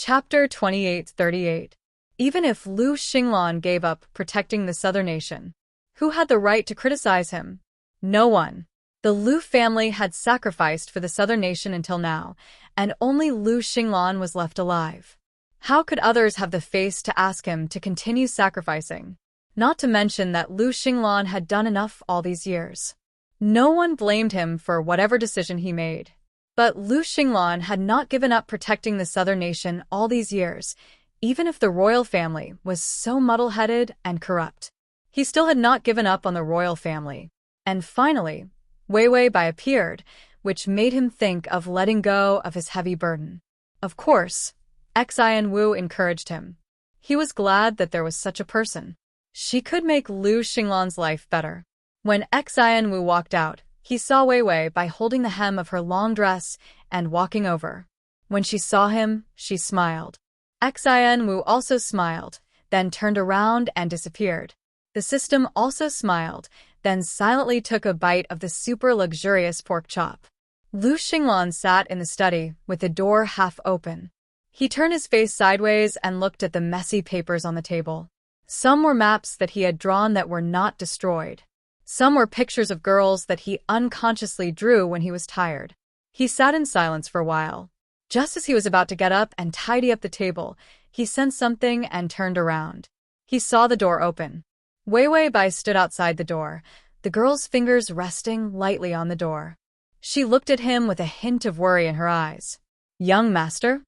Chapter 28-38. Even if Lu Xinglan gave up protecting the southern nation, who had the right to criticize him? No one. The Lu family had sacrificed for the southern nation until now, and only Lu Xinglan was left alive. How could others have the face to ask him to continue sacrificing? Not to mention that Lu Xinglan had done enough all these years. No one blamed him for whatever decision he made. But Lu Xinglan had not given up protecting the southern nation all these years, even if the royal family was so muddle-headed and corrupt. He still had not given up on the royal family. And finally, Wei Bai appeared, which made him think of letting go of his heavy burden. Of course, Xian Wu encouraged him. He was glad that there was such a person. She could make Lu Xinglan's life better. When Xian Wu walked out, he saw Wei Bai holding the hem of her long dress and walking over. When she saw him, she smiled. Xian Wu also smiled, then turned around and disappeared. The system also smiled, then silently took a bite of the super luxurious pork chop. Lu Xinglan sat in the study with the door half open. He turned his face sideways and looked at the messy papers on the table. Some were maps that he had drawn that were not destroyed. Some were pictures of girls that he unconsciously drew when he was tired. He sat in silence for a while. Just as he was about to get up and tidy up the table, he sensed something and turned around. He saw the door open. Wei Bai stood outside the door, the girl's fingers resting lightly on the door. She looked at him with a hint of worry in her eyes. "Young master?"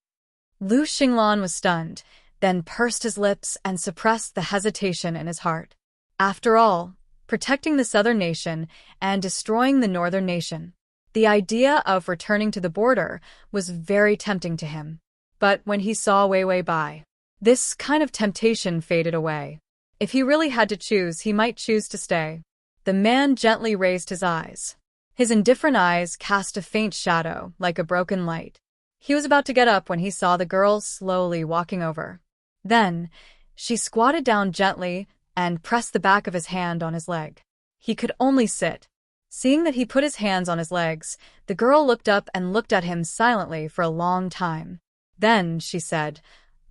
Lu Xinglan was stunned, then pursed his lips and suppressed the hesitation in his heart. After all, protecting the southern nation and destroying the northern nation. The idea of returning to the border was very tempting to him. But when he saw Wei Bai, this kind of temptation faded away. If he really had to choose, he might choose to stay. The man gently raised his eyes. His indifferent eyes cast a faint shadow, like a broken light. He was about to get up when he saw the girl slowly walking over. Then, she squatted down gently and pressed the back of his hand on his leg. He could only sit. Seeing that he put his hands on his legs, the girl looked up and looked at him silently for a long time. Then she said,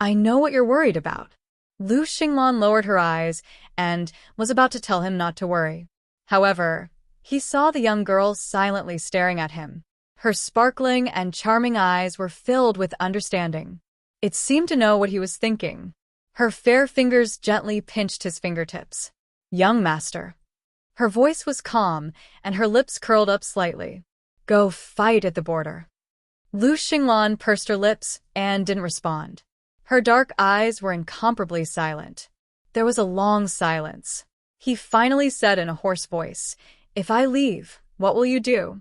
"I know what you're worried about." Lu Xinglan lowered her eyes and was about to tell him not to worry. However, he saw the young girl silently staring at him. Her sparkling and charming eyes were filled with understanding. It seemed to know what he was thinking. Her fair fingers gently pinched his fingertips. "Young master." Her voice was calm, and her lips curled up slightly. "Go fight at the border." Lu Xinglan pursed her lips and didn't respond. Her dark eyes were incomparably silent. There was a long silence. He finally said in a hoarse voice, "If I leave, what will you do?"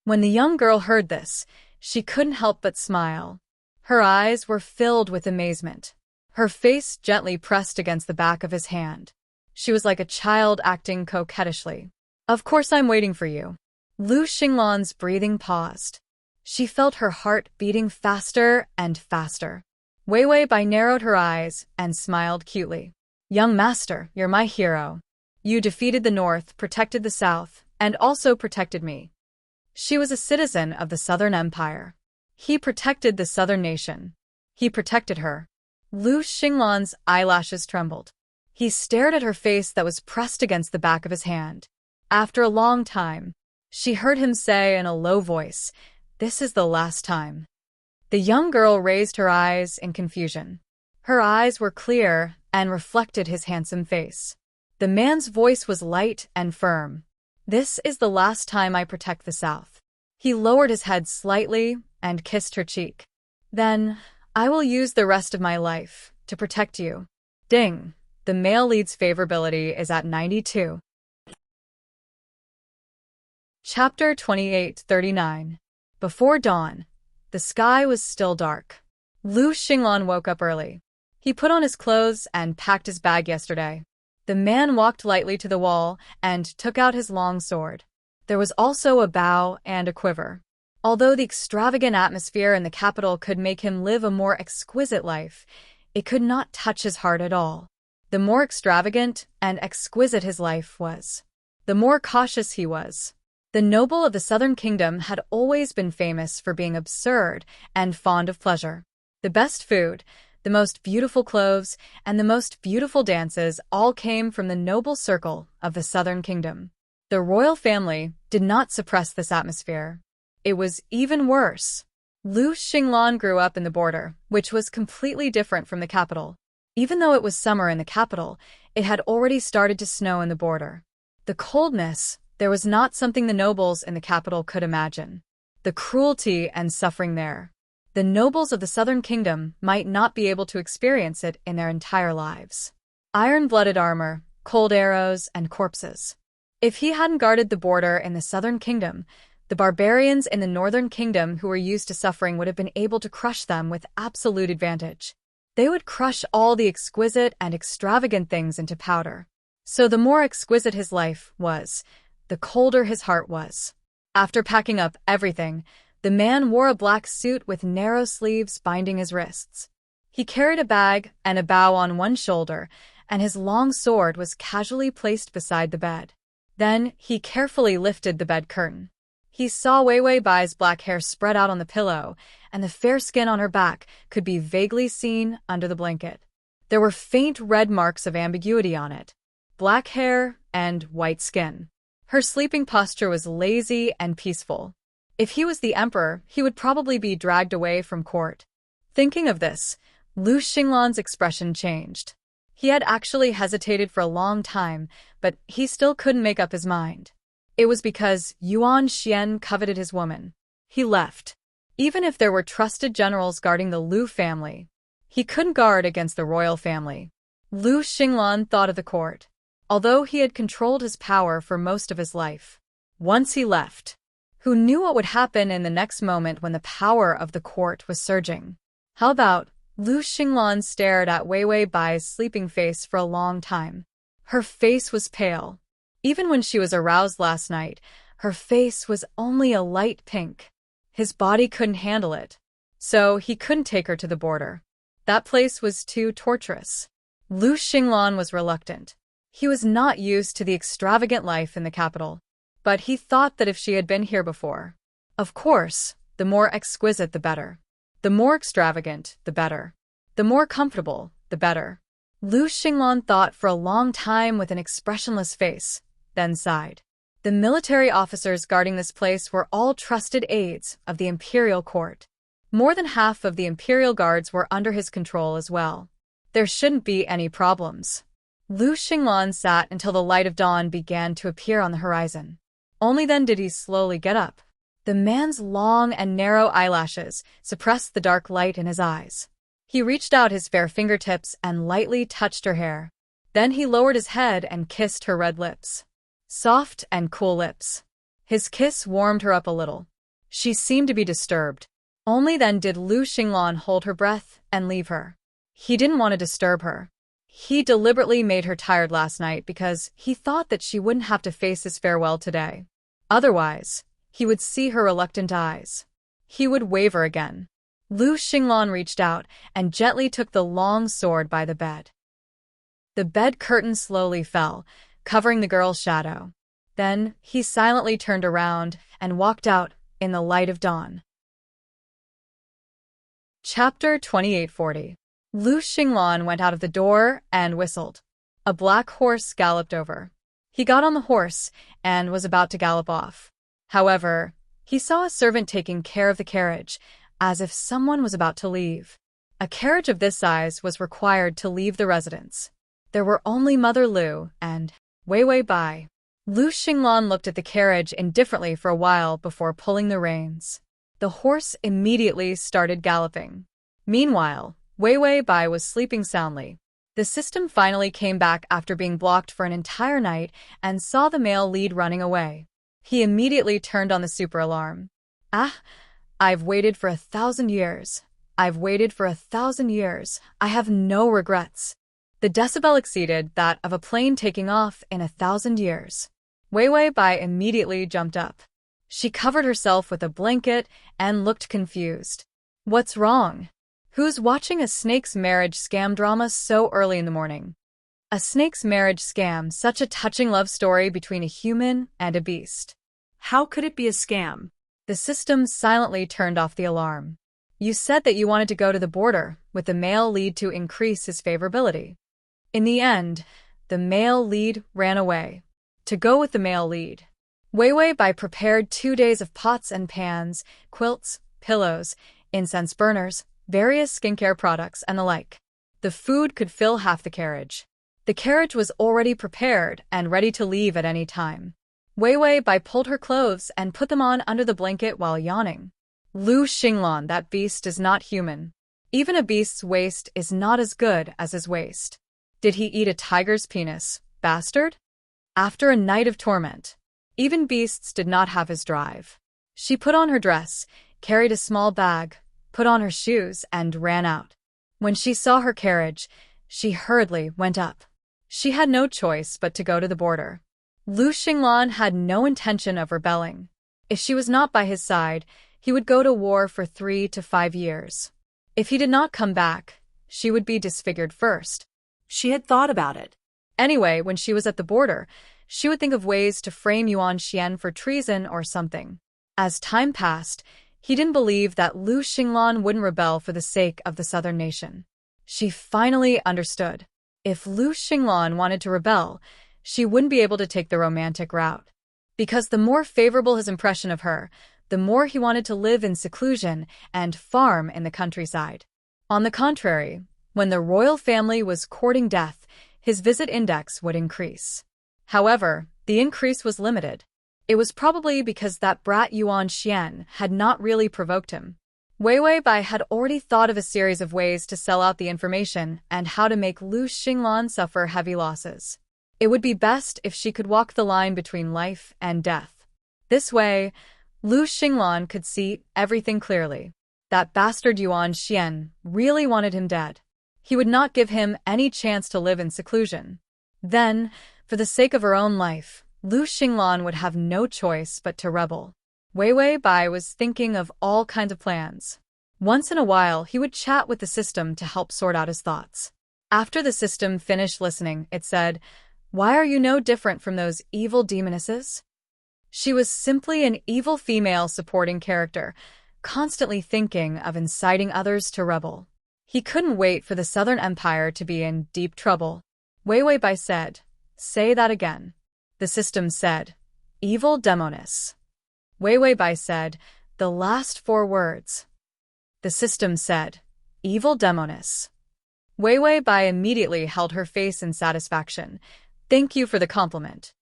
When the young girl heard this, she couldn't help but smile. Her eyes were filled with amazement. Her face gently pressed against the back of his hand. She was like a child acting coquettishly. "Of course I'm waiting for you." Lu Xinglan's breathing paused. She felt her heart beating faster and faster. Wei Bai narrowed her eyes and smiled cutely. "Young master, you're my hero. You defeated the North, protected the South, and also protected me." She was a citizen of the Southern Empire. He protected the southern nation. He protected her. Lu Xinglan's eyelashes trembled. He stared at her face that was pressed against the back of his hand. After a long time, she heard him say in a low voice, "This is the last time." The young girl raised her eyes in confusion. Her eyes were clear and reflected his handsome face. The man's voice was light and firm. "This is the last time I protect the South." He lowered his head slightly and kissed her cheek. "Then, I will use the rest of my life to protect you." Ding! The male lead's favorability is at 92. Chapter 28-39. Before dawn, the sky was still dark. Lu Xinglan woke up early. He put on his clothes and packed his bag yesterday. The man walked lightly to the wall and took out his long sword. There was also a bow and a quiver. Although the extravagant atmosphere in the capital could make him live a more exquisite life, it could not touch his heart at all. The more extravagant and exquisite his life was, the more cautious he was. The noble of the Southern Kingdom had always been famous for being absurd and fond of pleasure. The best food, the most beautiful clothes, and the most beautiful dances all came from the noble circle of the Southern Kingdom. The royal family did not suppress this atmosphere. It was even worse. Lu Xinglan grew up in the border, which was completely different from the capital. Even though it was summer in the capital, it had already started to snow in the border. The coldness, there was not something the nobles in the capital could imagine. The cruelty and suffering there. The nobles of the Southern Kingdom might not be able to experience it in their entire lives. Iron-blooded armor, cold arrows, and corpses. If he hadn't guarded the border in the Southern Kingdom, the barbarians in the Northern Kingdom who were used to suffering would have been able to crush them with absolute advantage. They would crush all the exquisite and extravagant things into powder. So the more exquisite his life was, the colder his heart was. After packing up everything, the man wore a black suit with narrow sleeves binding his wrists. He carried a bag and a bow on one shoulder, and his long sword was casually placed beside the bed. Then he carefully lifted the bed curtain. He saw Wei Wei Bai's black hair spread out on the pillow, and the fair skin on her back could be vaguely seen under the blanket. There were faint red marks of ambiguity on it. Black hair and white skin. Her sleeping posture was lazy and peaceful. If he was the emperor, he would probably be dragged away from court. Thinking of this, Lu Xinglan's expression changed. He had actually hesitated for a long time, but he still couldn't make up his mind. It was because Yuan Xian coveted his woman. He left. Even if there were trusted generals guarding the Lu family, he couldn't guard against the royal family. Lu Xinglan thought of the court. Although he had controlled his power for most of his life, once he left, who knew what would happen in the next moment when the power of the court was surging? How about Lu Xinglan stared at Wei Wei Bai's sleeping face for a long time. Her face was pale. Even when she was aroused last night, her face was only a light pink. His body couldn't handle it, so he couldn't take her to the border. That place was too torturous. Lu Xinglan was reluctant. He was not used to the extravagant life in the capital, but he thought that if she had been here before, of course, the more exquisite the better. The more extravagant, the better. The more comfortable, the better. Lu Xinglan thought for a long time with an expressionless face, then sighed. The military officers guarding this place were all trusted aides of the imperial court. More than half of the imperial guards were under his control as well. There shouldn't be any problems. Lu Xinglan sat until the light of dawn began to appear on the horizon. Only then did he slowly get up. The man's long and narrow eyelashes suppressed the dark light in his eyes. He reached out his fair fingertips and lightly touched her hair. Then he lowered his head and kissed her red lips. Soft and cool lips. His kiss warmed her up a little. She seemed to be disturbed. Only then did Lu Xinglan hold her breath and leave her. He didn't want to disturb her. He deliberately made her tired last night because he thought that she wouldn't have to face his farewell today. Otherwise, he would see her reluctant eyes. He would waver again. Lu Xinglan reached out and gently took the long sword by the bed. The bed curtain slowly fell, covering the girl's shadow. Then he silently turned around and walked out in the light of dawn. Chapter 2840. Lu Xinglan went out of the door and whistled. A black horse galloped over. He got on the horse and was about to gallop off. However, he saw a servant taking care of the carriage, as if someone was about to leave. A carriage of this size was required to leave the residence. There were only Mother Lu and Wei Wei Bai. Lu Xinglan looked at the carriage indifferently for a while before pulling the reins. The horse immediately started galloping. Meanwhile, Wei Wei Bai was sleeping soundly. The system finally came back after being blocked for an entire night and saw the male lead running away. He immediately turned on the super alarm. I've waited for 1,000 years. I've waited for 1,000 years. I have no regrets. The decibel exceeded that of a plane taking off in 1,000 years. Wei Wei Bai immediately jumped up. She covered herself with a blanket and looked confused. What's wrong? Who's watching a snake's marriage scam drama so early in the morning? A snake's marriage scam, such a touching love story between a human and a beast. How could it be a scam? The system silently turned off the alarm. You said that you wanted to go to the border with the male lead to increase his favorability. In the end, the male lead ran away. To go with the male lead, Wei Wei Bai prepared 2 days of pots and pans, quilts, pillows, incense burners, various skincare products, and the like. The food could fill half the carriage. The carriage was already prepared and ready to leave at any time. Wei Wei Bai pulled her clothes and put them on under the blanket while yawning. Lu Xinglan, that beast is not human. Even a beast's waist is not as good as his waist. Did he eat a tiger's penis, bastard? After a night of torment, even beasts did not have his drive. She put on her dress, carried a small bag, put on her shoes, and ran out. When she saw her carriage, she hurriedly went up. She had no choice but to go to the border. Lu Xinglan had no intention of rebelling. If she was not by his side, he would go to war for 3 to 5 years. If he did not come back, she would be disfigured first. She had thought about it. Anyway, when she was at the border, she would think of ways to frame Yuan Xian for treason or something. As time passed, he didn't believe that Lu Xinglan wouldn't rebel for the sake of the southern nation. She finally understood. If Lu Xinglan wanted to rebel, she wouldn't be able to take the romantic route. Because the more favorable his impression of her, the more he wanted to live in seclusion and farm in the countryside. On the contrary, when the royal family was courting death, his visit index would increase. However, the increase was limited. It was probably because that brat Yuan Xian had not really provoked him. Wei Wei Bai had already thought of a series of ways to sell out the information and how to make Lu Xinglan suffer heavy losses. It would be best if she could walk the line between life and death. This way, Lu Xinglan could see everything clearly. That bastard Yuan Xian really wanted him dead. He would not give him any chance to live in seclusion. Then, for the sake of her own life, Lu Xinglan would have no choice but to rebel. Wei Wei Bai was thinking of all kinds of plans. Once in a while, he would chat with the system to help sort out his thoughts. After the system finished listening, it said, "Why are you no different from those evil demonesses?" She was simply an evil female supporting character, constantly thinking of inciting others to rebel. He couldn't wait for the Southern Empire to be in deep trouble. Wei Wei Bai said, "Say that again." The system said, "Evil demoness." Wei Wei Bai said, "The last 4 words." The system said, "Evil demoness." Wei Wei Bai immediately held her face in satisfaction. "Thank you for the compliment."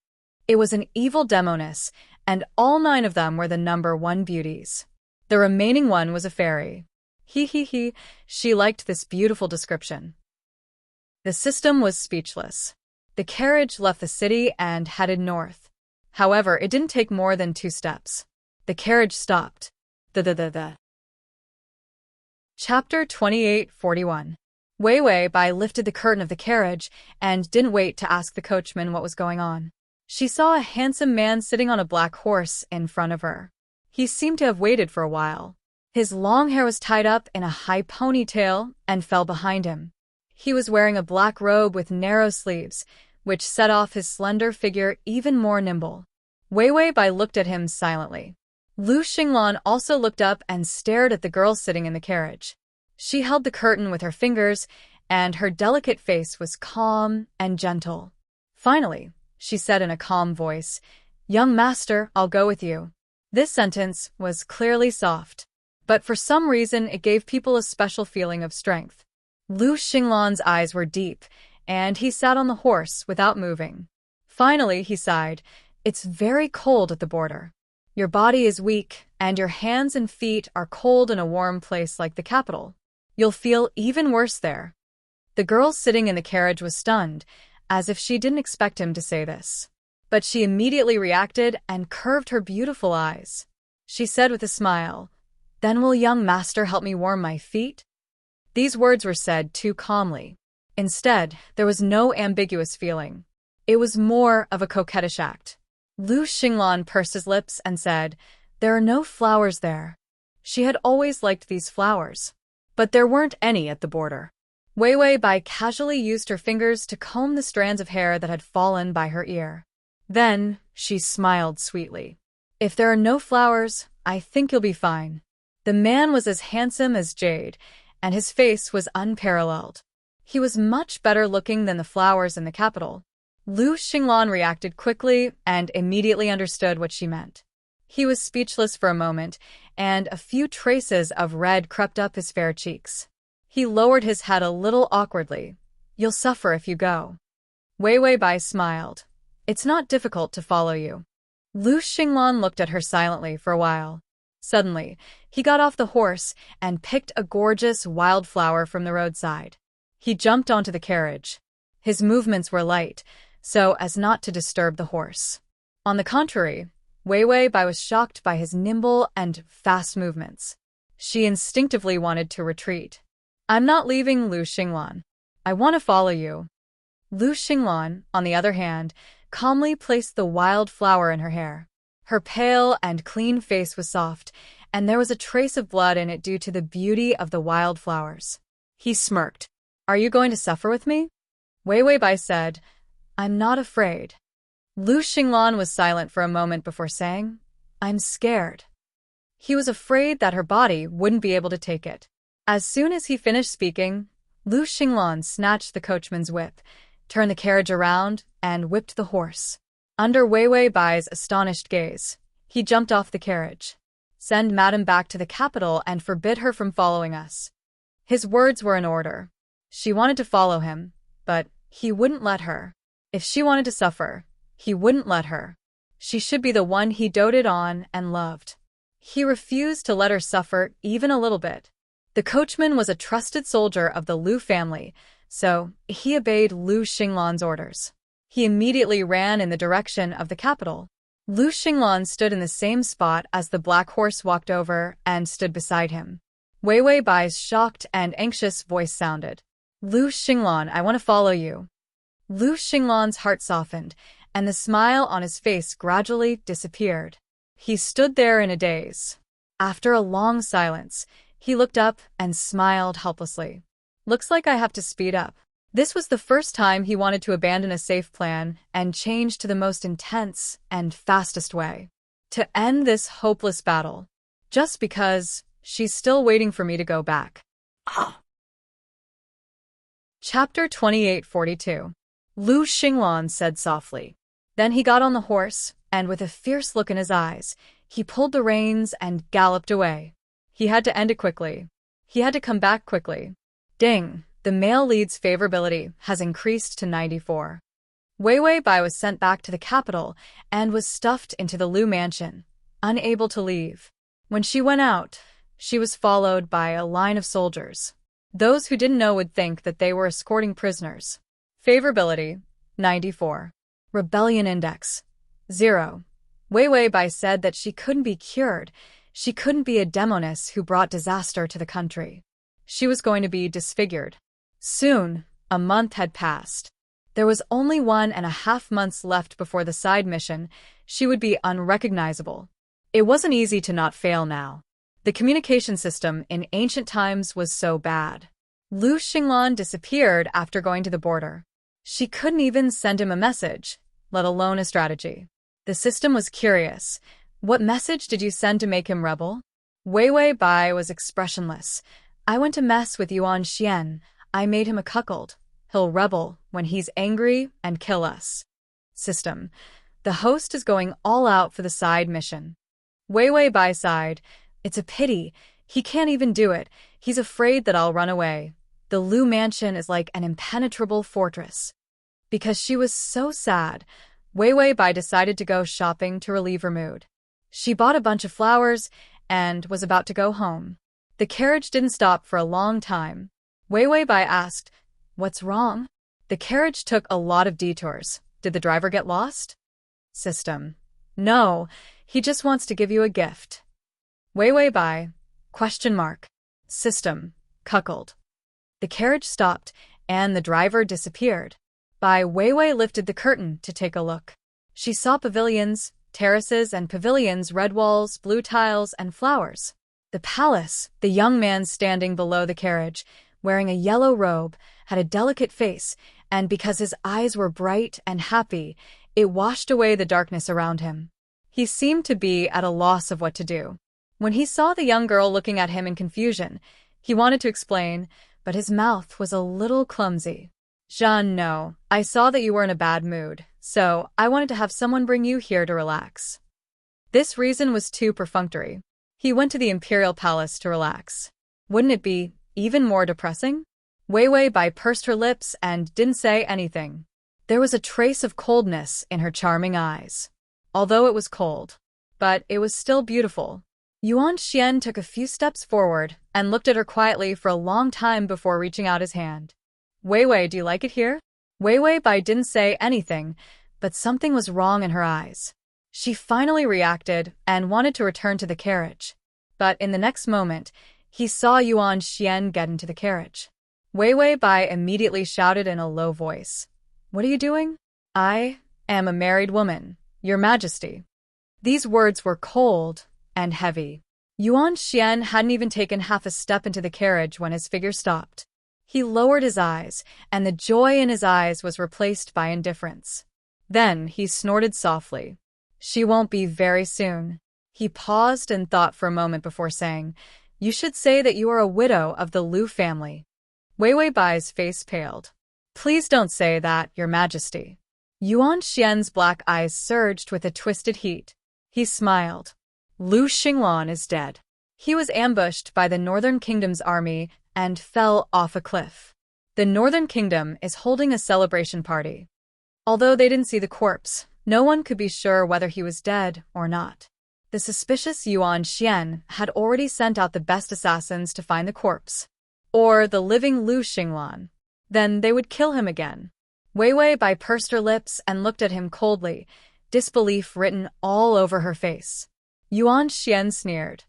It was an evil demoness, and all 9 of them were the number 1 beauties. The remaining one was a fairy. He, she liked this beautiful description. The system was speechless. The carriage left the city and headed north. However, it didn't take more than 2 steps. The carriage stopped. Chapter 28:41. Wei Wei Bai lifted the curtain of the carriage and didn't wait to ask the coachman what was going on. She saw a handsome man sitting on a black horse in front of her. He seemed to have waited for a while. His long hair was tied up in a high ponytail and fell behind him. He was wearing a black robe with narrow sleeves, which set off his slender figure even more nimble. Wei Wei Bai looked at him silently. Lu Xinglan also looked up and stared at the girl sitting in the carriage. She held the curtain with her fingers, and her delicate face was calm and gentle. Finally, she said in a calm voice, "Young master, I'll go with you." This sentence was clearly soft, but for some reason it gave people a special feeling of strength. Lu Xinglan's eyes were deep, and he sat on the horse without moving. Finally, he sighed, "It's very cold at the border. Your body is weak, and your hands and feet are cold in a warm place like the capital. You'll feel even worse there." The girl sitting in the carriage was stunned, as if she didn't expect him to say this. But she immediately reacted and curved her beautiful eyes. She said with a smile, "Then will young master help me warm my feet?" These words were said too calmly. Instead, there was no ambiguous feeling. It was more of a coquettish act. Lu Xinglan pursed his lips and said, "There are no flowers there." She had always liked these flowers. But there weren't any at the border. Wei Wei Bai casually used her fingers to comb the strands of hair that had fallen by her ear. Then, she smiled sweetly. "If there are no flowers, I think you'll be fine." The man was as handsome as jade, and his face was unparalleled. He was much better looking than the flowers in the capital. Lu Xinglan reacted quickly and immediately understood what she meant. He was speechless for a moment, and a few traces of red crept up his fair cheeks. He lowered his head a little awkwardly. "You'll suffer if you go." Wei Wei Bai smiled. "It's not difficult to follow you." Lu Xinglan looked at her silently for a while. Suddenly, he got off the horse and picked a gorgeous wildflower from the roadside. He jumped onto the carriage. His movements were light, so as not to disturb the horse. On the contrary, Wei Wei Bai was shocked by his nimble and fast movements. She instinctively wanted to retreat. "I'm not leaving, Lu Xinglan. I want to follow you." Lu Xinglan, on the other hand, calmly placed the wild flower in her hair. Her pale and clean face was soft, and there was a trace of blood in it due to the beauty of the wild flowers. He smirked. "Are you going to suffer with me?" Wei Wei Bai said, "I'm not afraid." Lu Xinglan was silent for a moment before saying, "I'm scared." He was afraid that her body wouldn't be able to take it. As soon as he finished speaking, Lu Xinglan snatched the coachman's whip, turned the carriage around, and whipped the horse. Under Wei Wei Bai's astonished gaze, he jumped off the carriage. "Send Madam back to the capital and forbid her from following us." His words were an order. She wanted to follow him, but he wouldn't let her. If she wanted to suffer, he wouldn't let her. She should be the one he doted on and loved. He refused to let her suffer even a little bit. The coachman was a trusted soldier of the Lu family, so he obeyed Lu Xinglan's orders. He immediately ran in the direction of the capital. Lu Xinglan stood in the same spot as the black horse walked over and stood beside him. Wei Wei Bai's shocked and anxious voice sounded. "Lu Xinglan, I want to follow you." Lu Xinglan's heart softened, and the smile on his face gradually disappeared. He stood there in a daze. After a long silence, he looked up and smiled helplessly. "Looks like I have to speed up." This was the first time he wanted to abandon a safe plan and change to the most intense and fastest way. To end this hopeless battle. Just because she's still waiting for me to go back. Chapter 2842. Lu Xinglan said softly. Then he got on the horse, and with a fierce look in his eyes, he pulled the reins and galloped away. He had to end it quickly. He had to come back quickly. Ding! The male lead's favorability has increased to 94. Wei Wei Bai was sent back to the capital and was stuffed into the Lu mansion, unable to leave. When she went out, she was followed by a line of soldiers. Those who didn't know would think that they were escorting prisoners. Favorability, 94. Rebellion index, 0. Wei Wei Bai said that she couldn't be cured. She couldn't be a demoness who brought disaster to the country. She was going to be disfigured. Soon, a month had passed. There was only 1.5 months left before the side mission. She would be unrecognizable. It wasn't easy to not fail now. The communication system in ancient times was so bad. Lu Xinglan disappeared after going to the border. She couldn't even send him a message, let alone a strategy. The system was curious. What message did you send to make him rebel? Wei Wei Bai was expressionless. I went to mess with Yuan Xian. I made him a cuckold. He'll rebel when he's angry and kill us. System. The host is going all out for the side mission. Wei Wei Bai sighed. It's a pity. He can't even do it. He's afraid that I'll run away. The Lu mansion is like an impenetrable fortress. Because she was so sad, Wei Wei Bai decided to go shopping to relieve her mood. She bought a bunch of flowers and was about to go home. The carriage didn't stop for a long time. Wei Wei Bai asked, "What's wrong?" The carriage took a lot of detours. Did the driver get lost? System. No, he just wants to give you a gift. Wei Wei Bai, ? System. Cuckold. The carriage stopped, and the driver disappeared. Bai Wei lifted the curtain to take a look. She saw pavilions, terraces and pavilions, red walls, blue tiles, and flowers. The palace, the young man standing below the carriage, wearing a yellow robe, had a delicate face, and because his eyes were bright and happy, it washed away the darkness around him. He seemed to be at a loss of what to do. When he saw the young girl looking at him in confusion, he wanted to explain, but his mouth was a little clumsy. Jean, no, I saw that you were in a bad mood, so I wanted to have someone bring you here to relax. This reason was too perfunctory. He went to the imperial palace to relax. Wouldn't it be even more depressing? Wei Wei Bai pursed her lips and didn't say anything. There was a trace of coldness in her charming eyes. Although it was cold, but it was still beautiful. Yuan Xian took a few steps forward and looked at her quietly for a long time before reaching out his hand. Wei Wei, do you like it here? Wei Wei Bai didn't say anything, but something was wrong in her eyes. She finally reacted and wanted to return to the carriage. But in the next moment, he saw Yuan Xian get into the carriage. Wei Wei Bai immediately shouted in a low voice. What are you doing? I am a married woman, Your Majesty. These words were cold and heavy. Yuan Xian hadn't even taken half a step into the carriage when his figure stopped. He lowered his eyes, and the joy in his eyes was replaced by indifference. Then he snorted softly. She won't be very soon. He paused and thought for a moment before saying, You should say that you are a widow of the Lu family. Wei Wei Bai's face paled. Please don't say that, Your Majesty. Yuan Xian's black eyes surged with a twisted heat. He smiled. Lu Xinglan is dead. He was ambushed by the Northern Kingdom's army and fell off a cliff. The Northern Kingdom is holding a celebration party. Although they didn't see the corpse, no one could be sure whether he was dead or not. The suspicious Yuan Xian had already sent out the best assassins to find the corpse, or the living Lu Xinglan. Then they would kill him again. Wei Wei Bai pursed her lips and looked at him coldly, disbelief written all over her face. Yuan Xian sneered.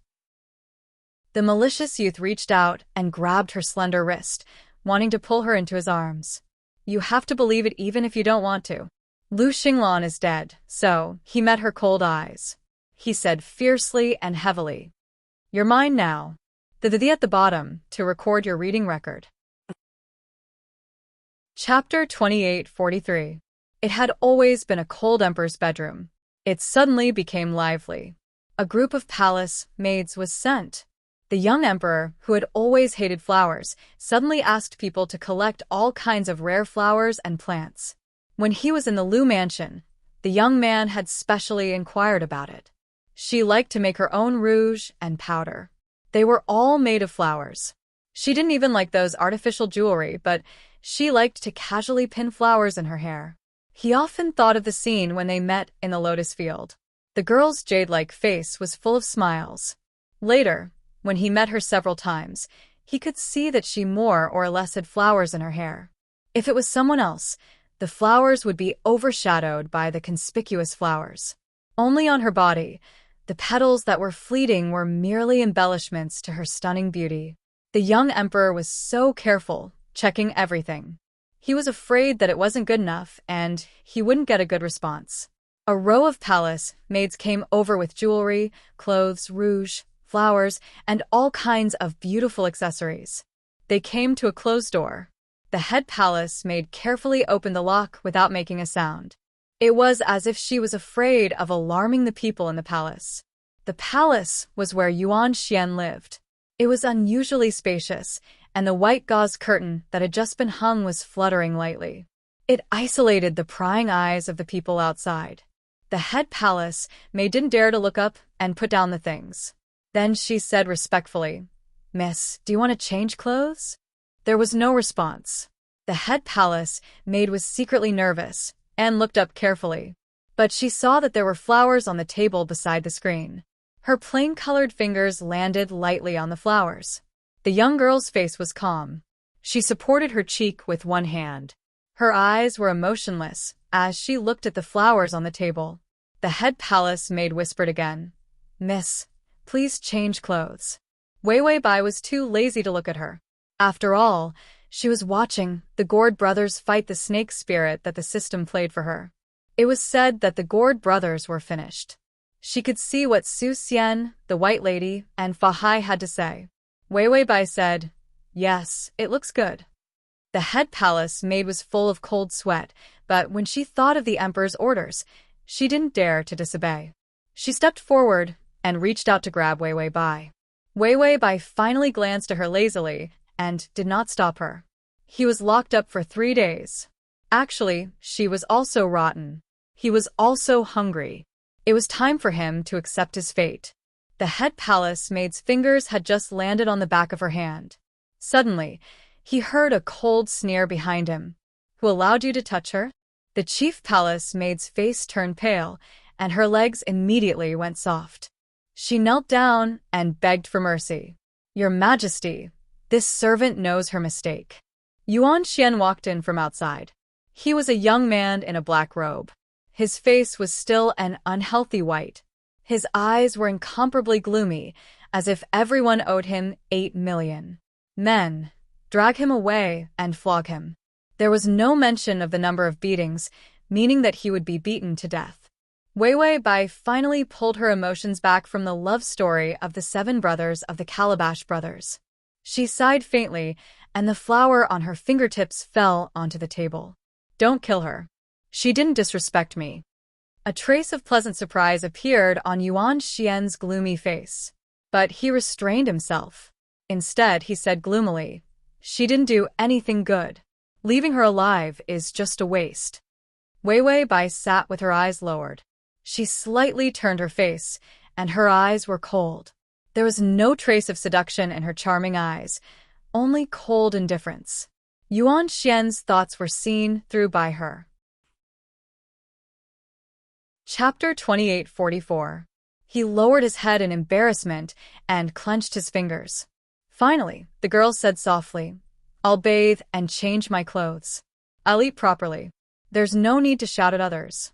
The malicious youth reached out and grabbed her slender wrist, wanting to pull her into his arms. You have to believe it even if you don't want to. Lu Xinglan is dead, so he met her cold eyes. He said fiercely and heavily. You're mine now. The at the bottom to record your reading record. Chapter 2843. It had always been a cold emperor's bedroom. It suddenly became lively. A group of palace maids was sent. The young emperor, who had always hated flowers, suddenly asked people to collect all kinds of rare flowers and plants. When he was in the Lu mansion, the young man had specially inquired about it. She liked to make her own rouge and powder. They were all made of flowers. She didn't even like those artificial jewelry, but she liked to casually pin flowers in her hair. He often thought of the scene when they met in the lotus field. The girl's jade-like face was full of smiles. Later, when he met her several times, he could see that she more or less had flowers in her hair. If it was someone else, the flowers would be overshadowed by the conspicuous flowers. Only on her body, the petals that were fleeting were merely embellishments to her stunning beauty. The young emperor was so careful, checking everything. He was afraid that it wasn't good enough and he wouldn't get a good response. A row of palace maids came over with jewelry, clothes, rouge, flowers, and all kinds of beautiful accessories. They came to a closed door. The head palace maid carefully opened the lock without making a sound. It was as if she was afraid of alarming the people in the palace. The palace was where Yuan Xian lived. It was unusually spacious, and the white gauze curtain that had just been hung was fluttering lightly. It isolated the prying eyes of the people outside. The head palace maid didn't dare to look up and put down the things. Then she said respectfully, Miss, do you want to change clothes? There was no response. The head palace maid was secretly nervous and looked up carefully. But she saw that there were flowers on the table beside the screen. Her plain-colored fingers landed lightly on the flowers. The young girl's face was calm. She supported her cheek with one hand. Her eyes were emotionless as she looked at the flowers on the table. The head palace maid whispered again, Miss, please change clothes. Wei Wei Bai was too lazy to look at her. After all, she was watching the Gord brothers fight the snake spirit that the system played for her. It was said that the Gord brothers were finished. She could see what Su Xian, the White Lady, and Fa Hai had to say. Wei Wei Bai said, Yes, it looks good. The head palace maid was full of cold sweat, but when she thought of the emperor's orders, she didn't dare to disobey. She stepped forward and reached out to grab Wei Wei Bai. Wei Wei Bai finally glanced at her lazily and did not stop her. He was locked up for 3 days. Actually, she was also rotten. He was also hungry. It was time for him to accept his fate. The head palace maid's fingers had just landed on the back of her hand. Suddenly, he heard a cold sneer behind him. Who allowed you to touch her? The chief palace maid's face turned pale, and her legs immediately went soft. She knelt down and begged for mercy. Your Majesty, this servant knows her mistake. Yuan Xian walked in from outside. He was a young man in a black robe. His face was still an unhealthy white. His eyes were incomparably gloomy, as if everyone owed him 8 million. Men, drag him away and flog him. There was no mention of the number of beatings, meaning that he would be beaten to death. Wei Wei Bai finally pulled her emotions back from the love story of the 7 brothers of the Calabash brothers. She sighed faintly, and the flower on her fingertips fell onto the table. Don't kill her. She didn't disrespect me. A trace of pleasant surprise appeared on Yuan Xian's gloomy face. But he restrained himself. Instead, he said gloomily, she didn't do anything good. Leaving her alive is just a waste. Wei Wei Bai sat with her eyes lowered. She slightly turned her face, and her eyes were cold. There was no trace of seduction in her charming eyes, only cold indifference. Yuan Xian's thoughts were seen through by her. Chapter 2844. He lowered his head in embarrassment and clenched his fingers. Finally, the girl said softly, I'll bathe and change my clothes. I'll eat properly. There's no need to shout at others.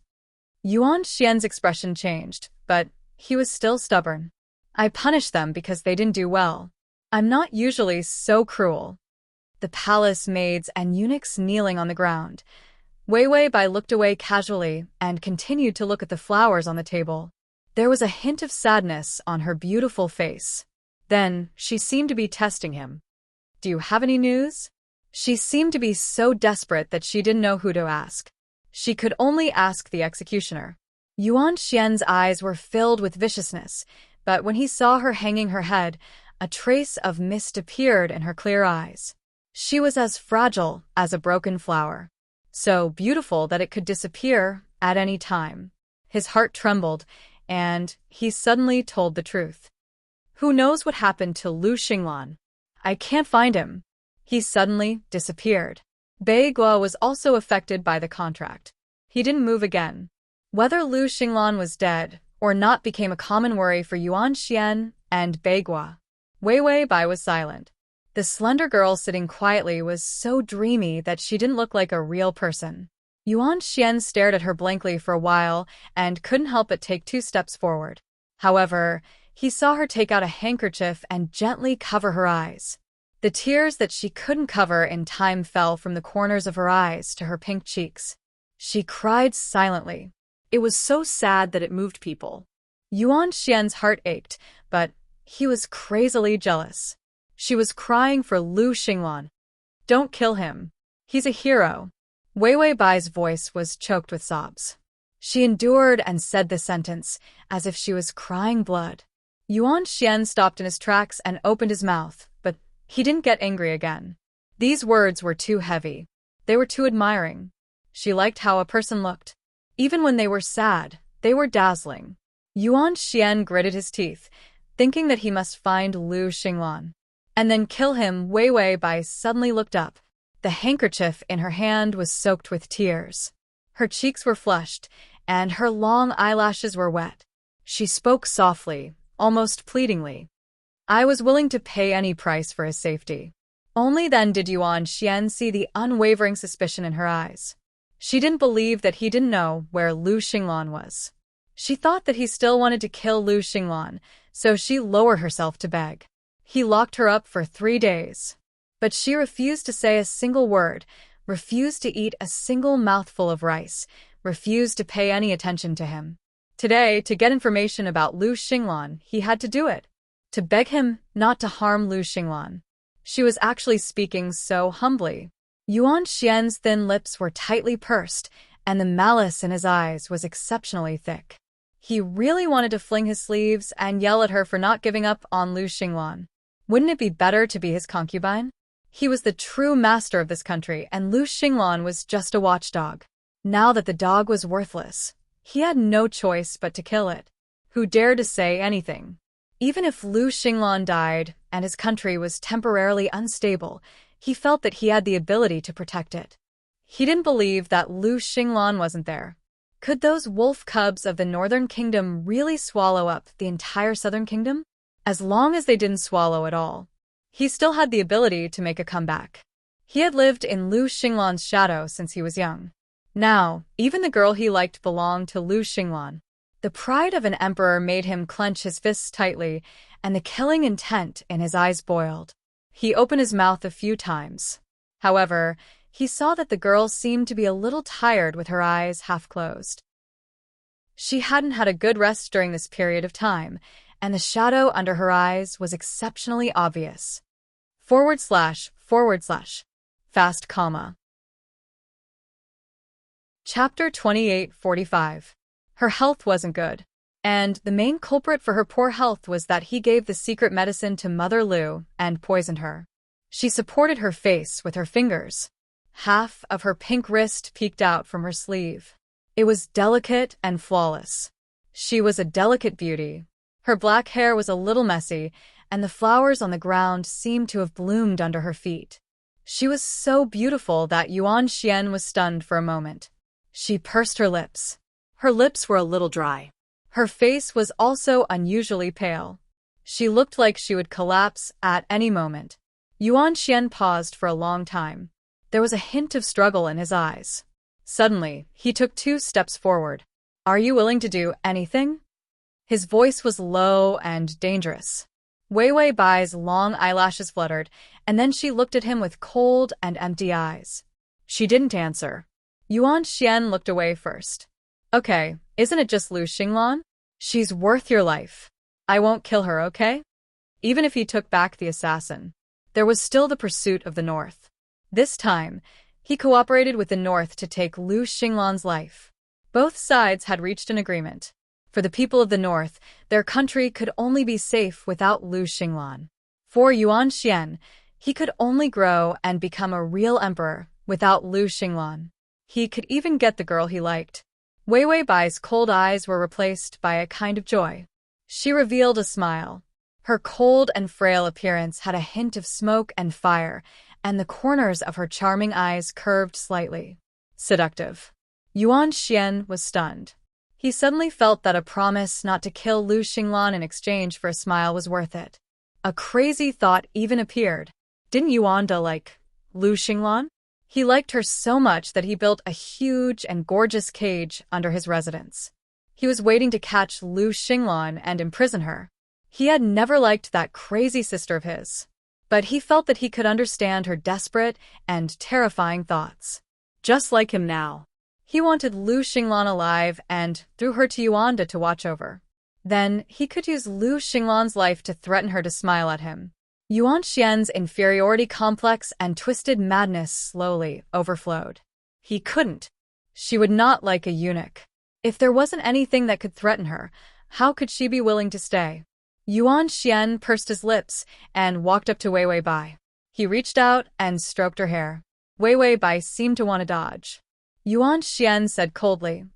Yuan Xian's expression changed, but he was still stubborn. I punished them because they didn't do well. I'm not usually so cruel. The palace maids and eunuchs kneeling on the ground. Wei Wei Bai looked away casually and continued to look at the flowers on the table. There was a hint of sadness on her beautiful face. Then, she seemed to be testing him. Do you have any news? She seemed to be so desperate that she didn't know who to ask. She could only ask the executioner. Yuan Xian's eyes were filled with viciousness, but when he saw her hanging her head, a trace of mist appeared in her clear eyes. She was as fragile as a broken flower, so beautiful that it could disappear at any time. His heart trembled, and he suddenly told the truth. Who knows what happened to Lu Xinglan? I can't find him. He suddenly disappeared. Bei Guo was also affected by the contract. He didn't move again. Whether Lu Xinglan was dead or not became a common worry for Yuan Xian and Bei Guo. Wei Wei Bai was silent. The slender girl sitting quietly was so dreamy that she didn't look like a real person. Yuan Xian stared at her blankly for a while and couldn't help but take 2 steps forward. However, he saw her take out a handkerchief and gently cover her eyes. The tears that she couldn't cover in time fell from the corners of her eyes to her pink cheeks. She cried silently. It was so sad that it moved people. Yuan Xian's heart ached, but he was crazily jealous. She was crying for Lu Xinglan. Don't kill him. He's a hero. Wei Wei Bai's voice was choked with sobs. She endured and said the sentence, as if she was crying blood. Yuan Xian stopped in his tracks and opened his mouth, but he didn't get angry again. These words were too heavy. They were too admiring. She liked how a person looked. Even when they were sad, they were dazzling. Yuan Xian gritted his teeth, thinking that he must find Lu Xinglan and then kill him. Wei Wei Bai suddenly looked up. The handkerchief in her hand was soaked with tears. Her cheeks were flushed, and her long eyelashes were wet. She spoke softly, almost pleadingly. I was willing to pay any price for his safety. Only then did Yuan Xian see the unwavering suspicion in her eyes. She didn't believe that he didn't know where Lu Xinglan was. She thought that he still wanted to kill Lu Xinglan, so she lowered herself to beg. He locked her up for 3 days. But she refused to say a single word, refused to eat a single mouthful of rice, refused to pay any attention to him. Today, to get information about Lu Xinglan, he had to do it. To beg him not to harm Lu Xinglan. She was actually speaking so humbly. Yuan Xian's thin lips were tightly pursed, and the malice in his eyes was exceptionally thick. He really wanted to fling his sleeves and yell at her for not giving up on Lu Xinglan. Wouldn't it be better to be his concubine? He was the true master of this country, and Lu Xinglan was just a watchdog. Now that the dog was worthless, he had no choice but to kill it. Who dared to say anything? Even if Lu Xinglan died and his country was temporarily unstable, he felt that he had the ability to protect it. He didn't believe that Lu Xinglan wasn't there. Could those wolf cubs of the Northern Kingdom really swallow up the entire Southern Kingdom? As long as they didn't swallow it all, he still had the ability to make a comeback. He had lived in Lu Xinglan's shadow since he was young. Now, even the girl he liked belonged to Lu Xinglan. The pride of an emperor made him clench his fists tightly, and the killing intent in his eyes boiled. He opened his mouth a few times. However, he saw that the girl seemed to be a little tired with her eyes half closed. She hadn't had a good rest during this period of time, and the shadow under her eyes was exceptionally obvious. / fast comma. Chapter 28:45. Her health wasn't good, and the main culprit for her poor health was that he gave the secret medicine to Mother Lu and poisoned her. She supported her face with her fingers. Half of her pink wrist peeked out from her sleeve. It was delicate and flawless. She was a delicate beauty. Her black hair was a little messy, and the flowers on the ground seemed to have bloomed under her feet. She was so beautiful that Yuan Xian was stunned for a moment. She pursed her lips. Her lips were a little dry. Her face was also unusually pale. She looked like she would collapse at any moment. Yuan Xian paused for a long time. There was a hint of struggle in his eyes. Suddenly, he took 2 steps forward. "Are you willing to do anything?" His voice was low and dangerous. Wei Bai's long eyelashes fluttered, and then she looked at him with cold and empty eyes. She didn't answer. Yuan Xian looked away first. "Okay, isn't it just Lu Xinglan? She's worth your life. I won't kill her, okay?" Even if he took back the assassin, there was still the pursuit of the North. This time, he cooperated with the North to take Lu Xinglan's life. Both sides had reached an agreement. For the people of the North, their country could only be safe without Lu Xinglan. For Yuan Xian, he could only grow and become a real emperor without Lu Xinglan. He could even get the girl he liked. Wei Bai's cold eyes were replaced by a kind of joy. She revealed a smile. Her cold and frail appearance had a hint of smoke and fire, and the corners of her charming eyes curved slightly. Seductive. Yuan Xian was stunned. He suddenly felt that a promise not to kill Lu Xinglan in exchange for a smile was worth it. A crazy thought even appeared. Didn't Yuanda like Lu Xinglan? He liked her so much that he built a huge and gorgeous cage under his residence. He was waiting to catch Lu Xinglan and imprison her. He had never liked that crazy sister of his, but he felt that he could understand her desperate and terrifying thoughts. Just like him now. He wanted Lu Xinglan alive and threw her to Yuanda to watch over. Then he could use Lu Xinglan's life to threaten her to smile at him. Yuan Xian's inferiority complex and twisted madness slowly overflowed. He couldn't. She would not like a eunuch. If there wasn't anything that could threaten her, how could she be willing to stay? Yuan Xian pursed his lips and walked up to Wei Bai. He reached out and stroked her hair. Wei Bai seemed to want to dodge. Yuan Xian said coldly,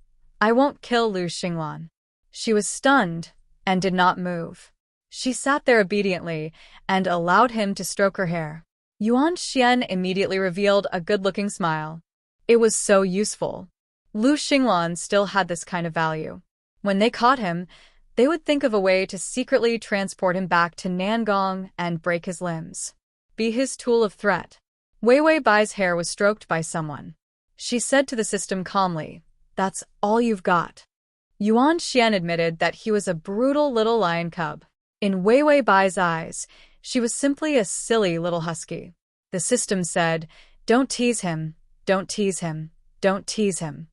"I won't kill Lu Xinglan." She was stunned and did not move. She sat there obediently and allowed him to stroke her hair. Yuan Xian immediately revealed a good-looking smile. It was so useful. Lu Xinglan still had this kind of value. When they caught him, they would think of a way to secretly transport him back to Nangong and break his limbs. Be his tool of threat. Wei Bai's hair was stroked by someone. She said to the system calmly, "That's all you've got." Yuan Xian admitted that he was a brutal little lion cub. In Wei Bai's eyes, she was simply a silly little husky. The system said, "Don't tease him, don't tease him, don't tease him."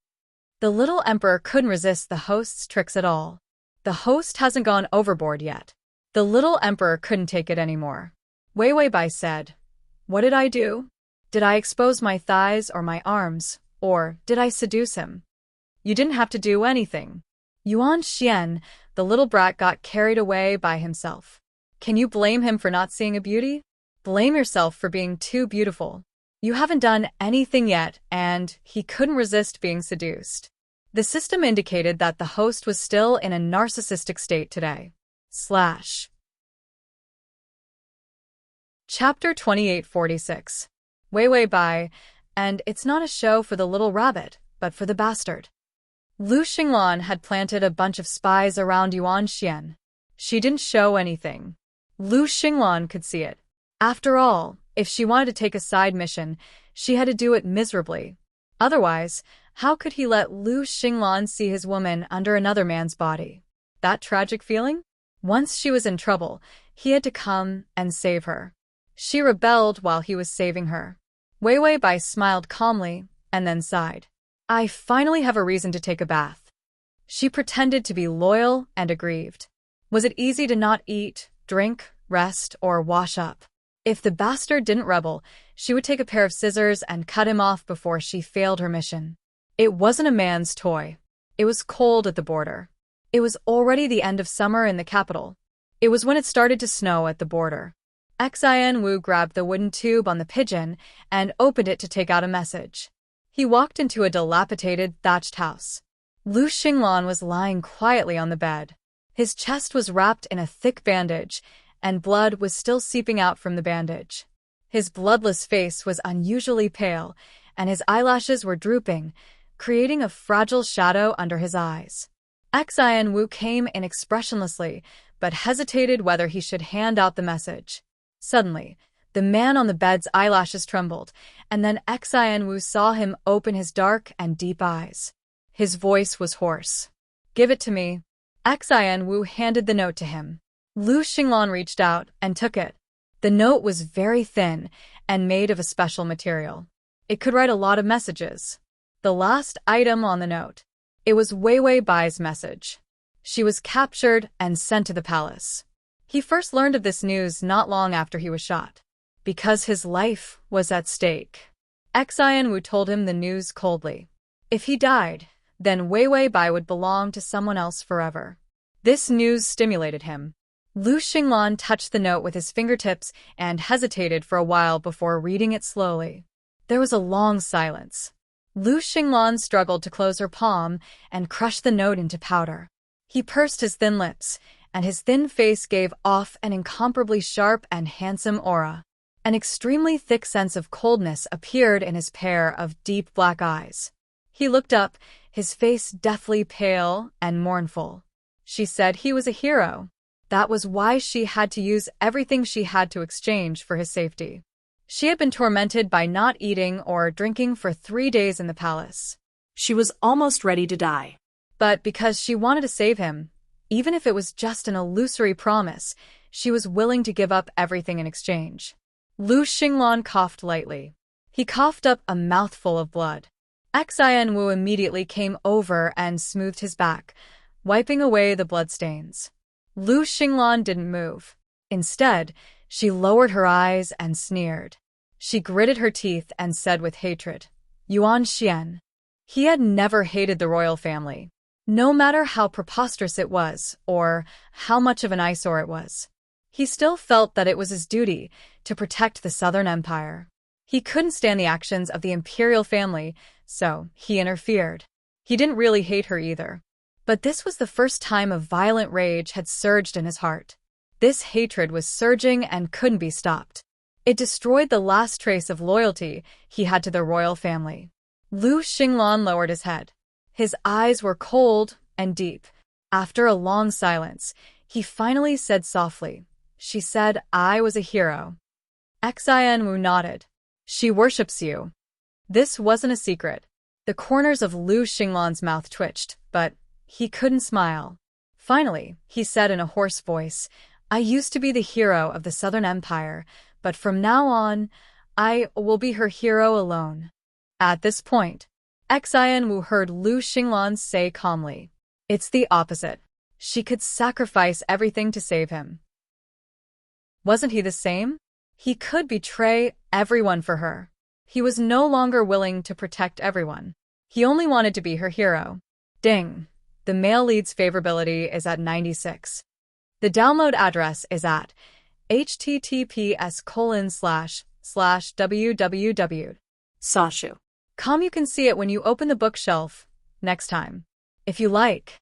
The little emperor couldn't resist the host's tricks at all. The host hasn't gone overboard yet. The little emperor couldn't take it anymore. Wei Bai said, "What did I do? Did I expose my thighs or my arms, or did I seduce him?" "You didn't have to do anything. Yuan Xian, the little brat, got carried away by himself. Can you blame him for not seeing a beauty? Blame yourself for being too beautiful. You haven't done anything yet, and he couldn't resist being seduced. The system indicated that the host was still in a narcissistic state today. Chapter 2846. Wei Wei Bai, and it's not a show for the little rabbit, but for the bastard. Lu Xinglan had planted a bunch of spies around Yuan Xian. She didn't show anything. Lu Xinglan could see it. After all, if she wanted to take a side mission, she had to do it miserably. Otherwise, how could he let Lu Xinglan see his woman under another man's body? That tragic feeling? Once she was in trouble, he had to come and save her. She rebelled while he was saving her. Wei Wei Bai smiled calmly and then sighed. I finally have a reason to take a bath. She pretended to be loyal and aggrieved. Was it easy to not eat, drink, rest, or wash up? If the bastard didn't rebel, she would take a pair of scissors and cut him off before she failed her mission. It wasn't a man's toy. It was cold at the border. It was already the end of summer in the capital. It was when it started to snow at the border. Xian Wu grabbed the wooden tube on the pigeon and opened it to take out a message. He walked into a dilapidated, thatched house. Lu Xinglan was lying quietly on the bed. His chest was wrapped in a thick bandage, and blood was still seeping out from the bandage. His bloodless face was unusually pale, and his eyelashes were drooping, creating a fragile shadow under his eyes. Xian Wu came in expressionlessly, but hesitated whether he should hand out the message. Suddenly, the man on the bed's eyelashes trembled, and then Xian Wu saw him open his dark and deep eyes. His voice was hoarse. Give it to me. Xian Wu handed the note to him. Lu Xinglan reached out and took it. The note was very thin and made of a special material. It could write a lot of messages. The last item on the note. It was Wei Wei Bai's message. She was captured and sent to the palace. He first learned of this news not long after he was shot. Because his life was at stake. Xian Wu told him the news coldly. If he died, then Wei Wei Bai would belong to someone else forever. This news stimulated him. Lu Xinglan touched the note with his fingertips and hesitated for a while before reading it slowly. There was a long silence. Lu Xinglan struggled to close her palm and crush the note into powder. He pursed his thin lips, and his thin face gave off an incomparably sharp and handsome aura. An extremely thick sense of coldness appeared in his pair of deep black eyes. He looked up, his face deathly pale and mournful. She said he was a hero. That was why she had to use everything she had to exchange for his safety. She had been tormented by not eating or drinking for 3 days in the palace. She was almost ready to die. But because she wanted to save him, even if it was just an illusory promise, she was willing to give up everything in exchange. Lu Xinglan coughed lightly. He coughed up a mouthful of blood. Xian Wu immediately came over and smoothed his back, wiping away the bloodstains. Lu Xinglan didn't move. Instead, she lowered her eyes and sneered. She gritted her teeth and said with hatred, Yuan Xian. He had never hated the royal family, no matter how preposterous it was or how much of an eyesore it was. He still felt that it was his duty to protect the Southern Empire. He couldn't stand the actions of the imperial family, so he interfered. He didn't really hate her either. But this was the first time a violent rage had surged in his heart. This hatred was surging and couldn't be stopped. It destroyed the last trace of loyalty he had to the royal family. Lu Xinglan lowered his head. His eyes were cold and deep. After a long silence, he finally said softly, She said I was a hero. Xian Wu nodded. She worships you. This wasn't a secret. The corners of Lu Xinglan's mouth twitched, but he couldn't smile. Finally, he said in a hoarse voice, I used to be the hero of the Southern Empire, but from now on, I will be her hero alone. At this point, Xian Wu heard Lu Xinglan say calmly, It's the opposite. She could sacrifice everything to save him. Wasn't he the same? He could betray everyone for her. He was no longer willing to protect everyone. He only wanted to be her hero. Ding! The male lead's favorability is at 96. The download address is at https://www. Sashu. You can see it when you open the bookshelf next time, if you like.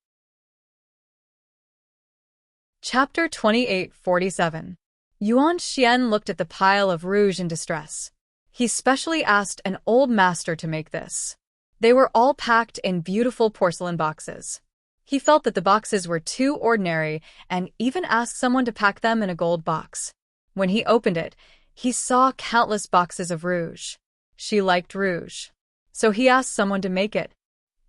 Chapter 2847. Yuan Xian looked at the pile of rouge in distress. He specially asked an old master to make this. They were all packed in beautiful porcelain boxes. He felt that the boxes were too ordinary and even asked someone to pack them in a gold box. When he opened it, he saw countless boxes of rouge. She liked rouge, so he asked someone to make it.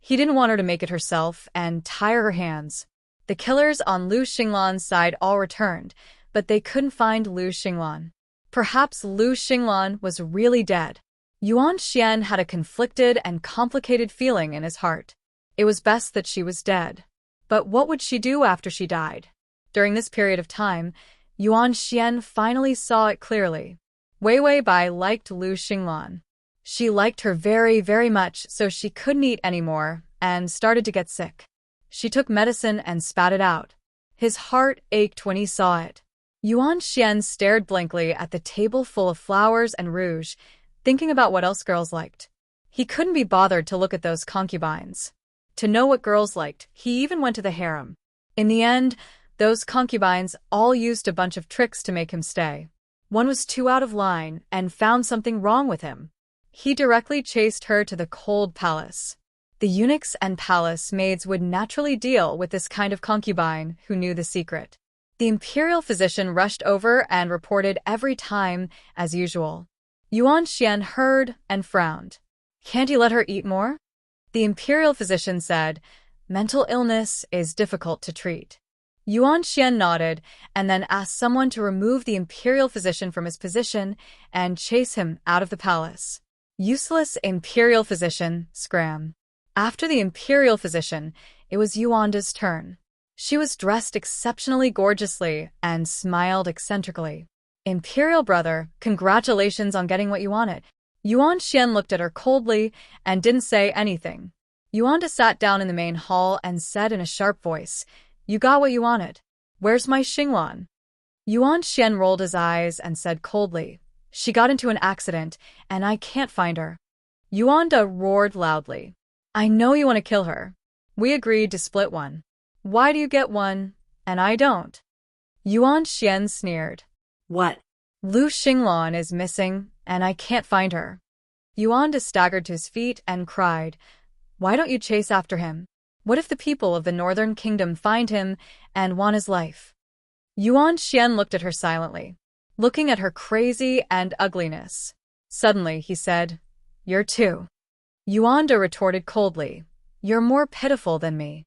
He didn't want her to make it herself and tie her hands. The killers on Lu Xinglan's side all returned, but they couldn't find Lu Xinglan. Perhaps Lu Xinglan was really dead. Yuan Xian had a conflicted and complicated feeling in his heart. It was best that she was dead. But what would she do after she died? During this period of time, Yuan Xian finally saw it clearly. Wei Wei Bai liked Lu Xinglan. She liked her very, very much, so she couldn't eat anymore and started to get sick. She took medicine and spat it out. His heart ached when he saw it. Yuan Xian stared blankly at the table full of flowers and rouge, thinking about what else girls liked. He couldn't be bothered to look at those concubines. To know what girls liked, he even went to the harem. In the end, those concubines all used a bunch of tricks to make him stay. One was too out of line and found something wrong with him. He directly chased her to the cold palace. The eunuchs and palace maids would naturally deal with this kind of concubine who knew the secret. The imperial physician rushed over and reported every time, as usual. Yuan Xian heard and frowned. Can't he let her eat more? The imperial physician said, mental illness is difficult to treat. Yuan Xian nodded and then asked someone to remove the imperial physician from his position and chase him out of the palace. Useless imperial physician, scram. After the imperial physician, it was Yuanda's turn. She was dressed exceptionally gorgeously and smiled eccentrically. Imperial brother, congratulations on getting what you wanted. Yuan Xian looked at her coldly and didn't say anything. Yuanda sat down in the main hall and said in a sharp voice, you got what you wanted. Where's my Xinglan? Yuan Xian rolled his eyes and said coldly, she got into an accident and I can't find her. Yuanda roared loudly. I know you want to kill her. We agreed to split one. Why do you get one, and I don't? Yuan Xian sneered. What? Lu Xinglan is missing, and I can't find her. Yuanda staggered to his feet and cried, why don't you chase after him? What if the people of the northern kingdom find him and want his life? Yuan Xian looked at her silently, looking at her crazy and ugliness. Suddenly, he said, you're too. Yuanda retorted coldly, you're more pitiful than me.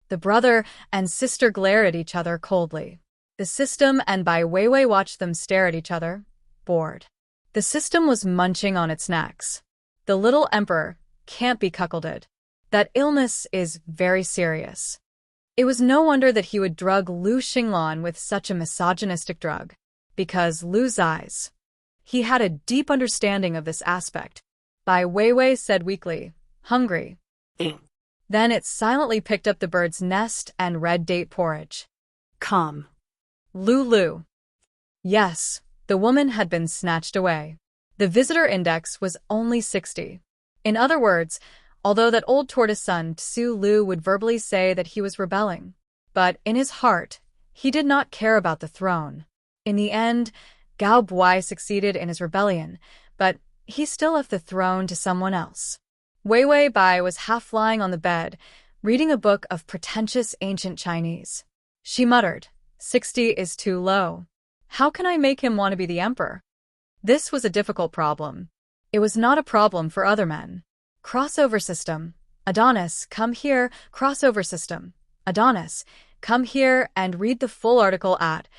The brother and sister glared at each other coldly. The system and Bai Weiwei watched them stare at each other, bored. The system was munching on its snacks. The little emperor can't be cuckolded. That illness is very serious. It was no wonder that he would drug Lu Xinglan with such a misogynistic drug. Because Lu's eyes. He had a deep understanding of this aspect. Bai Weiwei said weakly, hungry. Then it silently picked up the bird's nest and red date porridge. Come. Lulu. Yes, the woman had been snatched away. The visitor index was only 60. In other words, although that old tortoise son Tsu Lu would verbally say that he was rebelling, but in his heart, he did not care about the throne. In the end, Gao Buai succeeded in his rebellion, but he still left the throne to someone else. Wei Wei Bai was half lying on the bed, reading a book of pretentious ancient Chinese. She muttered, 60 is too low. How can I make him want to be the emperor? This was a difficult problem. It was not a problem for other men. Crossover system. Adonis, come here. Crossover system. Adonis, come here and read the full article at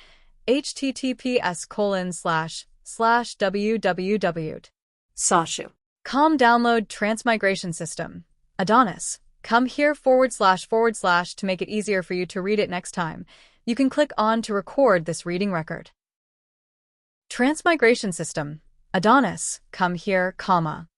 https://www. Sashu. Download Transmigration system. Adonis, come here / to make it easier for you to read it next time. You can click on to record this reading record. Transmigration system. Adonis, come here, comma.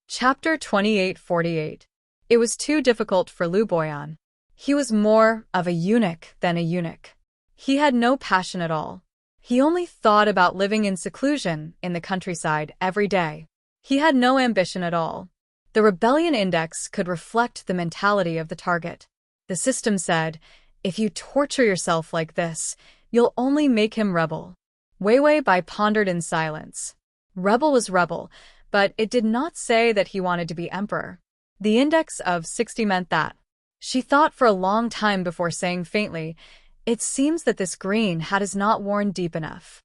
Chapter 2848. It was too difficult for Lu Boyan. He was more of a eunuch than a eunuch. He had no passion at all. He only thought about living in seclusion in the countryside every day. He had no ambition at all. The rebellion index could reflect the mentality of the target. The system said, if you torture yourself like this, you'll only make him rebel. Wei Bai pondered in silence. Rebel was rebel, but it did not say that he wanted to be emperor. The index of 60 meant that. She thought for a long time before saying faintly, it seems that this green hat is not worn deep enough.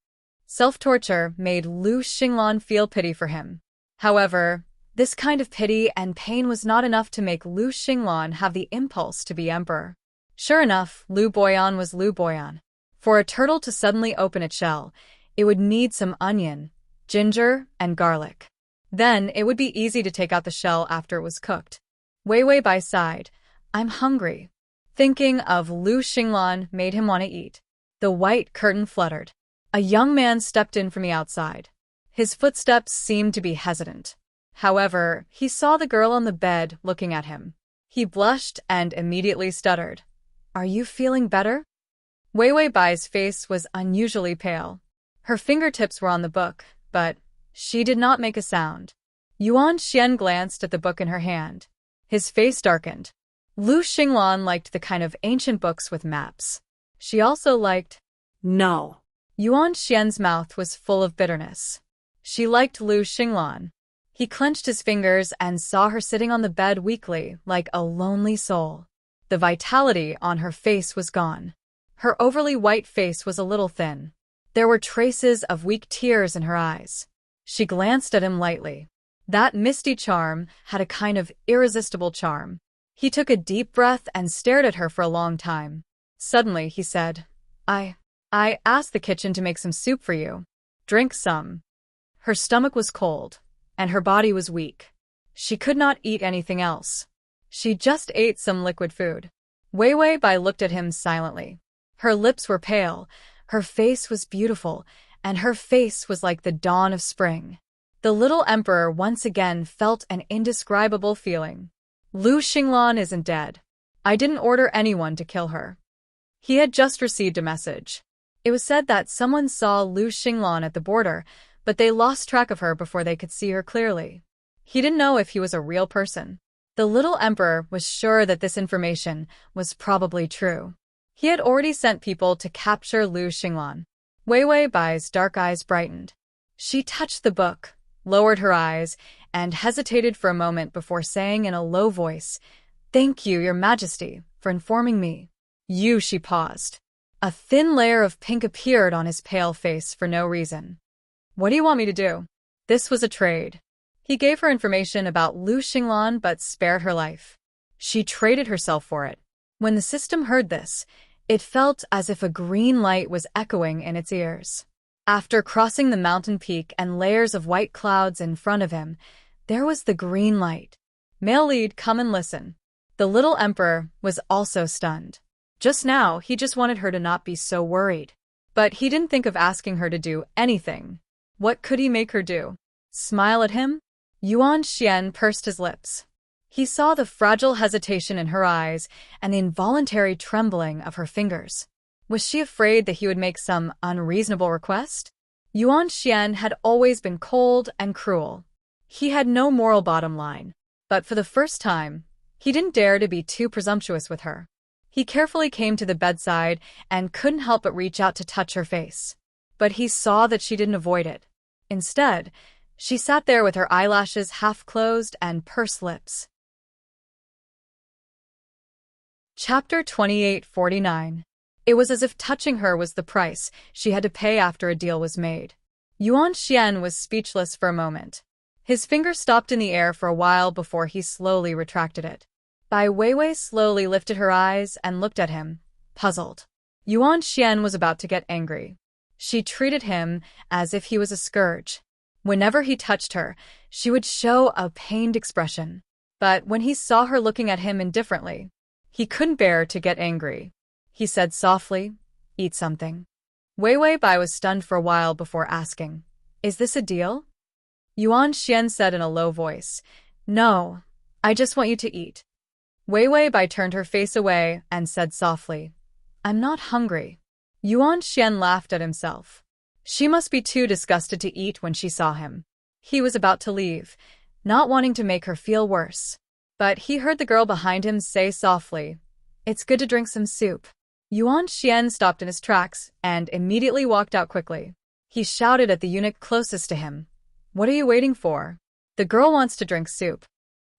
Self-torture made Lu Xinglan feel pity for him. However, this kind of pity and pain was not enough to make Lu Xinglan have the impulse to be emperor. Sure enough, Lu Boyan was Lu Boyan. For a turtle to suddenly open its shell, it would need some onion, ginger, and garlic. Then it would be easy to take out the shell after it was cooked. Wei Bai sighed. I'm hungry. Thinking of Lu Xinglan made him want to eat. The white curtain fluttered. A young man stepped in from the outside. His footsteps seemed to be hesitant. However, he saw the girl on the bed looking at him. He blushed and immediately stuttered. Are you feeling better? Wei Bai's face was unusually pale. Her fingertips were on the book, but she did not make a sound. Yuan Xian glanced at the book in her hand. His face darkened. Lu Xinglan liked the kind of ancient books with maps. She also liked... No. Yuan Xian's mouth was full of bitterness. She liked Lu Xinglan. He clenched his fingers and saw her sitting on the bed weakly, like a lonely soul. The vitality on her face was gone. Her overly white face was a little thin. There were traces of weak tears in her eyes. She glanced at him lightly. That misty charm had a kind of irresistible charm. He took a deep breath and stared at her for a long time. Suddenly, he said, I asked the kitchen to make some soup for you. Drink some. Her stomach was cold, and her body was weak. She could not eat anything else. She just ate some liquid food. Wei Bai looked at him silently. Her lips were pale, her face was beautiful, and her face was like the dawn of spring. The little emperor once again felt an indescribable feeling. Lu Xinglan isn't dead. I didn't order anyone to kill her. He had just received a message. It was said that someone saw Lu Xinglan at the border, but they lost track of her before they could see her clearly. He didn't know if he was a real person. The little emperor was sure that this information was probably true. He had already sent people to capture Lu Xinglan. Wei Bai's dark eyes brightened. She touched the book, lowered her eyes, and hesitated for a moment before saying in a low voice, Thank you, Your Majesty, for informing me. She paused. A thin layer of pink appeared on his pale face for no reason. What do you want me to do? This was a trade. He gave her information about Lu Xinglan but spared her life. She traded herself for it. When the system heard this, it felt as if a green light was echoing in its ears. After crossing the mountain peak and layers of white clouds in front of him, there was the green light. Male lead, come and listen. The little emperor was also stunned. Just now, he just wanted her to not be so worried. But he didn't think of asking her to do anything. What could he make her do? Smile at him? Yuan Xian pursed his lips. He saw the fragile hesitation in her eyes and the involuntary trembling of her fingers. Was she afraid that he would make some unreasonable request? Yuan Xian had always been cold and cruel. He had no moral bottom line. But for the first time, he didn't dare to be too presumptuous with her. He carefully came to the bedside and couldn't help but reach out to touch her face. But he saw that she didn't avoid it. Instead, she sat there with her eyelashes half closed and pursed lips. Chapter 2849. It was as if touching her was the price she had to pay after a deal was made. Yuan Xian was speechless for a moment. His finger stopped in the air for a while before he slowly retracted it. Bai Weiwei slowly lifted her eyes and looked at him, puzzled. Yuan Xian was about to get angry. She treated him as if he was a scourge. Whenever he touched her, she would show a pained expression. But when he saw her looking at him indifferently, he couldn't bear to get angry. He said softly, Eat something. Wei Bai was stunned for a while before asking, Is this a deal? Yuan Xian said in a low voice, No, I just want you to eat. Wei Wei Bai turned her face away and said softly, I'm not hungry. Yuan Xian laughed at himself. She must be too disgusted to eat when she saw him. He was about to leave, not wanting to make her feel worse. But he heard the girl behind him say softly, It's good to drink some soup. Yuan Xian stopped in his tracks and immediately walked out quickly. He shouted at the eunuch closest to him, What are you waiting for? The girl wants to drink soup.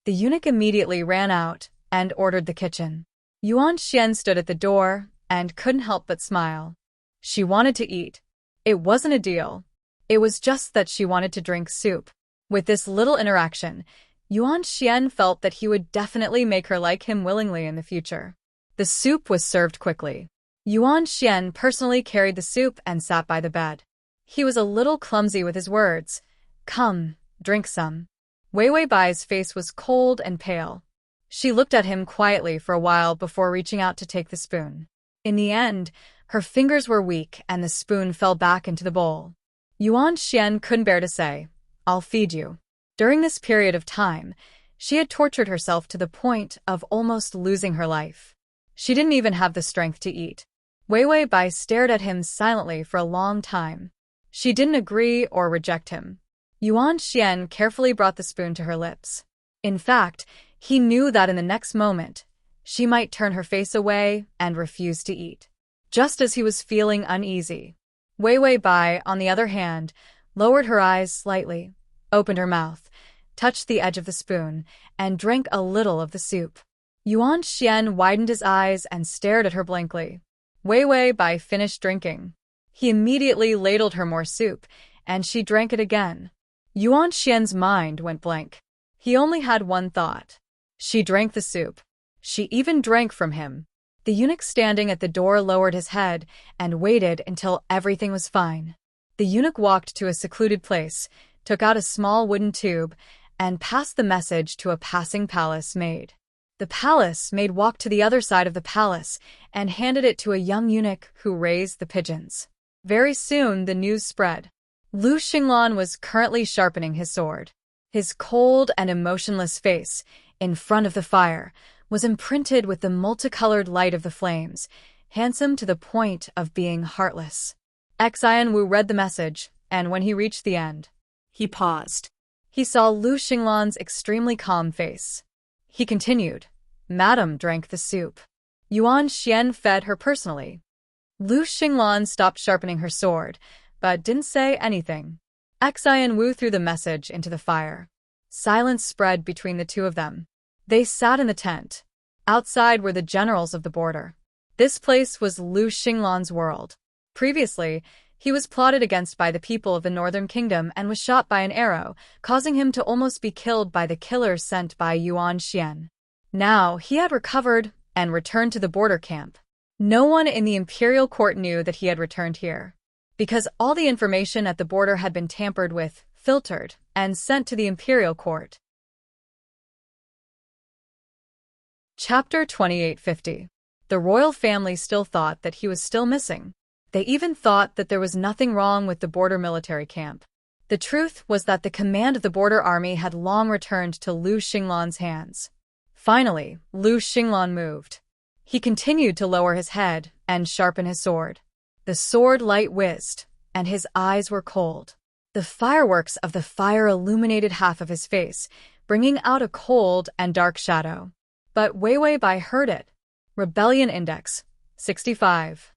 The eunuch immediately ran out and ordered the kitchen. Yuan Xian stood at the door and couldn't help but smile. She wanted to eat. It wasn't a deal. It was just that she wanted to drink soup. With this little interaction, Yuan Xian felt that he would definitely make her like him willingly in the future. The soup was served quickly. Yuan Xian personally carried the soup and sat by the bed. He was a little clumsy with his words. Come, drink some. Wei Wei Bai's face was cold and pale. She looked at him quietly for a while before reaching out to take the spoon. In the end, her fingers were weak and the spoon fell back into the bowl. Yuan Xian couldn't bear to say, I'll feed you. During this period of time, she had tortured herself to the point of almost losing her life. She didn't even have the strength to eat. Wei Wei Bai stared at him silently for a long time. She didn't agree or reject him. Yuan Xian carefully brought the spoon to her lips. In fact, he knew that in the next moment, she might turn her face away and refuse to eat. Just as he was feeling uneasy, Wei Wei Bai, on the other hand, lowered her eyes slightly, opened her mouth, touched the edge of the spoon, and drank a little of the soup. Yuan Xian widened his eyes and stared at her blankly. Wei Wei Bai finished drinking. He immediately ladled her more soup, and she drank it again. Yuan Xian's mind went blank. He only had one thought. She drank the soup. She even drank from him. The eunuch standing at the door lowered his head and waited until everything was fine. The eunuch walked to a secluded place, took out a small wooden tube, and passed the message to a passing palace maid. The palace maid walked to the other side of the palace and handed it to a young eunuch who raised the pigeons. Very soon the news spread. Lu Xinglan was currently sharpening his sword. His cold and emotionless face, in front of the fire, was imprinted with the multicolored light of the flames, handsome to the point of being heartless. Xian Wu read the message, and when he reached the end, He paused. he saw Lu Xinglan's extremely calm face. He continued, Madam drank the soup. Yuan Xian fed her personally. Lu Xinglan stopped sharpening her sword, but didn't say anything. Xian Wu threw the message into the fire. Silence spread between the two of them. They sat in the tent. Outside were the generals of the border. This place was Lu Xinglan's world. Previously, he was plotted against by the people of the Northern Kingdom and was shot by an arrow, causing him to almost be killed by the killer sent by Yuan Xian. Now, he had recovered and returned to the border camp. No one in the imperial court knew that he had returned here, because all the information at the border had been tampered with, filtered, and sent to the imperial court. Chapter 2850. The royal family still thought that he was still missing. They even thought that there was nothing wrong with the border military camp. The truth was that the command of the border army had long returned to Lu Xinglan's hands. Finally, Lu Xinglan moved. He continued to lower his head and sharpen his sword. The sword light whizzed, and his eyes were cold. The fireworks of the fire illuminated half of his face, bringing out a cold and dark shadow. But Wei Wei Bai heard it. Rebellion Index, 65.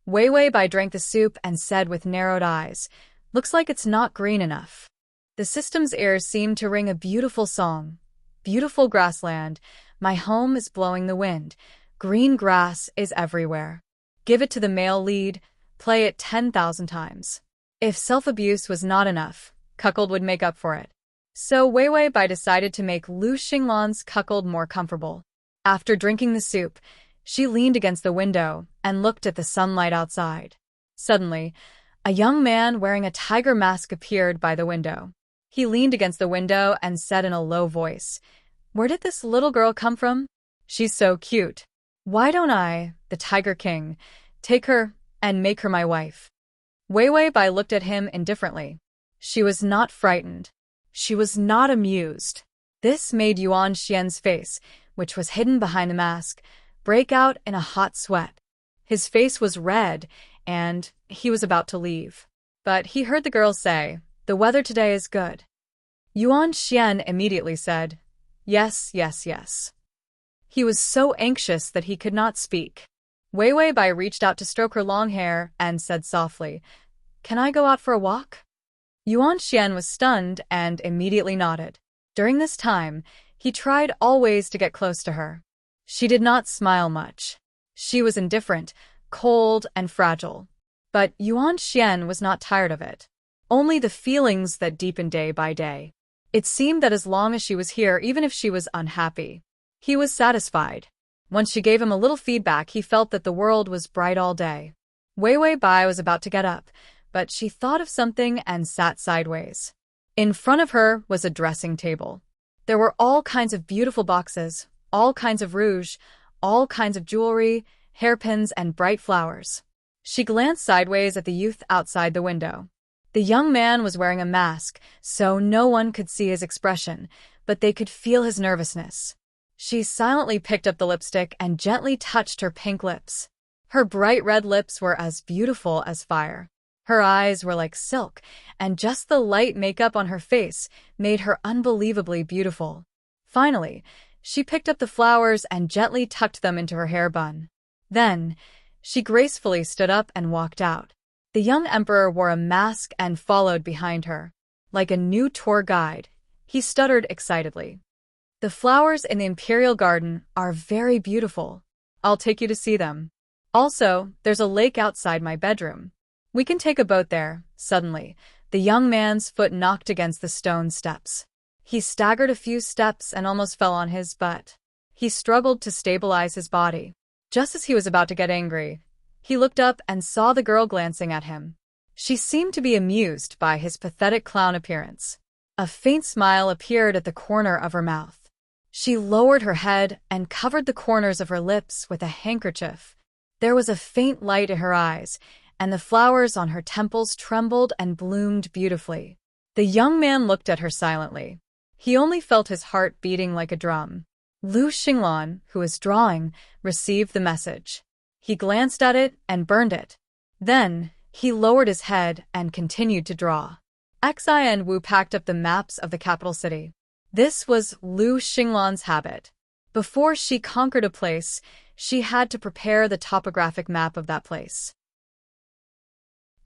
Wei Wei Bai drank the soup and said with narrowed eyes, Looks like it's not green enough. The system's ears seemed to ring a beautiful song. Beautiful grassland, my home is blowing the wind. Green grass is everywhere. Give it to the male lead, play it 10,000 times. If self-abuse was not enough, cuckold would make up for it. So Wei Wei Bai decided to make Lu Xinglan's cuckold more comfortable. After drinking the soup, she leaned against the window and looked at the sunlight outside. Suddenly, a young man wearing a tiger mask appeared by the window. He leaned against the window and said in a low voice, Where did this little girl come from? She's so cute. Why don't I, the Tiger King, take her and make her my wife? Wei Wei Bai looked at him indifferently. She was not frightened. She was not amused. This made Yuan Xian's face, which was hidden behind the mask, break out in a hot sweat. His face was red, and he was about to leave. But he heard the girl say, "The weather today is good." Yuan Xian immediately said, "Yes, yes, yes." He was so anxious that he could not speak. Wei Wei Bai reached out to stroke her long hair and said softly, "Can I go out for a walk?" Yuan Xian was stunned and immediately nodded. During this time, he tried always to get close to her. She did not smile much. She was indifferent, cold, and fragile. But Yuan Xian was not tired of it. Only the feelings that deepened day by day. It seemed that as long as she was here, even if she was unhappy, he was satisfied. Once she gave him a little feedback, he felt that the world was bright all day. Wei Wei Bai was about to get up, but she thought of something and sat sideways. In front of her was a dressing table. There were all kinds of beautiful boxes, all kinds of rouge, all kinds of jewelry, hairpins, and bright flowers. She glanced sideways at the youth outside the window. The young man was wearing a mask, so no one could see his expression, but they could feel his nervousness. She silently picked up the lipstick and gently touched her pink lips. Her bright red lips were as beautiful as fire. Her eyes were like silk, and just the light makeup on her face made her unbelievably beautiful. Finally, she picked up the flowers and gently tucked them into her hair bun. Then, she gracefully stood up and walked out. The young emperor wore a mask and followed behind her. Like a new tour guide, he stuttered excitedly. "The flowers in the imperial garden are very beautiful. I'll take you to see them. Also, there's a lake outside my bedroom. We can take a boat there." Suddenly, the young man's foot knocked against the stone steps. He staggered a few steps and almost fell on his butt. He struggled to stabilize his body. Just as he was about to get angry, he looked up and saw the girl glancing at him. She seemed to be amused by his pathetic clown appearance. A faint smile appeared at the corner of her mouth. She lowered her head and covered the corners of her lips with a handkerchief. There was a faint light in her eyes, and the flowers on her temples trembled and bloomed beautifully. The young man looked at her silently. He only felt his heart beating like a drum. Lu Xinglan, who was drawing, received the message. He glanced at it and burned it. Then, he lowered his head and continued to draw. Xi and Wu packed up the maps of the capital city. This was Lu Xinglan's habit. Before she conquered a place, she had to prepare the topographic map of that place.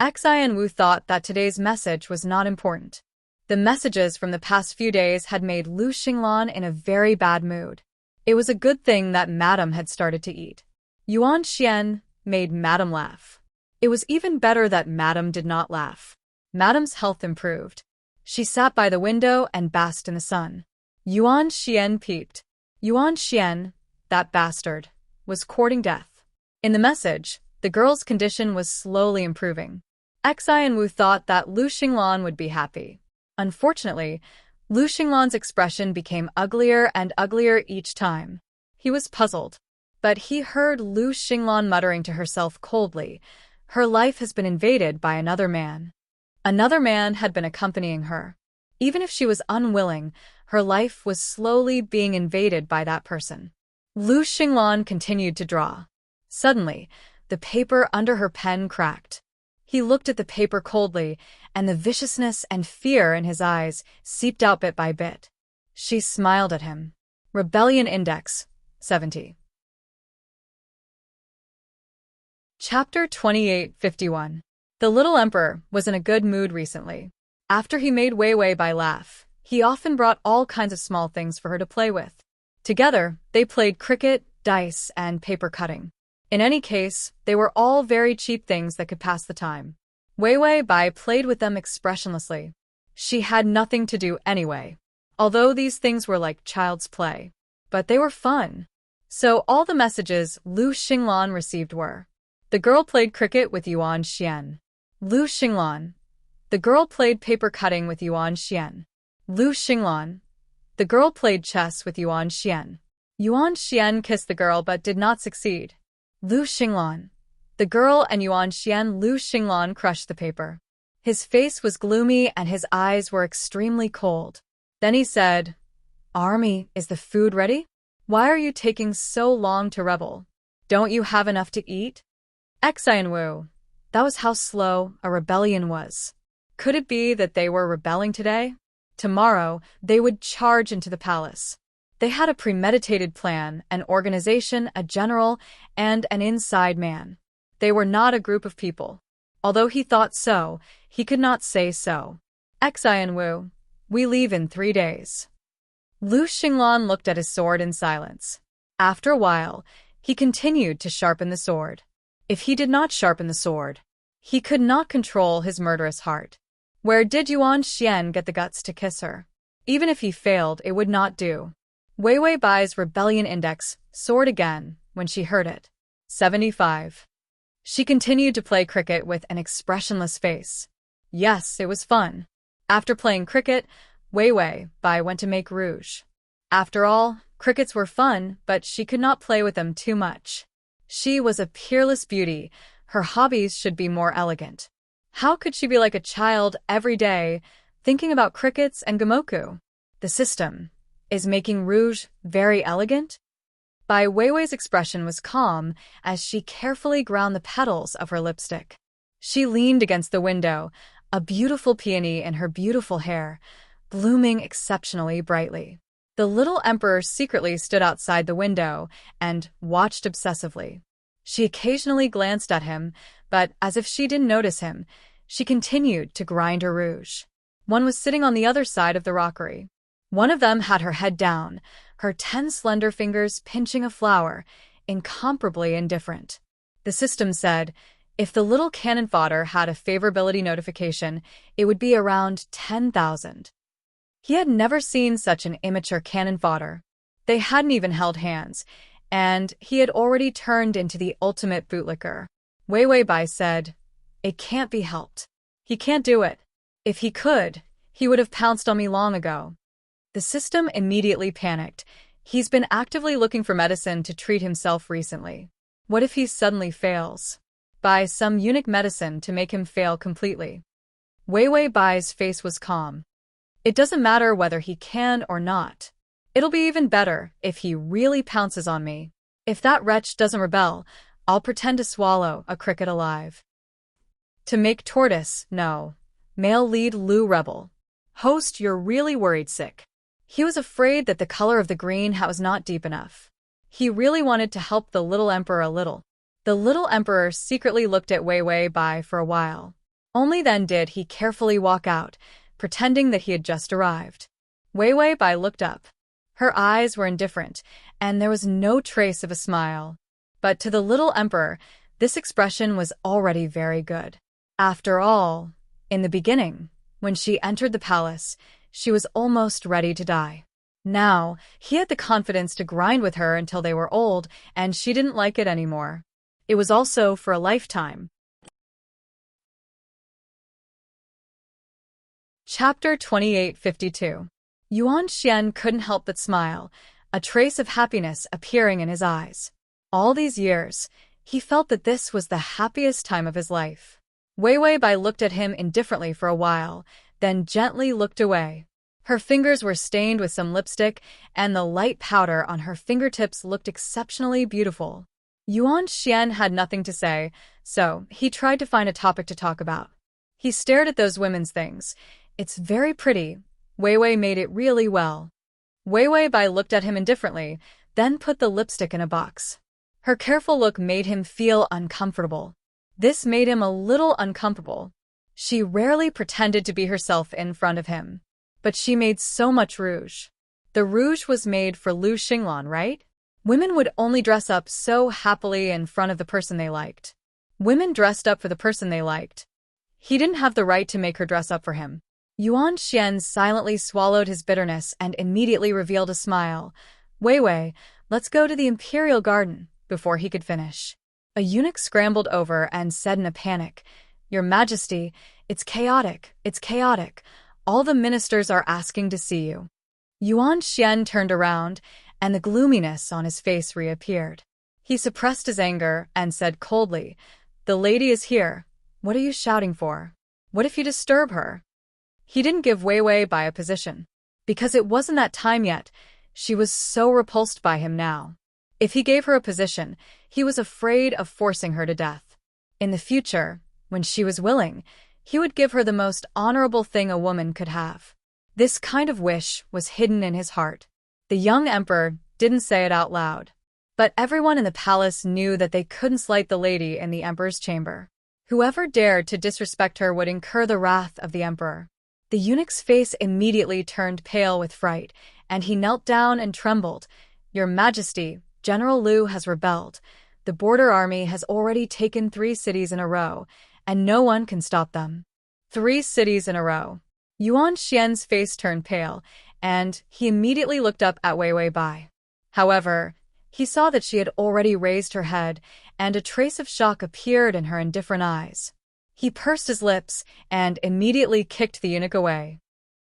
Xi and Wu thought that today's message was not important. The messages from the past few days had made Lu Xinglan in a very bad mood. It was a good thing that Madame had started to eat. Yuan Xian made Madame laugh. It was even better that Madame did not laugh. Madame's health improved. She sat by the window and basked in the sun. Yuan Xian peeped. Yuan Xian, that bastard, was courting death. In the message, the girl's condition was slowly improving. Xi and Wu thought that Lu Xinglan would be happy. Unfortunately, Lu Xinglan's expression became uglier and uglier each time. He was puzzled. But he heard Lu Xinglan muttering to herself coldly, "Her life has been invaded by another man." Another man had been accompanying her. Even if she was unwilling, her life was slowly being invaded by that person. Lu Xinglan continued to draw. Suddenly, the paper under her pen cracked. He looked at the paper coldly, and the viciousness and fear in his eyes seeped out bit by bit. She smiled at him. Rebellion Index, 70. Chapter 2851. The little emperor was in a good mood recently. After he made Wei Wei Bai laugh, he often brought all kinds of small things for her to play with. Together, they played cricket, dice, and paper cutting. In any case, they were all very cheap things that could pass the time. Wei Wei Bai played with them expressionlessly. She had nothing to do anyway. Although these things were like child's play. But they were fun. So all the messages Lu Xinglan received were: the girl played cricket with Yuan Xian. Lu Xinglan. The girl played paper cutting with Yuan Xian. Lu Xinglan. The girl played chess with Yuan Xian. Yuan Xian kissed the girl but did not succeed. Lu Xinglan. The girl and Yuan Xian. Lu Xinglan crushed the paper. His face was gloomy and his eyes were extremely cold. Then he said, "Army, is the food ready?" Why are you taking so long to rebel? Don't you have enough to eat? Xianwu. That was how slow a rebellion was. Could it be that they were rebelling today? Tomorrow, they would charge into the palace. They had a premeditated plan, an organization, a general, and an inside man. They were not a group of people. Although he thought so, he could not say so. Xianwu, we leave in 3 days. Lu Xinglan looked at his sword in silence. After a while, he continued to sharpen the sword. If he did not sharpen the sword, he could not control his murderous heart. Where did Yuan Xian get the guts to kiss her? Even if he failed, it would not do. Wei Wei Bai's rebellion index soared again when she heard it. 75. She continued to play cricket with an expressionless face. Yes, it was fun. After playing cricket, Wei Wei Bai went to make rouge. After all, crickets were fun, but she could not play with them too much. She was a peerless beauty. Her hobbies should be more elegant. How could she be like a child every day, thinking about crickets and gamoku? The system is making rouge very elegant? Bai Weiwei's expression was calm as she carefully ground the petals of her lipstick. She leaned against the window, a beautiful peony in her beautiful hair, blooming exceptionally brightly. The little emperor secretly stood outside the window and watched obsessively. She occasionally glanced at him, but as if she didn't notice him, she continued to grind her rouge. One was sitting on the other side of the rockery. One of them had her head down, her 10 slender fingers pinching a flower, incomparably indifferent. The system said, if the little cannon fodder had a favorability notification, it would be around 10,000. He had never seen such an immature cannon fodder. They hadn't even held hands, and he had already turned into the ultimate bootlicker. Wei Wei Bai said, it can't be helped. He can't do it. If he could, he would have pounced on me long ago. The system immediately panicked. He's been actively looking for medicine to treat himself recently. What if he suddenly fails? Buy some unique medicine to make him fail completely. Wei Wei Bai's face was calm. It doesn't matter whether he can or not. It'll be even better if he really pounces on me. If that wretch doesn't rebel, I'll pretend to swallow a cricket alive. To make tortoise, no. Male lead Lu rebel. Host, you're really worried sick. He was afraid that the color of the green hat was not deep enough. He really wanted to help the little emperor a little. The little emperor secretly looked at Wei Wei Bai for a while. Only then did he carefully walk out, pretending that he had just arrived. Wei Wei Bai looked up. Her eyes were indifferent, and there was no trace of a smile. But to the little emperor, this expression was already very good. After all, in the beginning, when she entered the palace, she was almost ready to die. Now, he had the confidence to grind with her until they were old, and she didn't like it anymore. It was also for a lifetime. Chapter 2852. Yuan Xian couldn't help but smile, a trace of happiness appearing in his eyes. All these years, he felt that this was the happiest time of his life. Wei Wei Bai looked at him indifferently for a while, then gently looked away. Her fingers were stained with some lipstick, and the light powder on her fingertips looked exceptionally beautiful. Yuan Xian had nothing to say, so he tried to find a topic to talk about. He stared at those women's things. It's very pretty. Wei Wei made it really well. Wei Wei Bai looked at him indifferently, then put the lipstick in a box. Her careful look made him feel uncomfortable. This made him a little uncomfortable. She rarely pretended to be herself in front of him. But she made so much rouge. The rouge was made for Lu Xinglan, right? Women would only dress up so happily in front of the person they liked. Women dressed up for the person they liked. He didn't have the right to make her dress up for him. Yuan Xian silently swallowed his bitterness and immediately revealed a smile. Wei Wei, let's go to the Imperial Garden, before he could finish. A eunuch scrambled over and said in a panic, Your Majesty, it's chaotic, it's chaotic. All the ministers are asking to see you. Yuan Xian turned around, and the gloominess on his face reappeared. He suppressed his anger and said coldly, The lady is here. What are you shouting for? What if you disturb her? He didn't give Wei Wei Bai a position. Because it wasn't that time yet, She was so repulsed by him now. If he gave her a position, he was afraid of forcing her to death. In the future, when she was willing, he would give her the most honorable thing a woman could have. This kind of wish was hidden in his heart. The young emperor didn't say it out loud, but everyone in the palace knew that they couldn't slight the lady in the emperor's chamber. Whoever dared to disrespect her would incur the wrath of the emperor. The eunuch's face immediately turned pale with fright, and he knelt down and trembled. "Your Majesty, General Liu has rebelled. The border army has already taken 3 cities in a row, and no one can stop them." 3 cities in a row. Yuan Xian's face turned pale, and he immediately looked up at Wei Bai. However, he saw that she had already raised her head, and a trace of shock appeared in her indifferent eyes. He pursed his lips and immediately kicked the eunuch away.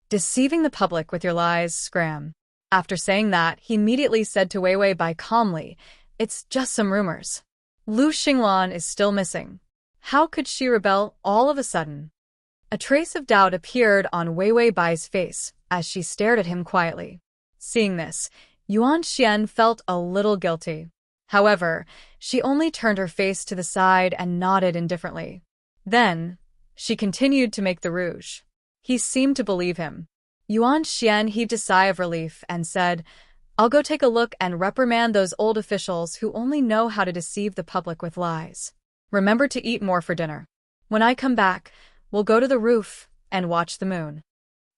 "Deceiving the public with your lies, scram." After saying that, he immediately said to Wei Bai calmly, "It's just some rumors. Lu Xinglan is still missing. How could she rebel all of a sudden?" A trace of doubt appeared on Wei Bai's face as she stared at him quietly. Seeing this, Yuan Xian felt a little guilty. However, she only turned her face to the side and nodded indifferently. Then, she continued to make the rouge. He seemed to believe him. Yuan Xian heaved a sigh of relief and said, "I'll go take a look and reprimand those old officials who only know how to deceive the public with lies. Remember to eat more for dinner. When I come back, we'll go to the roof and watch the moon."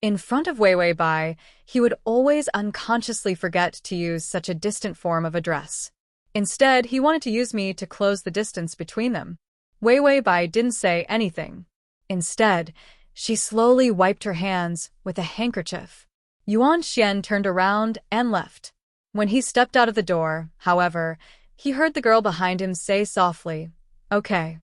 In front of Wei Bai, he would always unconsciously forget to use such a distant form of address. Instead, he wanted to use me to close the distance between them. Wei Bai didn't say anything. Instead, she slowly wiped her hands with a handkerchief. Yuan Xian turned around and left. When he stepped out of the door, however, he heard the girl behind him say softly, "Okay."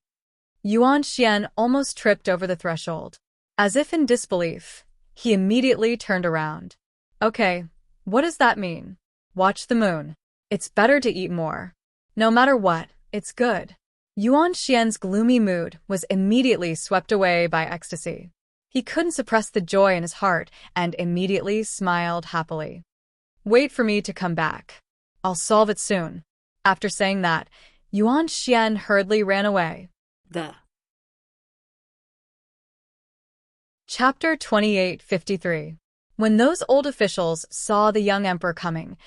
Yuan Xian almost tripped over the threshold. As if in disbelief, he immediately turned around. "Okay, what does that mean?" "Watch the moon. It's better to eat more. No matter what, it's good." Yuan Xian's gloomy mood was immediately swept away by ecstasy. He couldn't suppress the joy in his heart and immediately smiled happily. "Wait for me to come back. I'll solve it soon." After saying that, Yuan Xian hurriedly ran away. Chapter 2853. When those old officials saw the young emperor coming,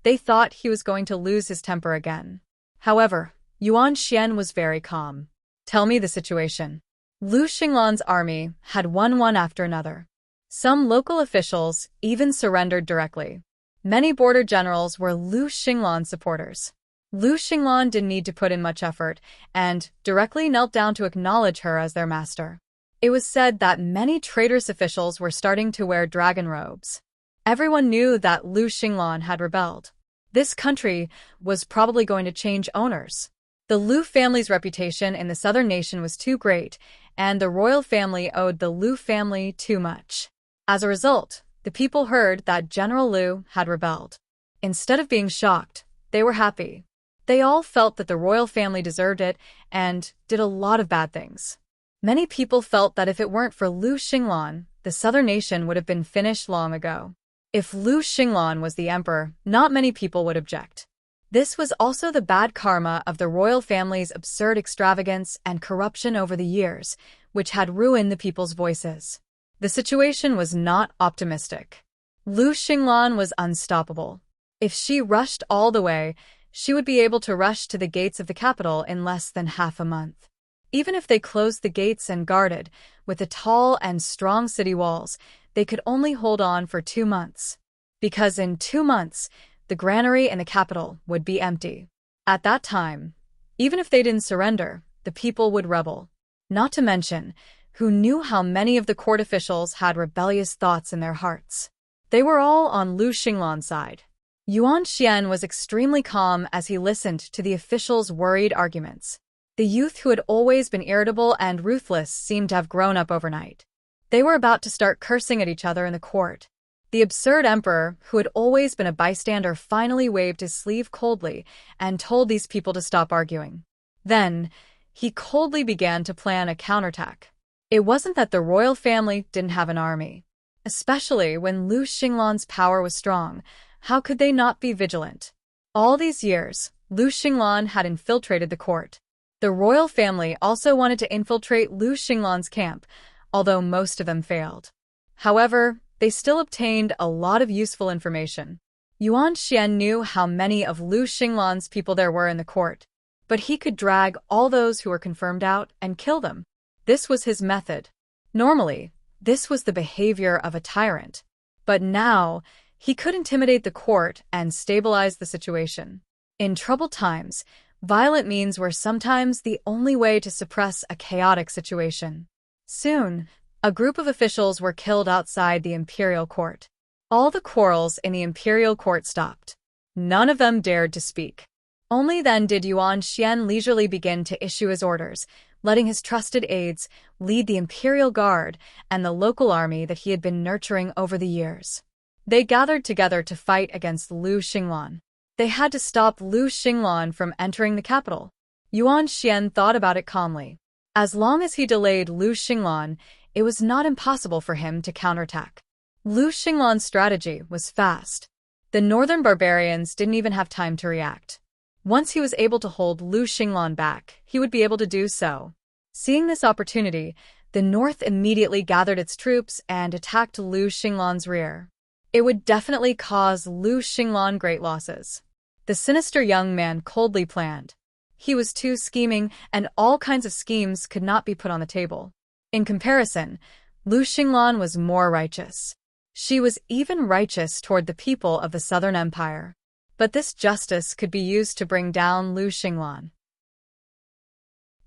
they thought he was going to lose his temper again. However, Yuan Xian was very calm. "Tell me the situation." Lu Xinglan's army had won one after another. Some local officials even surrendered directly. Many border generals were Lu Xinglan supporters. Lu Xinglan didn't need to put in much effort and directly knelt down to acknowledge her as their master. It was said that many traitorous officials were starting to wear dragon robes. Everyone knew that Lu Xinglan had rebelled. This country was probably going to change owners. The Lu family's reputation in the southern nation was too great, and the royal family owed the Lu family too much. As a result, the people heard that General Liu had rebelled. Instead of being shocked, they were happy. They all felt that the royal family deserved it and did a lot of bad things. Many people felt that if it weren't for Lu Xinglan, the southern nation would have been finished long ago. If Lu Xinglan was the emperor, not many people would object. This was also the bad karma of the royal family's absurd extravagance and corruption over the years, which had ruined the people's voices. The situation was not optimistic. Lu Xinglan was unstoppable. If she rushed all the way, she would be able to rush to the gates of the capital in less than half a month. Even if they closed the gates and guarded, with the tall and strong city walls, they could only hold on for 2 months. Because in 2 months, the granary in the capital would be empty. At that time, even if they didn't surrender, the people would rebel. Not to mention, who knew how many of the court officials had rebellious thoughts in their hearts. They were all on Lu Xinglan's side. Yuan Xian was extremely calm as he listened to the officials' worried arguments. The youth who had always been irritable and ruthless seemed to have grown up overnight. They were about to start cursing at each other in the court. The absurd emperor, who had always been a bystander, finally waved his sleeve coldly and told these people to stop arguing. Then, he coldly began to plan a counterattack. It wasn't that the royal family didn't have an army, especially when Lu Xinglan's power was strong. How could they not be vigilant? All these years, Lu Xinglan had infiltrated the court. The royal family also wanted to infiltrate Lu Xinglan's camp, although most of them failed. However, they still obtained a lot of useful information. Yuan Xian knew how many of Lu Xinglan's people there were in the court, but he could drag all those who were confirmed out and kill them. This was his method. Normally, this was the behavior of a tyrant. But now, he could intimidate the court and stabilize the situation. In troubled times, violent means were sometimes the only way to suppress a chaotic situation. Soon, a group of officials were killed outside the imperial court. All the quarrels in the imperial court stopped. None of them dared to speak. Only then did Yuan Xian leisurely begin to issue his orders, letting his trusted aides lead the imperial guard and the local army that he had been nurturing over the years. They gathered together to fight against Lu Xinglan. They had to stop Lu Xinglan from entering the capital. Yuan Xian thought about it calmly. As long as he delayed Lu Xinglan, it was not impossible for him to counterattack. Lu Xinglan's strategy was fast. The northern barbarians didn't even have time to react. Once he was able to hold Lu Xinglan back, he would be able to do so. Seeing this opportunity, the north immediately gathered its troops and attacked Lu Xinglan's rear. It would definitely cause Lu Xinglan great losses. The sinister young man coldly planned. He was too scheming, and all kinds of schemes could not be put on the table. In comparison, Lu Xinglan was more righteous. She was even righteous toward the people of the Southern Empire. But this justice could be used to bring down Lu Xinglan.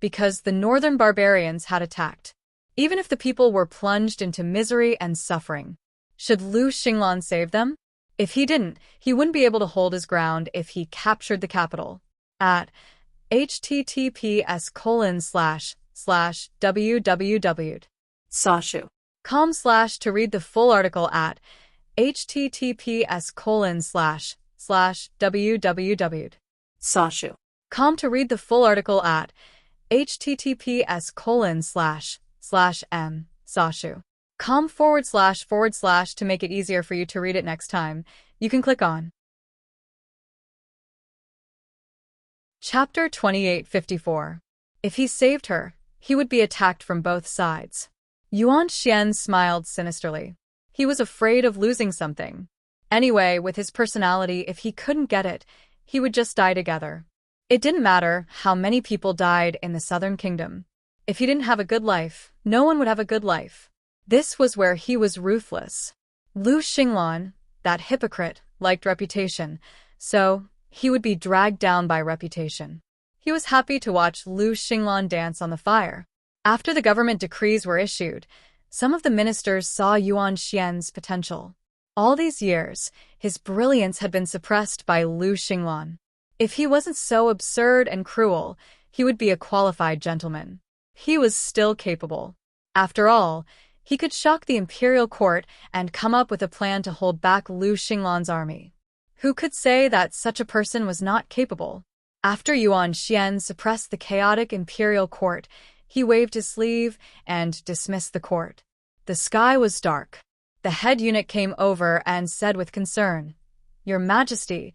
Because the northern barbarians had attacked. Even if the people were plunged into misery and suffering, should Lu Xinglan save them? If he didn't, he wouldn't be able to hold his ground if he captured the capital. At https://www.com/ to read the full article at https://www.com to read the full article at https://m.com// to make it easier for you to read it next time. You can click on Chapter 2854. If he saved her, he would be attacked from both sides. Yuan Xian smiled sinisterly. He was afraid of losing something. Anyway, with his personality, if he couldn't get it, he would just die together. It didn't matter how many people died in the Southern Kingdom. If he didn't have a good life, no one would have a good life. This was where he was ruthless. Lu Xinglan, that hypocrite, liked reputation, so he would be dragged down by reputation. He was happy to watch Lu Xinglan dance on the fire. After the government decrees were issued, some of the ministers saw Yuan Xian's potential. All these years, his brilliance had been suppressed by Lu Xinglan. If he wasn't so absurd and cruel, he would be a qualified gentleman. He was still capable. After all, he could shock the imperial court and come up with a plan to hold back Lu Xinglan's army. Who could say that such a person was not capable? After Yuan Xian suppressed the chaotic imperial court, he waved his sleeve and dismissed the court. The sky was dark. The head eunuch came over and said with concern, "Your Majesty,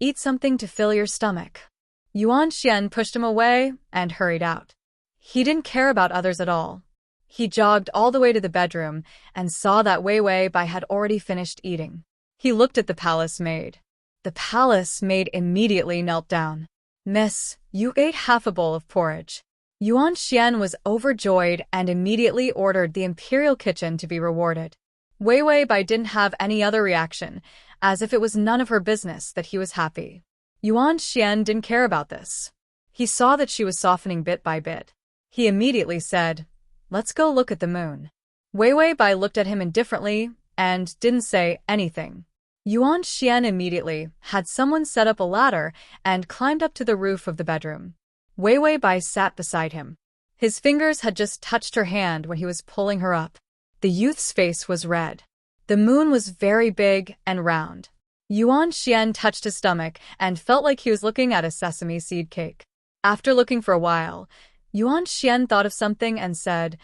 eat something to fill your stomach." Yuan Xian pushed him away and hurried out. He didn't care about others at all. He jogged all the way to the bedroom and saw that Wei Wei Bai had already finished eating. He looked at the palace maid. The palace maid immediately knelt down. "Miss, you ate half a bowl of porridge." Yuan Xian was overjoyed and immediately ordered the imperial kitchen to be rewarded. Wei Wei Bai didn't have any other reaction, as if it was none of her business that he was happy. Yuan Xian didn't care about this. He saw that she was softening bit by bit. He immediately said, "Let's go look at the moon." Wei Wei Bai looked at him indifferently and didn't say anything. Yuan Xian immediately had someone set up a ladder and climbed up to the roof of the bedroom. Wei Wei Bai sat beside him. His fingers had just touched her hand when he was pulling her up. The youth's face was red. The moon was very big and round. Yuan Xian touched his stomach and felt like he was looking at a sesame seed cake. After looking for a while, Yuan Xian thought of something and said,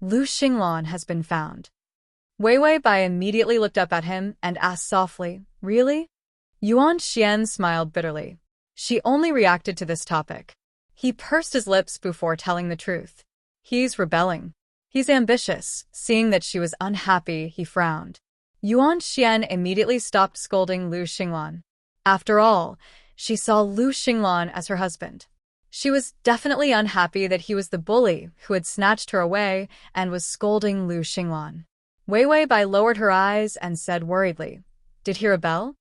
"Lu Xinglan has been found." Wei Wei Bai immediately looked up at him and asked softly, "Really?" Yuan Xian smiled bitterly. She only reacted to this topic. He pursed his lips before telling the truth. He's rebelling. He's ambitious. Seeing that she was unhappy, he frowned. Yuan Xian immediately stopped scolding Lu Xinglan. After all, she saw Lu Xinglan as her husband. She was definitely unhappy that he was the bully who had snatched her away and was scolding Lu Xinglan. Wei Bai lowered her eyes and said worriedly, "Did he rebel?"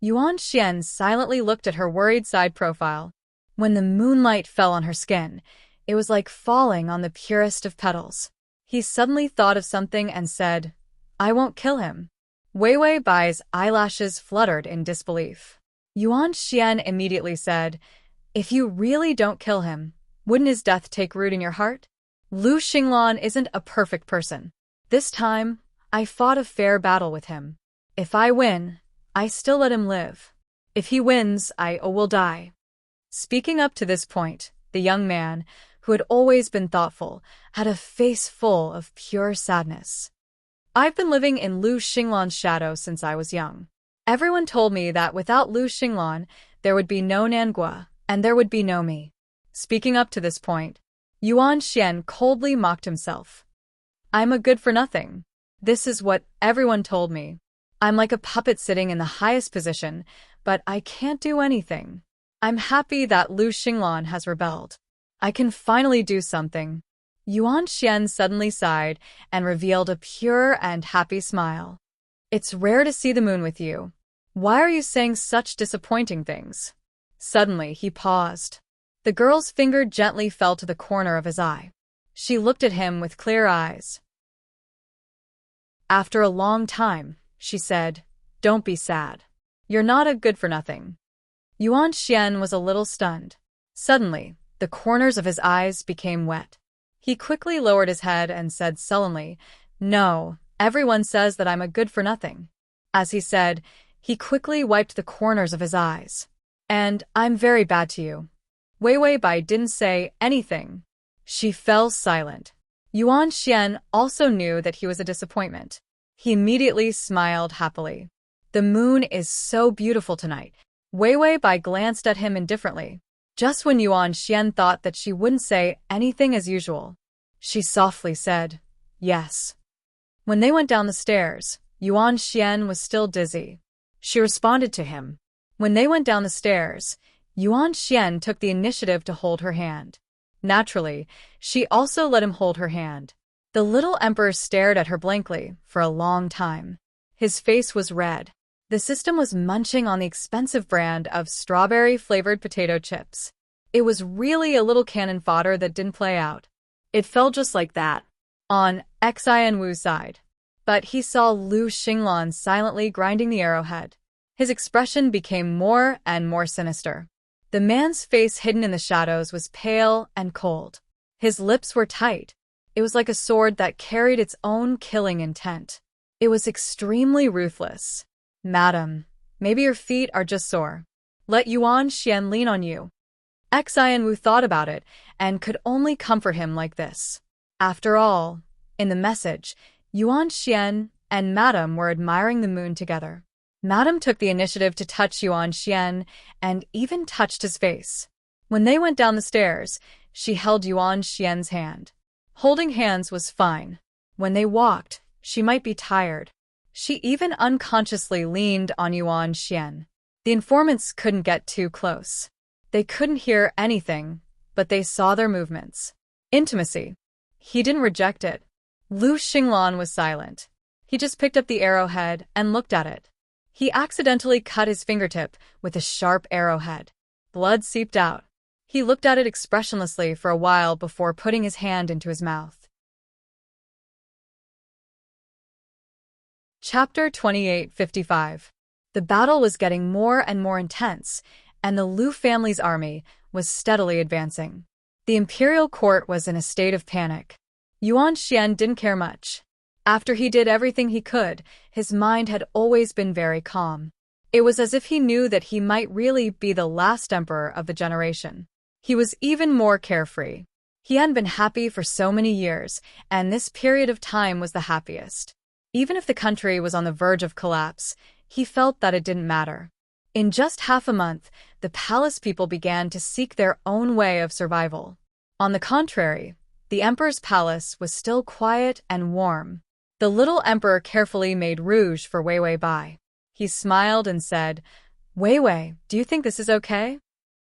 Yuan Xian silently looked at her worried side profile. When the moonlight fell on her skin, it was like falling on the purest of petals. He suddenly thought of something and said, "I won't kill him." Wei Bai's eyelashes fluttered in disbelief. Yuan Xian immediately said, "If you really don't kill him, wouldn't his death take root in your heart? Lu Xinglan isn't a perfect person. This time, I fought a fair battle with him. If I win, I still let him live. If he wins, I will die." Speaking up to this point, the young man, who had always been thoughtful, had a face full of pure sadness. "I've been living in Lu Xinglan's shadow since I was young. Everyone told me that without Lu Xinglan, there would be no Nangua, and there would be no me." Speaking up to this point, Yuan Xian coldly mocked himself. "I'm a good-for-nothing. This is what everyone told me. I'm like a puppet sitting in the highest position, but I can't do anything. I'm happy that Lu Xinglan has rebelled. I can finally do something." Yuan Xian suddenly sighed and revealed a pure and happy smile. "It's rare to see the moon with you. Why are you saying such disappointing things?" Suddenly, he paused. The girl's finger gently fell to the corner of his eye. She looked at him with clear eyes. After a long time, she said, "Don't be sad. You're not a good-for-nothing." Yuan Xian was a little stunned. Suddenly, the corners of his eyes became wet. He quickly lowered his head and said sullenly, "No, everyone says that I'm a good-for-nothing." As he said, he quickly wiped the corners of his eyes. "And I'm very bad to you." Wei Bai didn't say anything. She fell silent. Yuan Xian also knew that he was a disappointment. He immediately smiled happily. "The moon is so beautiful tonight." Wei Bai glanced at him indifferently. Just when Yuan Xian thought that she wouldn't say anything as usual, she softly said, "Yes." When they went down the stairs, Yuan Xian was still dizzy. She responded to him. When they went down the stairs, Yuan Xian took the initiative to hold her hand. Naturally, she also let him hold her hand. The little emperor stared at her blankly for a long time. His face was red. The system was munching on the expensive brand of strawberry-flavored potato chips. It was really a little cannon fodder that didn't play out. It fell just like that, on Xian Wu's side. But he saw Lu Xinglan silently grinding the arrowhead. His expression became more and more sinister. The man's face hidden in the shadows was pale and cold. His lips were tight. It was like a sword that carried its own killing intent. It was extremely ruthless. "Madam, maybe your feet are just sore. Let Yuan Xian lean on you." Xian Wu thought about it and could only comfort him like this. After all, in the message, Yuan Xian and Madam were admiring the moon together. Madam took the initiative to touch Yuan Xian and even touched his face. When they went down the stairs, she held Yuan Xian's hand. Holding hands was fine. When they walked, she might be tired. She even unconsciously leaned on Yuan Xian. The informants couldn't get too close. They couldn't hear anything, but they saw their movements. Intimacy. He didn't reject it. Lu Xinglan was silent. He just picked up the arrowhead and looked at it. He accidentally cut his fingertip with a sharp arrowhead. Blood seeped out. He looked at it expressionlessly for a while before putting his hand into his mouth. Chapter 28:55. The battle was getting more and more intense, and the Lu family's army was steadily advancing. The imperial court was in a state of panic. Yuan Xian didn't care much. After he did everything he could, his mind had always been very calm. It was as if he knew that he might really be the last emperor of the generation. He was even more carefree. He hadn't been happy for so many years, and this period of time was the happiest. Even if the country was on the verge of collapse, he felt that it didn't matter. In just half a month, the palace people began to seek their own way of survival. On the contrary, the emperor's palace was still quiet and warm. The little emperor carefully made rouge for Wei Wei Bai. He smiled and said, "Wei Wei, do you think this is okay?"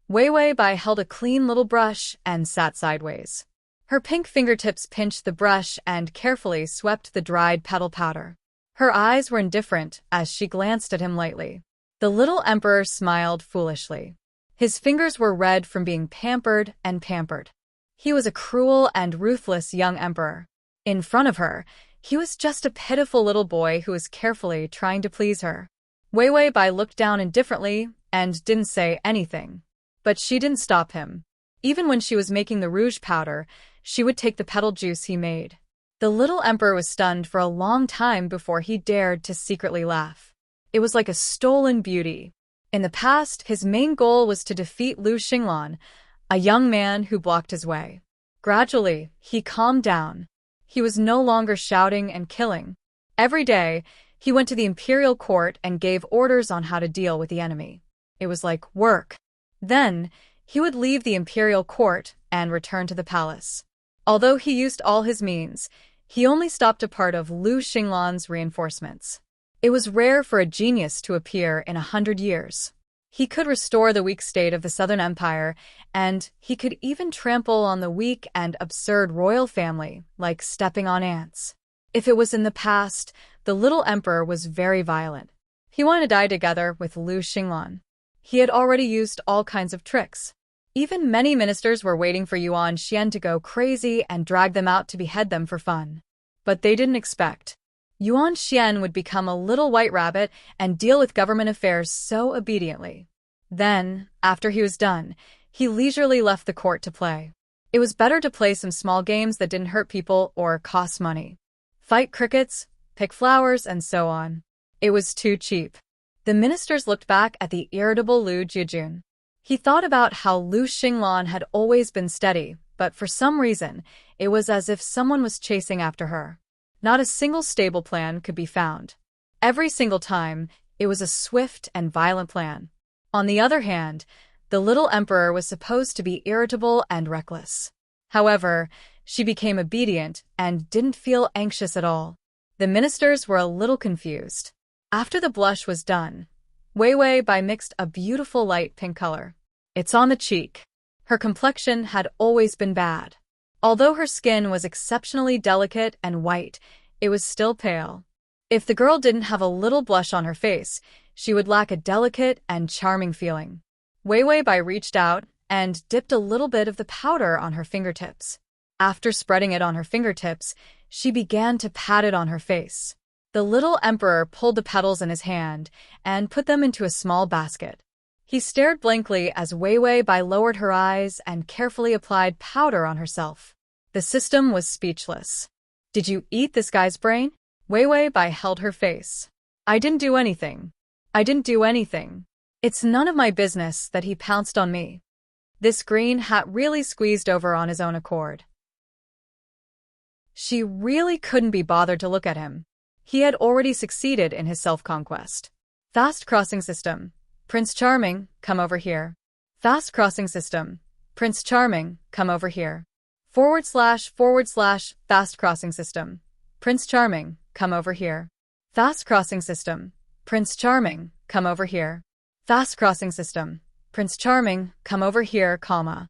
Wei Wei Bai held a clean little brush and sat sideways. Her pink fingertips pinched the brush and carefully swept the dried petal powder. Her eyes were indifferent as she glanced at him lightly. The little emperor smiled foolishly. His fingers were red from being pampered and pampered. He was a cruel and ruthless young emperor. In front of her, he was just a pitiful little boy who was carefully trying to please her. Wei Wei Bai looked down indifferently and didn't say anything. But she didn't stop him. Even when she was making the rouge powder, she would take the petal juice he made. The little emperor was stunned for a long time before he dared to secretly laugh. It was like a stolen beauty. In the past, his main goal was to defeat Lu Xinglan, a young man who blocked his way. Gradually, he calmed down. He was no longer shouting and killing. Every day, he went to the imperial court and gave orders on how to deal with the enemy. It was like work. Then, he would leave the imperial court and return to the palace. Although he used all his means, he only stopped a part of Lu Xinglan's reinforcements. It was rare for a genius to appear in 100 years. He could restore the weak state of the Southern Empire, and he could even trample on the weak and absurd royal family, like stepping on ants. If it was in the past, the little emperor was very violent. He wanted to die together with Lu Xinglan. He had already used all kinds of tricks. Even many ministers were waiting for Yuan Xian to go crazy and drag them out to behead them for fun. But they didn't expect Yuan Xian would become a little white rabbit and deal with government affairs so obediently. Then, after he was done, he leisurely left the court to play. It was better to play some small games that didn't hurt people or cost money. Fight crickets, pick flowers, and so on. It was too cheap. The ministers looked back at the irritable Lu Jiajun. He thought about how Lu Xinglan had always been steady, but for some reason, it was as if someone was chasing after her. Not a single stable plan could be found. Every single time, it was a swift and violent plan. On the other hand, the little emperor was supposed to be irritable and reckless. However, she became obedient and didn't feel anxious at all. The ministers were a little confused. After the blush was done, Wei Wei Bai mixed a beautiful light pink color. It's on the cheek. Her complexion had always been bad. Although her skin was exceptionally delicate and white, it was still pale. If the girl didn't have a little blush on her face, she would lack a delicate and charming feeling. Wei Wei Bai reached out and dipped a little bit of the powder on her fingertips. After spreading it on her fingertips, she began to pat it on her face. The little emperor pulled the petals in his hand and put them into a small basket. He stared blankly as Wei Wei Bai lowered her eyes and carefully applied powder on herself. The system was speechless. "Did you eat this guy's brain?" Wei Wei Bai held her face. "I didn't do anything. I didn't do anything. It's none of my business that he pounced on me." This green hat really squeezed over on his own accord. She really couldn't be bothered to look at him. He had already succeeded in his self-conquest. Fast crossing system. Prince Charming, come over here. Fast crossing system. Prince Charming, come over here. / fast crossing system. Prince Charming, come over here. Fast crossing system. Prince Charming, come over here. Fast crossing system. Prince Charming, come over here, comma.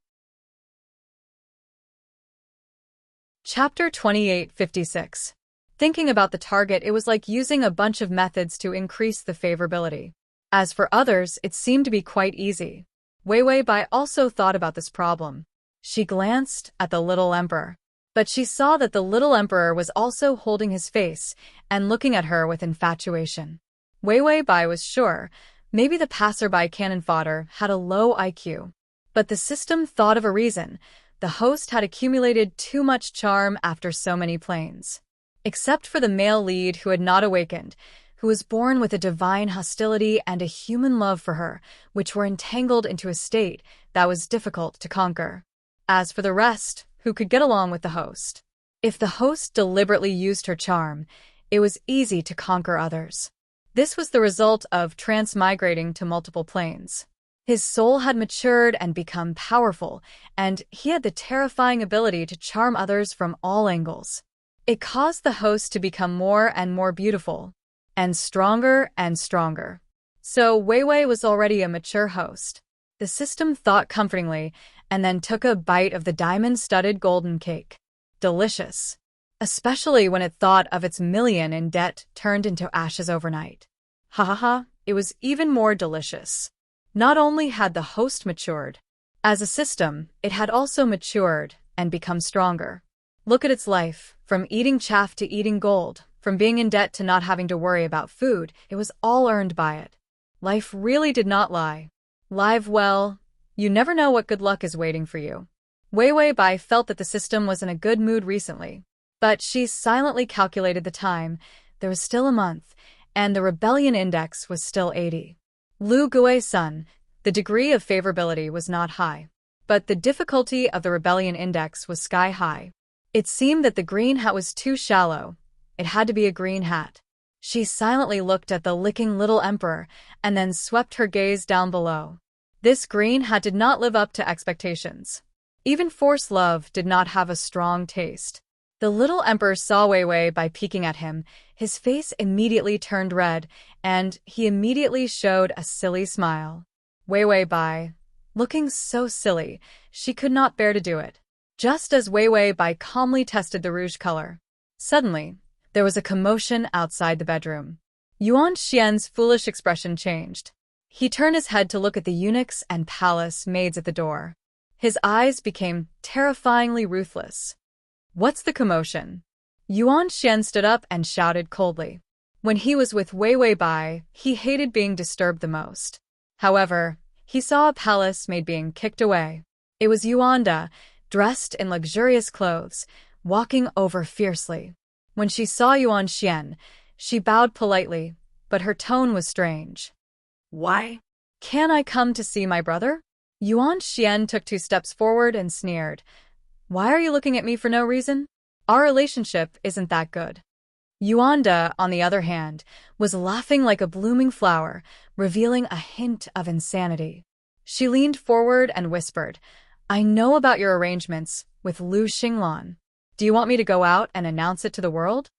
Chapter 2856. Thinking about the target, it was like using a bunch of methods to increase the favorability. As for others, it seemed to be quite easy. Wei Wei Bai also thought about this problem. She glanced at the little emperor. But she saw that the little emperor was also holding his face and looking at her with infatuation. Wei Wei Bai was sure maybe the passerby cannon fodder had a low IQ. But the system thought of a reason. The host had accumulated too much charm after so many planes. Except for the male lead who had not awakened, who was born with a divine hostility and a human love for her, which were entangled into a state that was difficult to conquer. As for the rest, who could get along with the host? If the host deliberately used her charm, it was easy to conquer others. This was the result of transmigrating to multiple planes. His soul had matured and become powerful, and he had the terrifying ability to charm others from all angles. It caused the host to become more and more beautiful, and stronger and stronger. So Wei Wei was already a mature host. The system thought comfortingly, and then took a bite of the diamond-studded golden cake. Delicious. Especially when it thought of its million in debt turned into ashes overnight. Ha ha ha, it was even more delicious. Not only had the host matured, as a system, it had also matured and become stronger. Look at its life, from eating chaff to eating gold, from being in debt to not having to worry about food, it was all earned by it. Life really did not lie. Live well, you never know what good luck is waiting for you. Wei Wei Bai felt that the system was in a good mood recently, but she silently calculated the time. There was still a month, and the rebellion index was still 80. Lu Gui's son, the degree of favorability was not high, but the difficulty of the rebellion index was sky high. It seemed that the green hat was too shallow. It had to be a green hat. She silently looked at the licking little emperor and then swept her gaze down below. This green hat did not live up to expectations. Even forced love did not have a strong taste. The little emperor saw Wei Wei by peeking at him. His face immediately turned red, and he immediately showed a silly smile. Wei Wei Bai, looking so silly, she could not bear to do it. Just as Wei Wei Bai calmly tested the rouge color, suddenly, there was a commotion outside the bedroom. Yuan Xian's foolish expression changed. He turned his head to look at the eunuchs and palace maids at the door. His eyes became terrifyingly ruthless. What's the commotion? Yuan Xian stood up and shouted coldly. When he was with Wei Wei Bai, he hated being disturbed the most. However, he saw a palace maid being kicked away. It was Yuanda, dressed in luxurious clothes, walking over fiercely. When she saw Yuan Xian, she bowed politely, but her tone was strange. Why? Can I come to see my brother? Yuan Xian took 2 steps forward and sneered. Why are you looking at me for no reason? Our relationship isn't that good. Yuanda, on the other hand, was laughing like a blooming flower, revealing a hint of insanity. She leaned forward and whispered, I know about your arrangements with Lu Xinglan. Do you want me to go out and announce it to the world?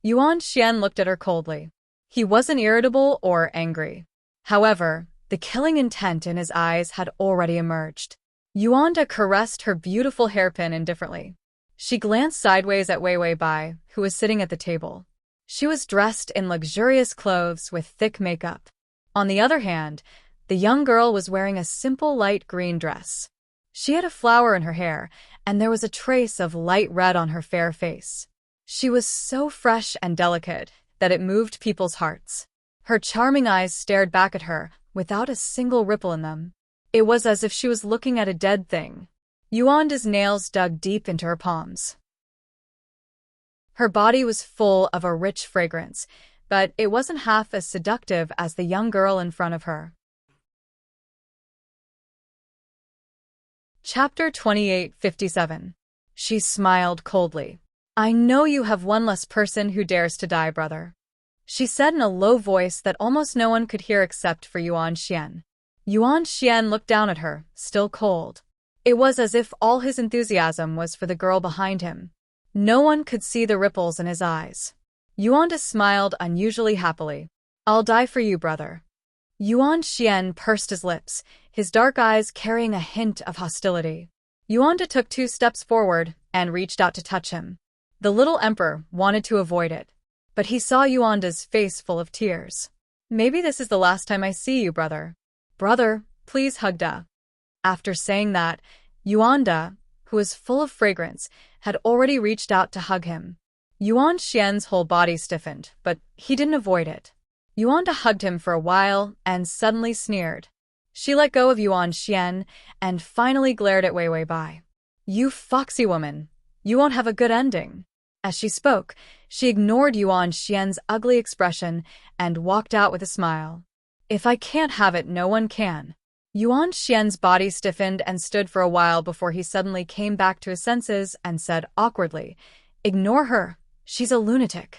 Yuan Xian looked at her coldly. He wasn't irritable or angry. However, the killing intent in his eyes had already emerged. Yuanda caressed her beautiful hairpin indifferently. She glanced sideways at Wei Wei Bai, who was sitting at the table. She was dressed in luxurious clothes with thick makeup. On the other hand, the young girl was wearing a simple light green dress. She had a flower in her hair, and there was a trace of light red on her fair face. She was so fresh and delicate that it moved people's hearts. Her charming eyes stared back at her without a single ripple in them. It was as if she was looking at a dead thing. Yuanda's nails dug deep into her palms. Her body was full of a rich fragrance, but it wasn't half as seductive as the young girl in front of her. Chapter 28:57. She smiled coldly. I know you have one less person who dares to die, brother. She said in a low voice that almost no one could hear except for Yuan Xian. Yuan Xian looked down at her, still cold. It was as if all his enthusiasm was for the girl behind him. No one could see the ripples in his eyes. Yuanda smiled unusually happily. I'll die for you, brother. Yuan Xian pursed his lips, his dark eyes carrying a hint of hostility. Yuanda took 2 steps forward and reached out to touch him. The little emperor wanted to avoid it, but he saw Yuanda's face full of tears. Maybe this is the last time I see you, brother. Brother, please hug Da. After saying that, Yuanda, who was full of fragrance, had already reached out to hug him. Yuan Xian's whole body stiffened, but he didn't avoid it. Yuanda hugged him for a while and suddenly sneered. She let go of Yuan Xian and finally glared at Wei Wei Bai. You foxy woman, you won't have a good ending. As she spoke, she ignored Yuan Xian's ugly expression and walked out with a smile. If I can't have it, no one can. Yuan Xian's body stiffened and stood for a while before he suddenly came back to his senses and said awkwardly, Ignore her, she's a lunatic.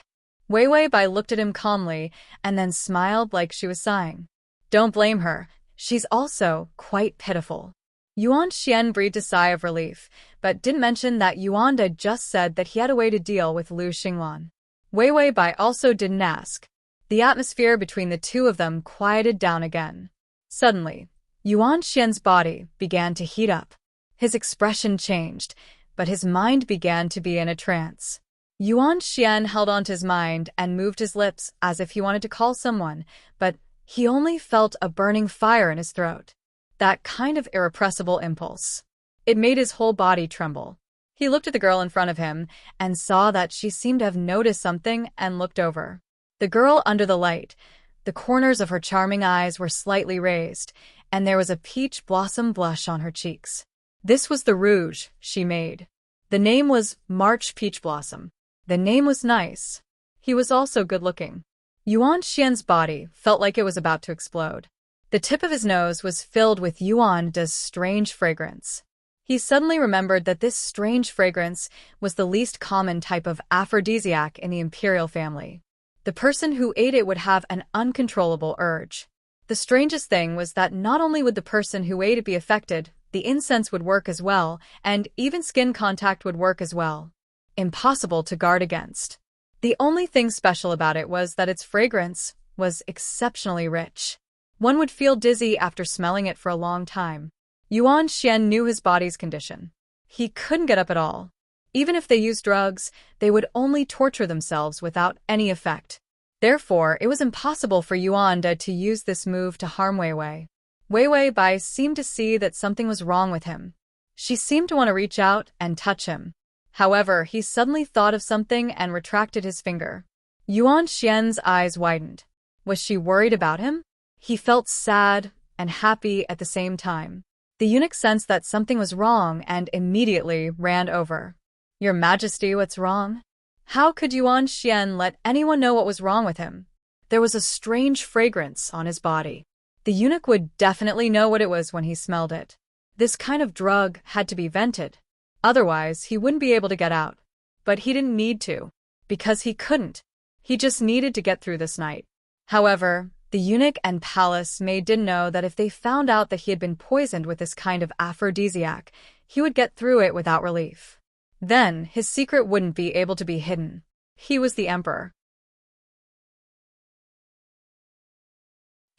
Wei Wei Bai looked at him calmly and then smiled like she was sighing. Don't blame her. She's also quite pitiful. Yuan Xian breathed a sigh of relief, but didn't mention that Yuan had just said that he had a way to deal with Lu Xinglan. Wei Wei Bai also didn't ask. The atmosphere between the two of them quieted down again. Suddenly, Yuan Xian's body began to heat up. His expression changed, but his mind began to be in a trance. Yuan Xian held onto his mind and moved his lips as if he wanted to call someone, but he only felt a burning fire in his throat. That kind of irrepressible impulse. It made his whole body tremble. He looked at the girl in front of him and saw that she seemed to have noticed something and looked over. The girl under the light, the corners of her charming eyes were slightly raised, and there was a peach blossom blush on her cheeks. This was the rouge she made. The name was March Peach Blossom. The name was nice. He was also good-looking. Yuan Xian's body felt like it was about to explode. The tip of his nose was filled with Yuan De's strange fragrance. He suddenly remembered that this strange fragrance was the least common type of aphrodisiac in the imperial family. The person who ate it would have an uncontrollable urge. The strangest thing was that not only would the person who ate it be affected, the incense would work as well, and even skin contact would work as well. Impossible to guard against. The only thing special about it was that its fragrance was exceptionally rich. One would feel dizzy after smelling it for a long time. Yuan Xian knew his body's condition. He couldn't get up at all. Even if they used drugs, they would only torture themselves without any effect. Therefore, it was impossible for Yuan De to use this move to harm Wei Wei. Wei Wei Bai seemed to see that something was wrong with him. She seemed to want to reach out and touch him. However, he suddenly thought of something and retracted his finger. Yuan Xian's eyes widened. Was she worried about him? He felt sad and happy at the same time. The eunuch sensed that something was wrong and immediately ran over. Your Majesty, what's wrong? How could Yuan Xian let anyone know what was wrong with him? There was a strange fragrance on his body. The eunuch would definitely know what it was when he smelled it. This kind of drug had to be vented. Otherwise, he wouldn't be able to get out. But he didn't need to, because he couldn't. He just needed to get through this night. However, the eunuch and palace maid didn't know that if they found out that he had been poisoned with this kind of aphrodisiac, he would get through it without relief. Then, his secret wouldn't be able to be hidden. He was the emperor.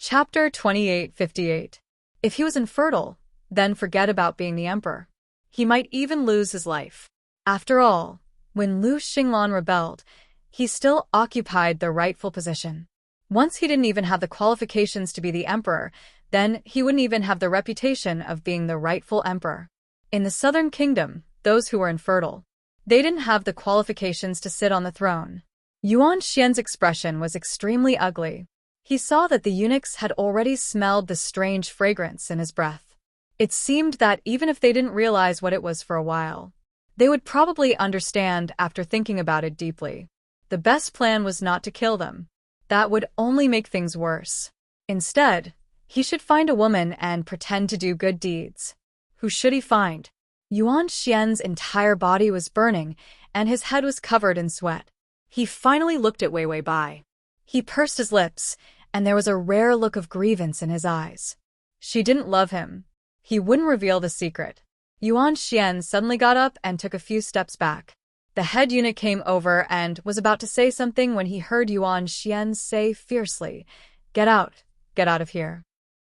Chapter 2858. If he was infertile, then forget about being the emperor. He might even lose his life. After all, when Lu Xinglan rebelled, he still occupied the rightful position. Once he didn't even have the qualifications to be the emperor, then he wouldn't even have the reputation of being the rightful emperor. In the southern kingdom, those who were infertile, they didn't have the qualifications to sit on the throne. Yuan Xian's expression was extremely ugly. He saw that the eunuchs had already smelled the strange fragrance in his breath. It seemed that even if they didn't realize what it was for a while, they would probably understand after thinking about it deeply. The best plan was not to kill them. That would only make things worse. Instead, he should find a woman and pretend to do good deeds. Who should he find? Yuan Xian's entire body was burning, and his head was covered in sweat. He finally looked at Wei Wei Bai. He pursed his lips, and there was a rare look of grievance in his eyes. She didn't love him. He wouldn't reveal the secret. Yuan Xian suddenly got up and took a few steps back. The head eunuch came over and was about to say something when he heard Yuan Xian say fiercely, get out of here."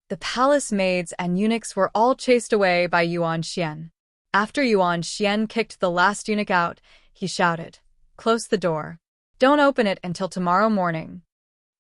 The palace maids and eunuchs were all chased away by Yuan Xian. After Yuan Xian kicked the last eunuch out, he shouted, "Close the door. Don't open it until tomorrow morning."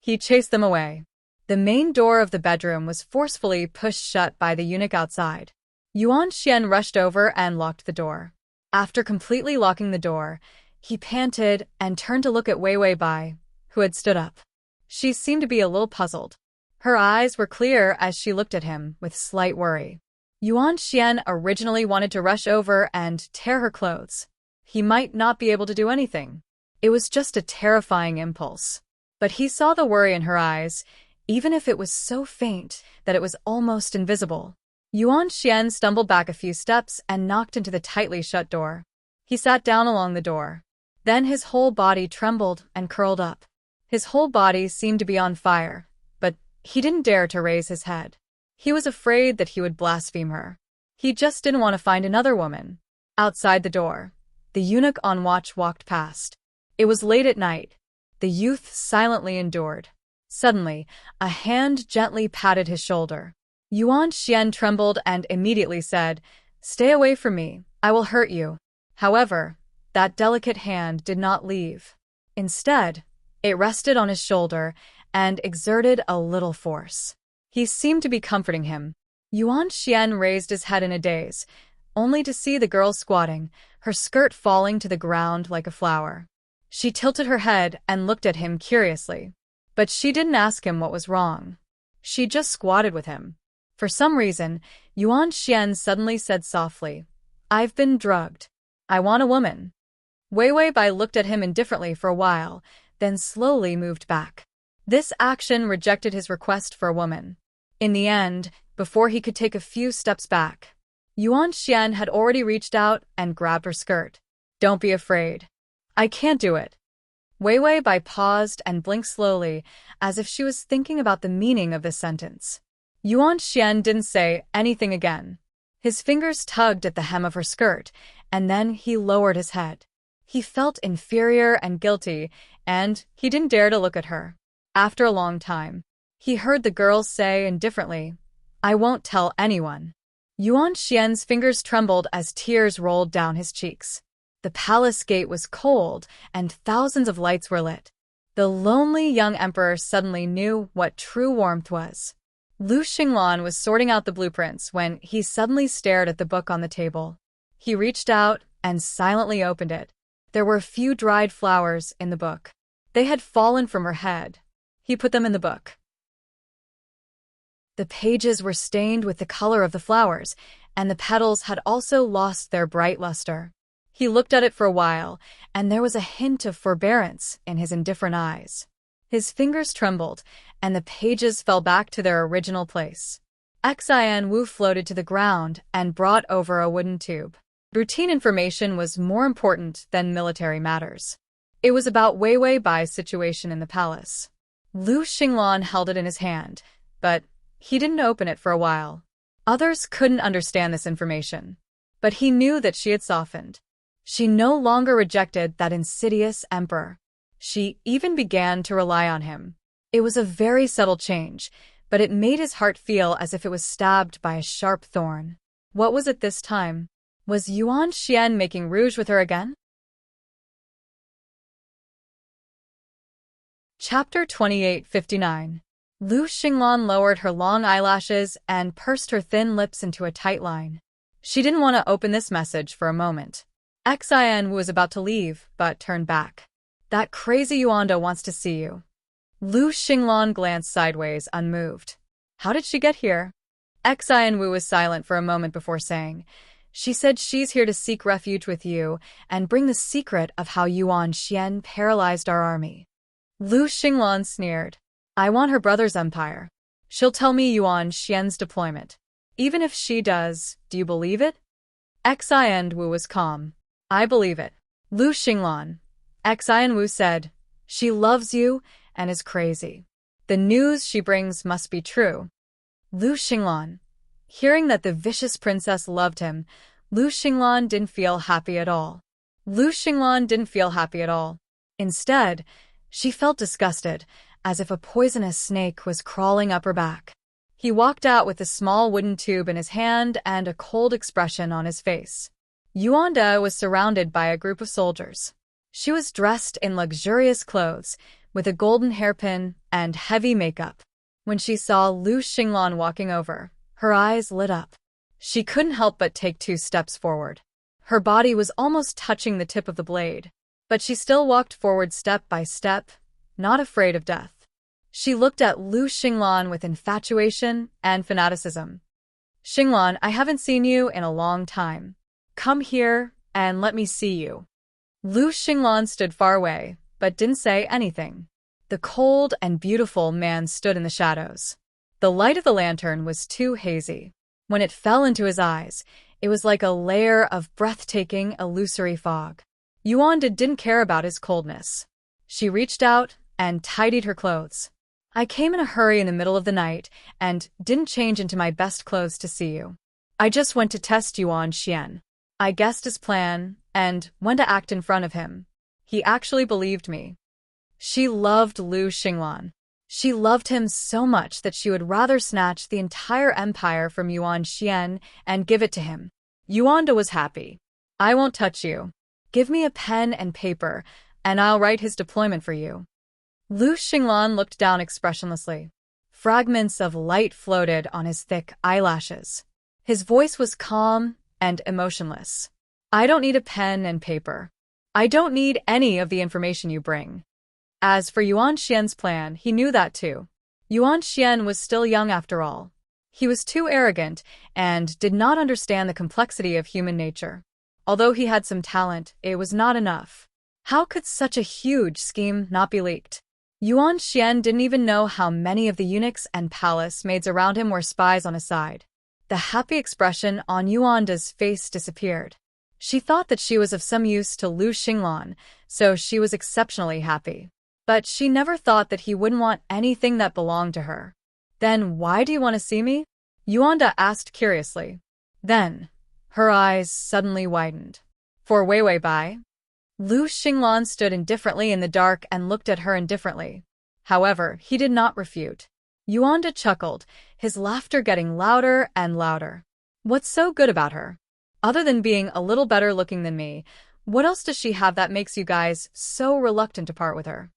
He chased them away. The main door of the bedroom was forcefully pushed shut by the eunuch outside. Yuan Xian rushed over and locked the door. After completely locking the door, he panted and turned to look at Wei Wei Bai, who had stood up. She seemed to be a little puzzled. Her eyes were clear as she looked at him with slight worry. Yuan Xian originally wanted to rush over and tear her clothes. He might not be able to do anything. It was just a terrifying impulse. But he saw the worry in her eyes, even if it was so faint that it was almost invisible. Yuan Xian stumbled back a few steps and knocked into the tightly shut door. He sat down along the door. Then his whole body trembled and curled up. His whole body seemed to be on fire, but he didn't dare to raise his head. He was afraid that he would blaspheme her. He just didn't want to find another woman. Outside the door, the eunuch on watch walked past. It was late at night. The youth silently endured. Suddenly, a hand gently patted his shoulder. Yuan Xian trembled and immediately said, "Stay away from me, I will hurt you." However, that delicate hand did not leave. Instead, it rested on his shoulder and exerted a little force. He seemed to be comforting him. Yuan Xian raised his head in a daze, only to see the girl squatting, her skirt falling to the ground like a flower. She tilted her head and looked at him curiously. But she didn't ask him what was wrong. She just squatted with him. For some reason, Yuan Xian suddenly said softly, "I've been drugged. I want a woman." Wei Wei Bai looked at him indifferently for a while, then slowly moved back. This action rejected his request for a woman. In the end, before he could take a few steps back, Yuan Xian had already reached out and grabbed her skirt. "Don't be afraid. I can't do it." Wei Wei Bai paused and blinked slowly, as if she was thinking about the meaning of this sentence. Yuan Xian didn't say anything again. His fingers tugged at the hem of her skirt, and then he lowered his head. He felt inferior and guilty, and he didn't dare to look at her. After a long time, he heard the girl say indifferently, "I won't tell anyone." Yuan Xian's fingers trembled as tears rolled down his cheeks. The palace gate was cold, and thousands of lights were lit. The lonely young emperor suddenly knew what true warmth was. Lu Xinglan was sorting out the blueprints when he suddenly stared at the book on the table. He reached out and silently opened it. There were a few dried flowers in the book. They had fallen from her head. He put them in the book. The pages were stained with the color of the flowers, and the petals had also lost their bright luster. He looked at it for a while, and there was a hint of forbearance in his indifferent eyes. His fingers trembled, and the pages fell back to their original place. Xian Wu floated to the ground and brought over a wooden tube. Routine information was more important than military matters. It was about Wei Wei Bai's situation in the palace. Lu Xinglan held it in his hand, but he didn't open it for a while. Others couldn't understand this information, but he knew that she had softened. She no longer rejected that insidious emperor. She even began to rely on him. It was a very subtle change, but it made his heart feel as if it was stabbed by a sharp thorn. What was it this time? Was Yuan Xian making rouge with her again? Chapter 2859. Lu Xinglan lowered her long eyelashes and pursed her thin lips into a tight line. She didn't want to open this message for a moment. Xian was about to leave, but turned back. "That crazy Yuanda wants to see you." Lu Xinglan glanced sideways, unmoved. "How did she get here?" Xian Wu was silent for a moment before saying, "She said she's here to seek refuge with you and bring the secret of how Yuan Xian paralyzed our army." Lu Xinglan sneered. "I want her brother's empire. She'll tell me Yuan Xian's deployment. Even if she does, do you believe it?" Xian Wu was calm. "I believe it." Lu Xinglan. Xian Wu said, "She loves you and is crazy. The news she brings must be true." Lu Xinglan. Hearing that the vicious princess loved him, Lu Xinglan didn't feel happy at all. Instead, she felt disgusted, as if a poisonous snake was crawling up her back. He walked out with a small wooden tube in his hand and a cold expression on his face. Yuanda was surrounded by a group of soldiers. She was dressed in luxurious clothes, with a golden hairpin and heavy makeup. When she saw Lu Xinglan walking over, her eyes lit up. She couldn't help but take 2 steps forward. Her body was almost touching the tip of the blade, but she still walked forward step by step, not afraid of death. She looked at Lu Xinglan with infatuation and fanaticism. "Xinglan, I haven't seen you in a long time. Come here and let me see you." Lu Xinglan stood far away, but didn't say anything. The cold and beautiful man stood in the shadows. The light of the lantern was too hazy. When it fell into his eyes, it was like a layer of breathtaking, illusory fog. Yuanda didn't care about his coldness. She reached out and tidied her clothes. I came in a hurry in the middle of the night and didn't change into my best clothes to see you. I just went to test Yuan Xian. I guessed his plan and when to act in front of him. He actually believed me. She loved Lu Xinglan. She loved him so much that she would rather snatch the entire empire from Yuan Xian and give it to him. Yuanda was happy. I won't touch you. Give me a pen and paper, and I'll write his deployment for you. Lu Xinglan looked down expressionlessly. Fragments of light floated on his thick eyelashes. His voice was calm and emotionless. I don't need a pen and paper. I don't need any of the information you bring. As for Yuan Xian's plan, he knew that too. Yuan Xian was still young after all. He was too arrogant and did not understand the complexity of human nature. Although he had some talent, it was not enough. How could such a huge scheme not be leaked? Yuan Xian didn't even know how many of the eunuchs and palace maids around him were spies on his side. The happy expression on Yuanda's face disappeared. She thought that she was of some use to Lu Xinglan, so she was exceptionally happy. But she never thought that he wouldn't want anything that belonged to her. Then why do you want to see me? Yuanda asked curiously. Then, her eyes suddenly widened. For Wei Bai? Lu Xinglan stood indifferently in the dark and looked at her indifferently. However, he did not refute. Yuanda chuckled, his laughter getting louder and louder. What's so good about her? Other than being a little better looking than me, what else does she have that makes you guys so reluctant to part with her?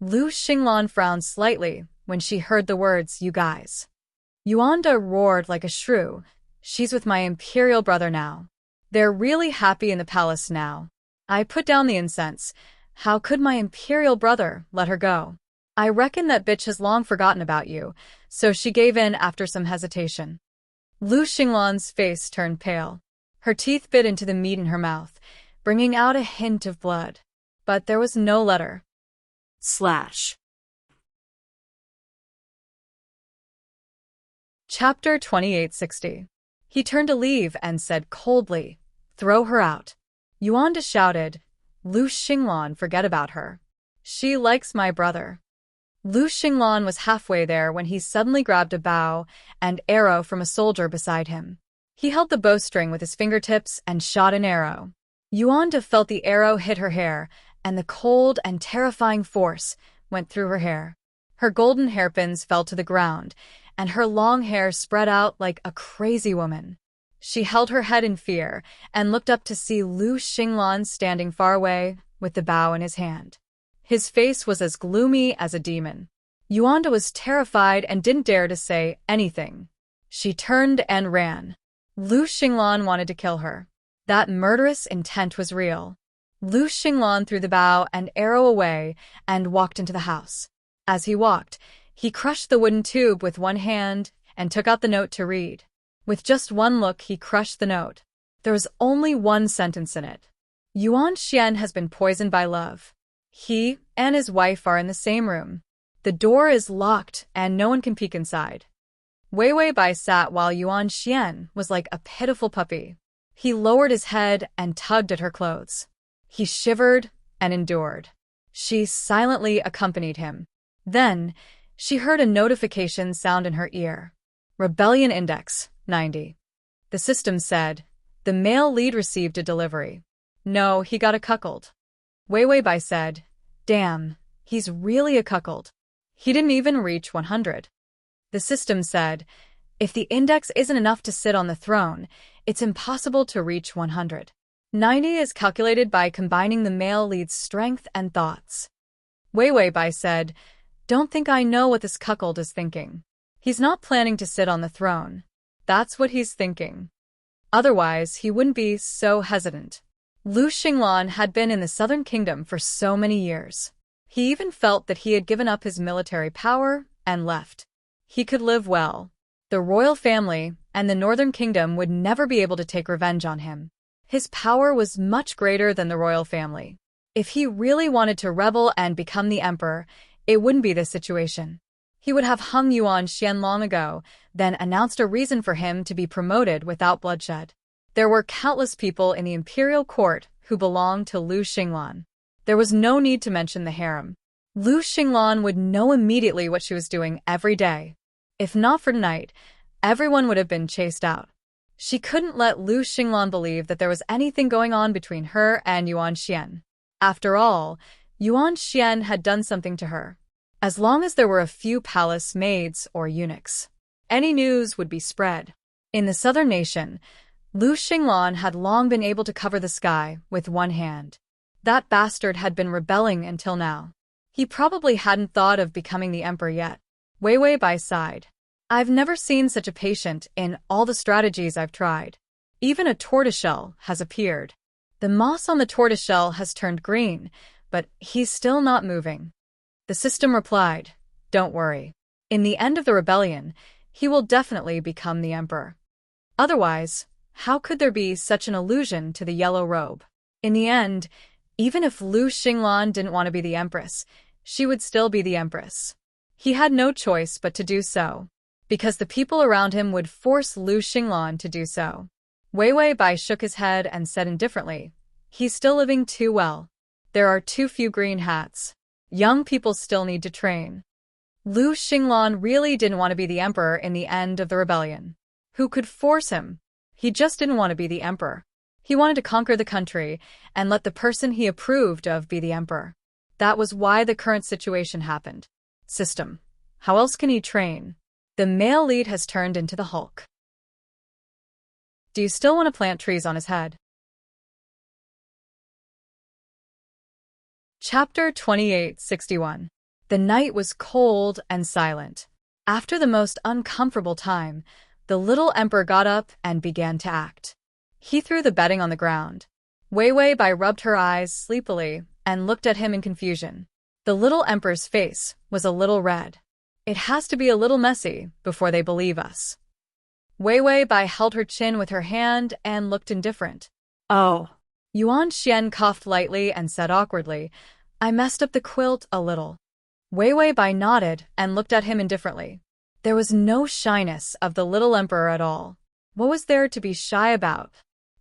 Lu Xinglan frowned slightly when she heard the words, you guys. Yuanda roared like a shrew. She's with my imperial brother now. They're really happy in the palace now. I put down the incense. How could my imperial brother let her go? I reckon that bitch has long forgotten about you, so she gave in after some hesitation. Lu Xinglan's face turned pale. Her teeth bit into the meat in her mouth, bringing out a hint of blood. But there was no letter. / Chapter 2860. He turned to leave and said coldly, throw her out. Yuanda shouted, Lu Xinglan, forget about her. She likes my brother. Lu Xinglan was halfway there when he suddenly grabbed a bow and arrow from a soldier beside him. He held the bowstring with his fingertips and shot an arrow. Yuanda felt the arrow hit her hair, and the cold and terrifying force went through her hair. Her golden hairpins fell to the ground, and her long hair spread out like a crazy woman. She held her head in fear and looked up to see Lu Xinglan standing far away with the bow in his hand. His face was as gloomy as a demon. Yuanda was terrified and didn't dare to say anything. She turned and ran. Lu Xinglan wanted to kill her. That murderous intent was real. Lu Xinglan threw the bow and arrow away and walked into the house. As he walked, he crushed the wooden tube with one hand and took out the note to read. With just one look, he crushed the note. There was only one sentence in it. Yuan Xian has been poisoned by love. He and his wife are in the same room. The door is locked and no one can peek inside. Wei Bai sat while Yuan Xian was like a pitiful puppy. He lowered his head and tugged at her clothes. He shivered and endured. She silently accompanied him. Then, she heard a notification sound in her ear. Rebellion Index, 90. The system said, the male lead received a delivery. No, he got a cuckold. Wei Bai said, damn, he's really a cuckold. He didn't even reach 100. The system said, if the index isn't enough to sit on the throne, it's impossible to reach 100. 90 is calculated by combining the male lead's strength and thoughts. Wei Bai said, don't think I know what this cuckold is thinking. He's not planning to sit on the throne. That's what he's thinking. Otherwise, he wouldn't be so hesitant. Lu Xinglan had been in the Southern Kingdom for so many years. He even felt that he had given up his military power and left. He could live well. The royal family and the Northern Kingdom would never be able to take revenge on him. His power was much greater than the royal family. If he really wanted to rebel and become the emperor, it wouldn't be this situation. He would have hung Yuan Xian long ago, then announced a reason for him to be promoted without bloodshed. There were countless people in the imperial court who belonged to Lu Xinglan. There was no need to mention the harem. Lu Xinglan would know immediately what she was doing every day. If not for tonight, everyone would have been chased out. She couldn't let Lu Xinglan believe that there was anything going on between her and Yuan Xian. After all, Yuan Xian had done something to her. As long as there were a few palace maids or eunuchs, any news would be spread. In the southern nation, Lu Xinglan had long been able to cover the sky with one hand. That bastard had been rebelling until now. He probably hadn't thought of becoming the emperor yet. Wei Wei Bai sighed. I've never seen such a patient in all the strategies I've tried. Even a tortoiseshell has appeared. The moss on the tortoiseshell has turned green, but he's still not moving. The system replied, don't worry. In the end of the rebellion, he will definitely become the emperor. Otherwise, how could there be such an allusion to the yellow robe? In the end, even if Lu Xinglan didn't want to be the empress, she would still be the empress. He had no choice but to do so, because the people around him would force Lu Xinglan to do so. Wei Wei Bai shook his head and said indifferently, he's still living too well. There are too few green hats. Young people still need to train. Lu Xinglan really didn't want to be the emperor in the end of the rebellion. Who could force him? He just didn't want to be the emperor. He wanted to conquer the country and let the person he approved of be the emperor. That was why the current situation happened. System. How else can he train? The male lead has turned into the Hulk. Do you still want to plant trees on his head? Chapter 2861. The night was cold and silent. After the most uncomfortable time, the little emperor got up and began to act. He threw the bedding on the ground. Wei Wei Bai rubbed her eyes sleepily and looked at him in confusion. The little emperor's face was a little red. It has to be a little messy before they believe us. Wei Wei Bai held her chin with her hand and looked indifferent. Oh. Yuan Xian coughed lightly and said awkwardly, I messed up the quilt a little. Wei Wei Bai nodded and looked at him indifferently. There was no shyness of the little emperor at all. What was there to be shy about?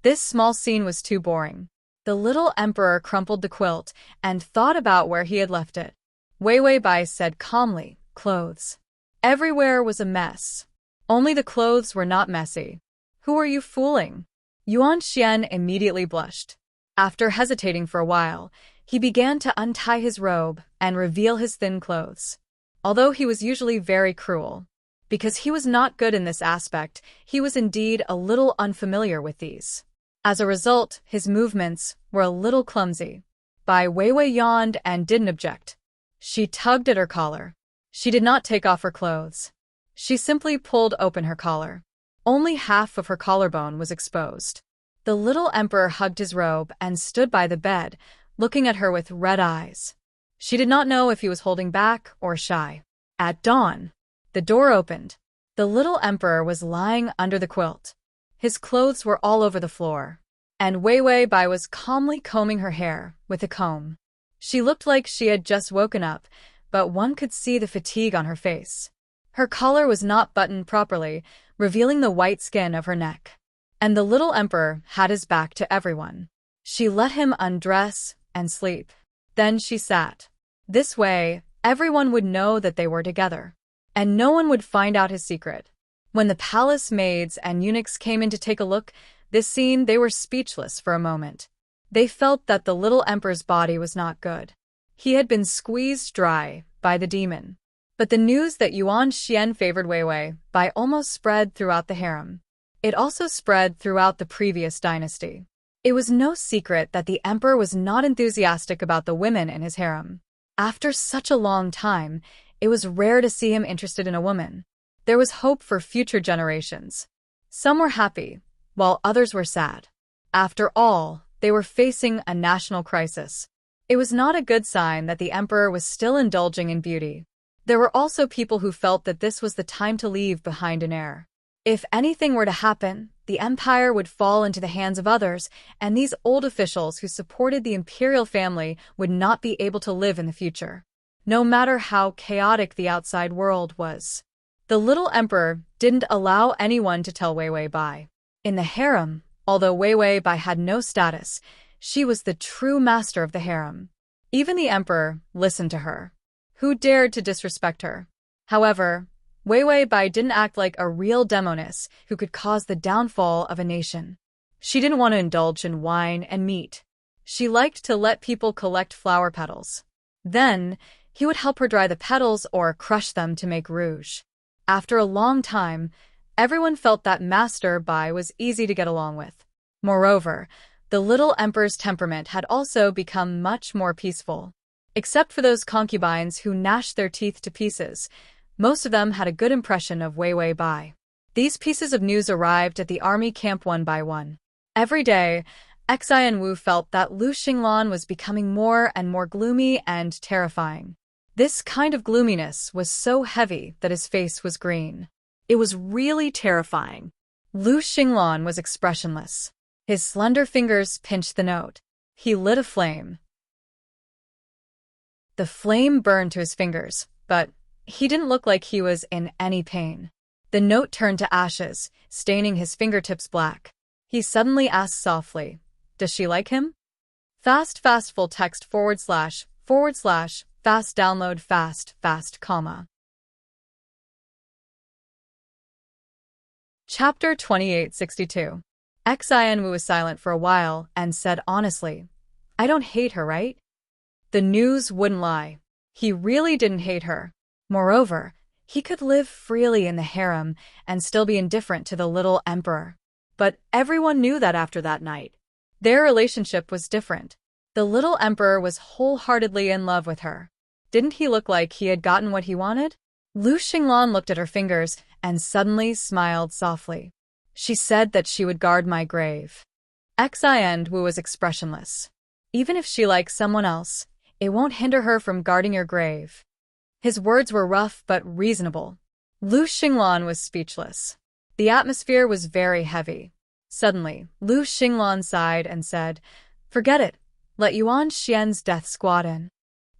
This small scene was too boring. The little emperor crumpled the quilt and thought about where he had left it. Wei Wei Bai said calmly, clothes. Everywhere was a mess. Only the clothes were not messy. Who are you fooling? Yuan Xian immediately blushed. After hesitating for a while, he began to untie his robe and reveal his thin clothes. Although he was usually very cruel, because he was not good in this aspect, he was indeed a little unfamiliar with these. As a result, his movements were a little clumsy. Bai Weiwei yawned and didn't object. She tugged at her collar. She did not take off her clothes. She simply pulled open her collar. Only half of her collarbone was exposed. The little emperor hugged his robe and stood by the bed, looking at her with red eyes. She did not know if he was holding back or shy. At dawn, the door opened. The little emperor was lying under the quilt. His clothes were all over the floor, and Weiwei Bai was calmly combing her hair with a comb. She looked like she had just woken up, but one could see the fatigue on her face. Her collar was not buttoned properly, revealing the white skin of her neck. And the little emperor had his back to everyone. She let him undress and sleep. Then she sat. This way, everyone would know that they were together, and no one would find out his secret. When the palace maids and eunuchs came in to take a look, this scene, they were speechless for a moment. They felt that the little emperor's body was not good. He had been squeezed dry by the demon. But the news that Yuan Xian favored Weiwei Bai almost spread throughout the harem. It also spread throughout the previous dynasty. It was no secret that the emperor was not enthusiastic about the women in his harem. After such a long time, it was rare to see him interested in a woman. There was hope for future generations. Some were happy, while others were sad. After all, they were facing a national crisis. It was not a good sign that the emperor was still indulging in beauty. There were also people who felt that this was the time to leave behind an heir. If anything were to happen, the empire would fall into the hands of others, and these old officials who supported the imperial family would not be able to live in the future, no matter how chaotic the outside world was. The little emperor didn't allow anyone to tell Weiwei Bai. In the harem, although Weiwei Bai had no status, she was the true master of the harem. Even the emperor listened to her. Who dared to disrespect her? However, Wei Wei Bai didn't act like a real demoness who could cause the downfall of a nation. She didn't want to indulge in wine and meat. She liked to let people collect flower petals. Then, he would help her dry the petals or crush them to make rouge. After a long time, everyone felt that Master Bai was easy to get along with. Moreover, the little emperor's temperament had also become much more peaceful. Except for those concubines who gnashed their teeth to pieces, most of them had a good impression of Wei Wei Bai. These pieces of news arrived at the army camp one by one. Every day, Xian Wu felt that Lu Xinglan was becoming more and more gloomy and terrifying. This kind of gloominess was so heavy that his face was green. It was really terrifying. Lu Xinglan was expressionless. His slender fingers pinched the note. He lit a flame. The flame burned to his fingers, but he didn't look like he was in any pain. The note turned to ashes, staining his fingertips black. He suddenly asked softly, "Does she like him?" Fast full text / fast download fast, comma. Chapter 2862. Xian Wu was silent for a while and said honestly, "I don't hate her, right?" The news wouldn't lie. He really didn't hate her. Moreover, he could live freely in the harem and still be indifferent to the little emperor. But everyone knew that after that night. Their relationship was different. The little emperor was wholeheartedly in love with her. Didn't he look like he had gotten what he wanted? Lu Xinglan looked at her fingers and suddenly smiled softly. She said that she would guard my grave. Xian Wu was expressionless. Even if she likes someone else, it won't hinder her from guarding your grave. His words were rough but reasonable. Lu Xinglan was speechless. The atmosphere was very heavy. Suddenly, Lu Xinglan sighed and said, "Forget it. Let Yuan Xian's death squad in."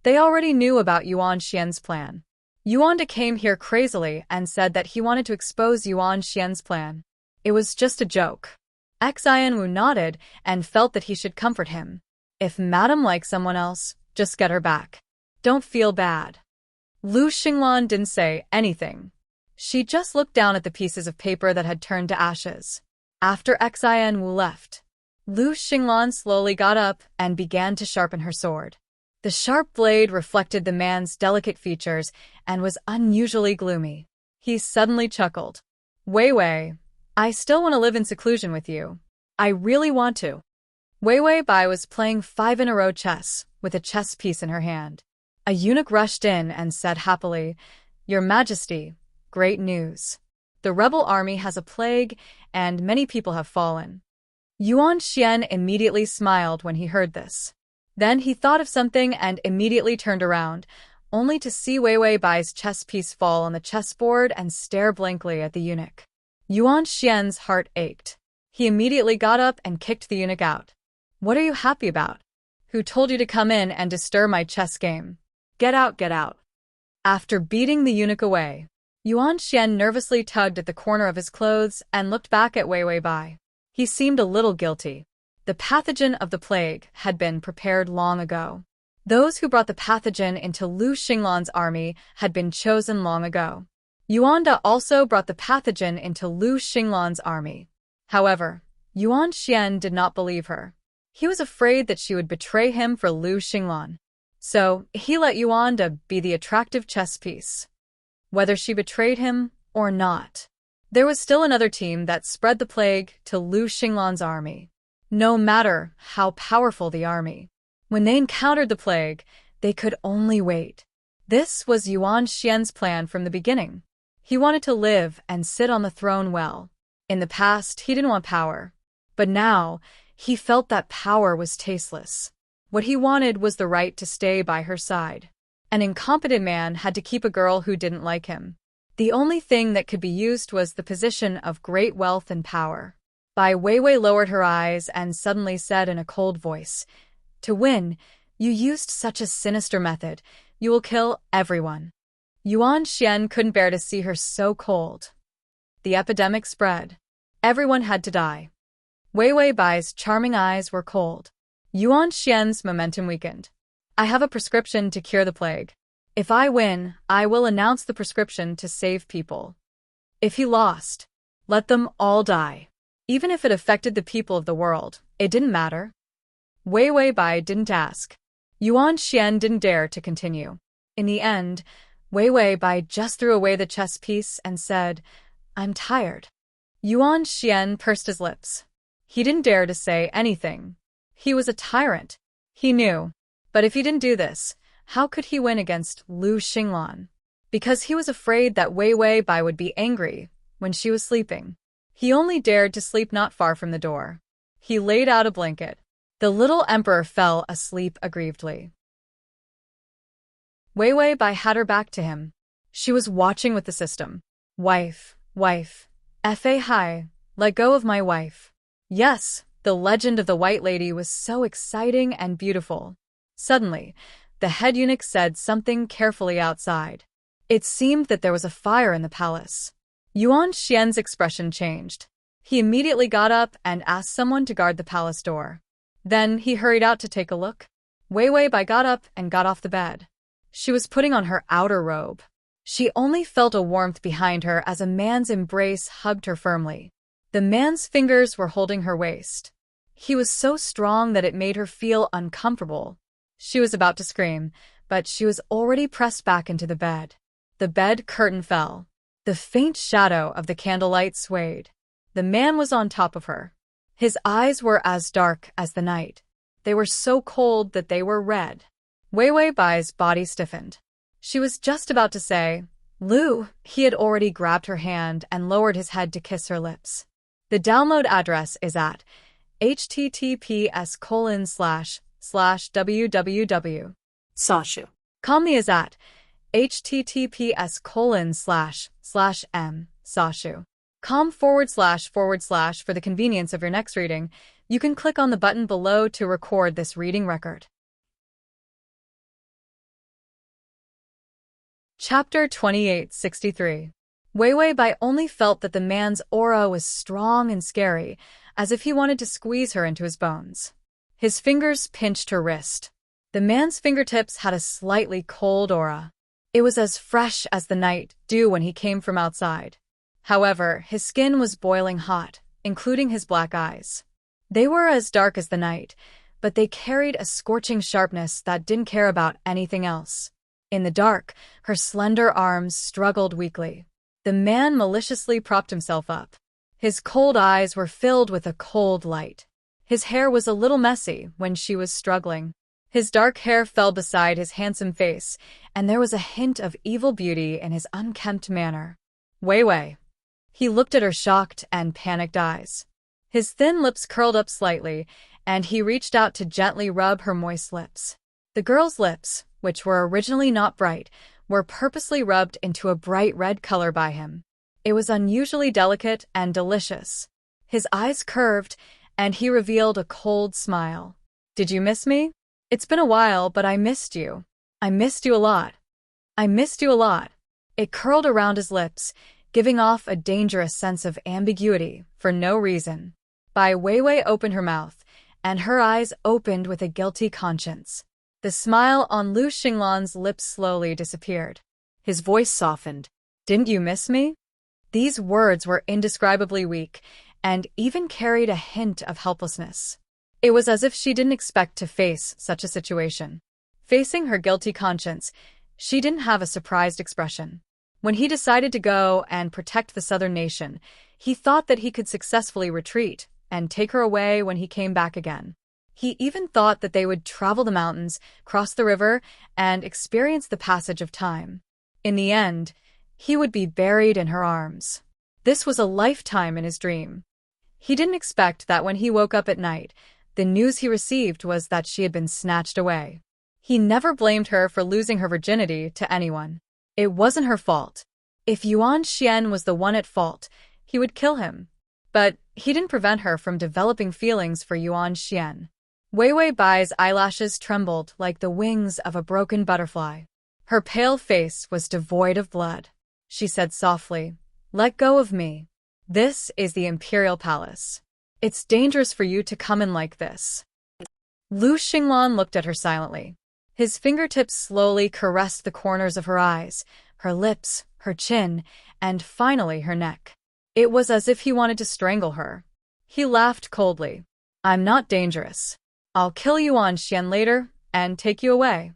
They already knew about Yuan Xian's plan. Yuanda came here crazily and said that he wanted to expose Yuan Xian's plan. It was just a joke. Xian Wu nodded and felt that he should comfort him. If Madam likes someone else, just get her back. Don't feel bad. Lu Xinglan didn't say anything. She just looked down at the pieces of paper that had turned to ashes. After Xian Wu left, Lu Xinglan slowly got up and began to sharpen her sword. The sharp blade reflected the man's delicate features and was unusually gloomy. He suddenly chuckled. "Wei Wei, I still want to live in seclusion with you. I really want to." Wei Wei Bai was playing 5-in-a-row chess with a chess piece in her hand. A eunuch rushed in and said happily, "Your Majesty, great news. The rebel army has a plague, and many people have fallen." Yuan Xian immediately smiled when he heard this. Then he thought of something and immediately turned around, only to see Wei Wei Bai's chess piece fall on the chessboard and stare blankly at the eunuch. Yuan Xian's heart ached. He immediately got up and kicked the eunuch out. "What are you happy about? Who told you to come in and disturb my chess game? Get out, get out." After beating the eunuch away, Yuan Xian nervously tugged at the corner of his clothes and looked back at Wei Wei Bai. He seemed a little guilty. The pathogen of the plague had been prepared long ago. Those who brought the pathogen into Lu Xinglan's army had been chosen long ago. Yuanda also brought the pathogen into Lu Xinglan's army. However, Yuan Xian did not believe her. He was afraid that she would betray him for Lu Xinglan. So, he let Yuanda be the attractive chess piece. Whether she betrayed him or not, there was still another team that spread the plague to Lu Xinglan's army. No matter how powerful the army, when they encountered the plague, they could only wait. This was Yuan Xian's plan from the beginning. He wanted to live and sit on the throne well. In the past, he didn't want power. But now, he felt that power was tasteless. What he wanted was the right to stay by her side. An incompetent man had to keep a girl who didn't like him. The only thing that could be used was the position of great wealth and power. Bai Weiwei lowered her eyes and suddenly said in a cold voice, "To win, you used such a sinister method. You will kill everyone." Yuan Xian couldn't bear to see her so cold. The epidemic spread. Everyone had to die. Weiwei Bai's charming eyes were cold. Yuan Xian's momentum weakened. "I have a prescription to cure the plague. If I win, I will announce the prescription to save people. If he lost, let them all die. Even if it affected the people of the world, it didn't matter. Wei Wei Bai didn't ask. Yuan Xian didn't dare to continue. In the end, Wei Wei Bai just threw away the chess piece and said, "I'm tired." Yuan Xian pursed his lips. He didn't dare to say anything. He was a tyrant. He knew. But if he didn't do this, how could he win against Lu Xinglan? Because he was afraid that Wei Wei Bai would be angry when she was sleeping. He only dared to sleep not far from the door. He laid out a blanket. The little emperor fell asleep aggrievedly. Wei Wei Bai had her back to him. She was watching with the system. Wife, Fa hi, let go of my wife. Yes, the legend of the White Lady was so exciting and beautiful. Suddenly, the head eunuch said something carefully outside. It seemed that there was a fire in the palace. Yuan Xian's expression changed. He immediately got up and asked someone to guard the palace door. Then he hurried out to take a look. Wei Wei Bai got up and got off the bed. She was putting on her outer robe. She only felt a warmth behind her as a man's embrace hugged her firmly. The man's fingers were holding her waist. He was so strong that it made her feel uncomfortable. She was about to scream, but she was already pressed back into the bed. The bed curtain fell. The faint shadow of the candlelight swayed. The man was on top of her. His eyes were as dark as the night. They were so cold that they were red. Wei Wei Bai's body stiffened. She was just about to say, "Lu," he had already grabbed her hand and lowered his head to kiss her lips. The download address is at https://www. Sashu. Comni is at https://m. Sashu. com// for the convenience of your next reading. You can click on the button below to record this reading record. Chapter 2863. Wei Wei Bai only felt that the man's aura was strong and scary, as if he wanted to squeeze her into his bones. His fingers pinched her wrist. The man's fingertips had a slightly cold aura. It was as fresh as the night dew when he came from outside. However, his skin was boiling hot, including his black eyes. They were as dark as the night, but they carried a scorching sharpness that didn't care about anything else. In the dark, her slender arms struggled weakly. The man maliciously propped himself up. His cold eyes were filled with a cold light. His hair was a little messy when she was struggling. His dark hair fell beside his handsome face, and there was a hint of evil beauty in his unkempt manner. Wei Wei. He looked at her shocked and panicked eyes. His thin lips curled up slightly, and he reached out to gently rub her moist lips. The girl's lips, which were originally not bright, were purposely rubbed into a bright red color by him. It was unusually delicate and delicious. His eyes curved, and he revealed a cold smile. "Did you miss me? It's been a while, but I missed you. I missed you a lot. I missed you a lot." It curled around his lips, giving off a dangerous sense of ambiguity for no reason. Bai Weiwei opened her mouth, and her eyes opened with a guilty conscience. The smile on Lu Xinglan's lips slowly disappeared. His voice softened. "Didn't you miss me?" These words were indescribably weak, and even carried a hint of helplessness. It was as if she didn't expect to face such a situation. Facing her guilty conscience, she didn't have a surprised expression. When he decided to go and protect the southern nation, he thought that he could successfully retreat and take her away when he came back again. He even thought that they would travel the mountains, cross the river, and experience the passage of time. In the end, he would be buried in her arms. This was a lifetime in his dream. He didn't expect that when he woke up at night, the news he received was that she had been snatched away. He never blamed her for losing her virginity to anyone. It wasn't her fault. If Yuan Xian was the one at fault, he would kill him. But he didn't prevent her from developing feelings for Yuan Xian. Weiwei Bai's eyelashes trembled like the wings of a broken butterfly. Her pale face was devoid of blood. She said softly, "Let go of me. This is the Imperial Palace. It's dangerous for you to come in like this." Lu Xinglan looked at her silently. His fingertips slowly caressed the corners of her eyes, her lips, her chin, and finally her neck. It was as if he wanted to strangle her. He laughed coldly. I'm not dangerous. I'll kill Yuan Xian later and take you away.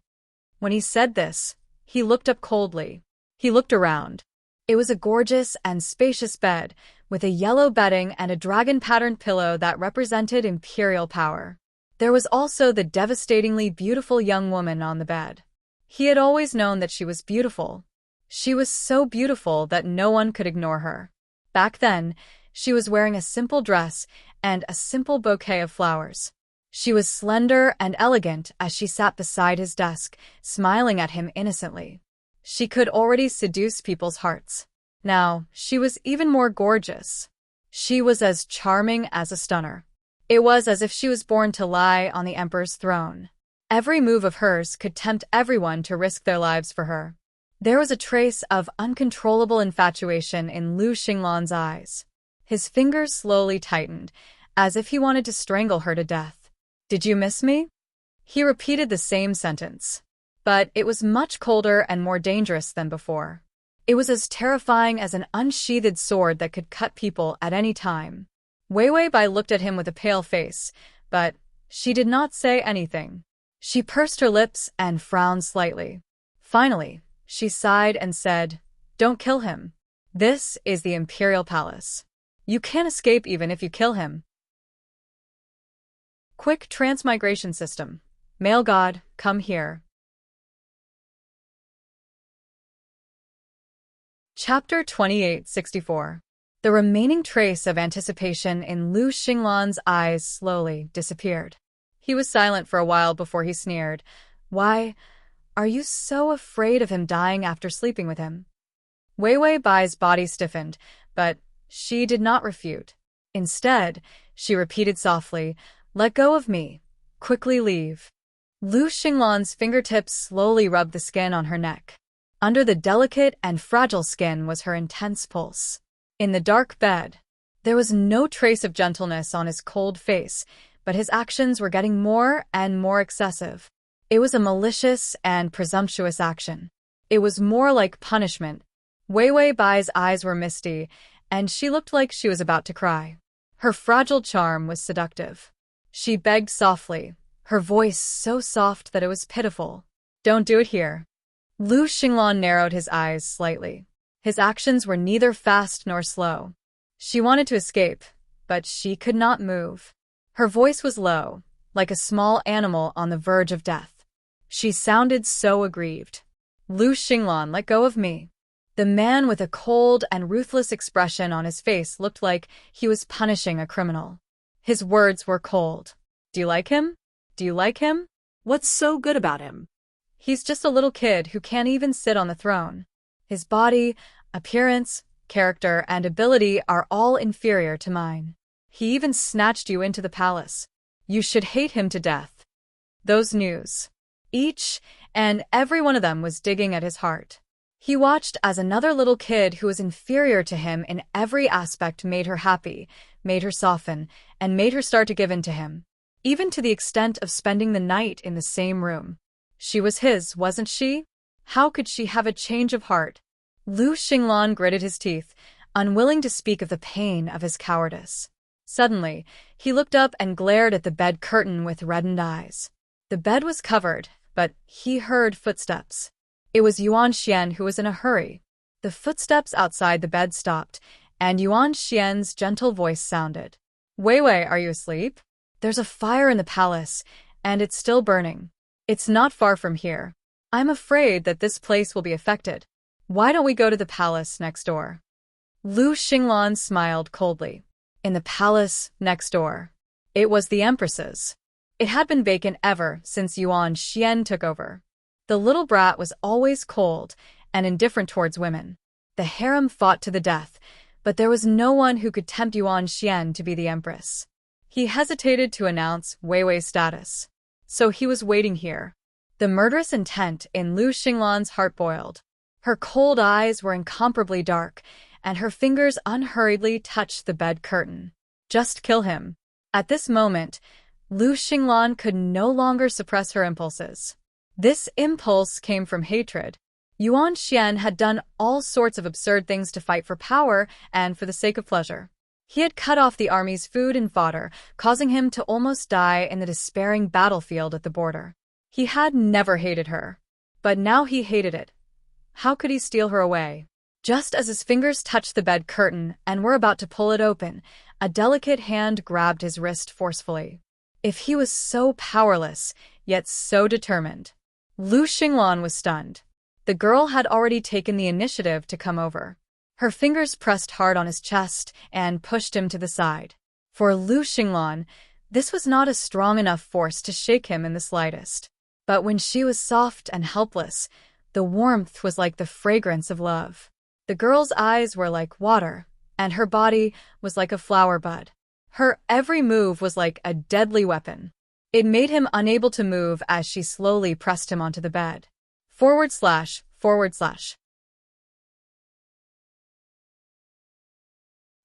When he said this, he looked up coldly. He looked around. It was a gorgeous and spacious bed, with a yellow bedding and a dragon-patterned pillow that represented imperial power. There was also the devastatingly beautiful young woman on the bed. He had always known that she was beautiful. She was so beautiful that no one could ignore her. Back then, she was wearing a simple dress and a simple bouquet of flowers. She was slender and elegant as she sat beside his desk, smiling at him innocently. She could already seduce people's hearts. Now, she was even more gorgeous. She was as charming as a stunner. It was as if she was born to lie on the emperor's throne. Every move of hers could tempt everyone to risk their lives for her. There was a trace of uncontrollable infatuation in Lu Xinglan's eyes. His fingers slowly tightened, as if he wanted to strangle her to death. Did you miss me? He repeated the same sentence. But it was much colder and more dangerous than before. It was as terrifying as an unsheathed sword that could cut people at any time. Wei Bai looked at him with a pale face, but she did not say anything. She pursed her lips and frowned slightly. Finally, she sighed and said, Don't kill him. This is the Imperial Palace. You can't escape even if you kill him. Quick transmigration system. Male god, come here. Chapter 2864. The remaining trace of anticipation in Lu Xinglan's eyes slowly disappeared. He was silent for a while before he sneered. Why, are you so afraid of him dying after sleeping with him? Wei Bai's body stiffened, but she did not refute. Instead, she repeated softly, Let go of me. Quickly leave. Lu Xinglan's fingertips slowly rubbed the skin on her neck. Under the delicate and fragile skin was her intense pulse. In the dark bed, there was no trace of gentleness on his cold face, but his actions were getting more and more excessive. It was a malicious and presumptuous action. It was more like punishment. Wei Bai's eyes were misty, and she looked like she was about to cry. Her fragile charm was seductive. She begged softly, her voice so soft that it was pitiful. Don't do it here. Lu Xinglan narrowed his eyes slightly. His actions were neither fast nor slow. She wanted to escape, but she could not move. Her voice was low, like a small animal on the verge of death. She sounded so aggrieved. Lu Xinglan, let go of me. The man with a cold and ruthless expression on his face looked like he was punishing a criminal. His words were cold. Do you like him? Do you like him? What's so good about him? He's just a little kid who can't even sit on the throne. His body, appearance, character, and ability are all inferior to mine. He even snatched you into the palace. You should hate him to death. Those news. Each and every one of them was digging at his heart. He watched as another little kid who was inferior to him in every aspect made her happy, made her soften, and made her start to give in to him, even to the extent of spending the night in the same room. She was his, wasn't she? How could she have a change of heart? Lu Xinglan gritted his teeth, unwilling to speak of the pain of his cowardice. Suddenly, he looked up and glared at the bed curtain with reddened eyes. The bed was covered, but he heard footsteps. It was Yuan Xian who was in a hurry. The footsteps outside the bed stopped, and Yuan Xian's gentle voice sounded. Wei, are you asleep? There's a fire in the palace, and it's still burning. It's not far from here. I'm afraid that this place will be affected. Why don't we go to the palace next door? Lu Xinglan smiled coldly. In the palace next door. It was the Empress's. It had been vacant ever since Yuan Xian took over. The little brat was always cold and indifferent towards women. The harem fought to the death, but there was no one who could tempt Yuan Xian to be the Empress. He hesitated to announce Wei's status. So he was waiting here. The murderous intent in Lu Xinglan's heart boiled. Her cold eyes were incomparably dark, and her fingers unhurriedly touched the bed curtain. Just kill him. At this moment, Lu Xinglan could no longer suppress her impulses. This impulse came from hatred. Yuan Xian had done all sorts of absurd things to fight for power and for the sake of pleasure. He had cut off the army's food and fodder, causing him to almost die in the despairing battlefield at the border. He had never hated her, but now he hated it. How could he steal her away? Just as his fingers touched the bed curtain and were about to pull it open, a delicate hand grabbed his wrist forcefully. If he was so powerless, yet so determined. Lu Xinglan was stunned. The girl had already taken the initiative to come over. Her fingers pressed hard on his chest and pushed him to the side. For Lu Xinglan, this was not a strong enough force to shake him in the slightest. But when she was soft and helpless, the warmth was like the fragrance of love. The girl's eyes were like water, and her body was like a flower bud. Her every move was like a deadly weapon. It made him unable to move as she slowly pressed him onto the bed. //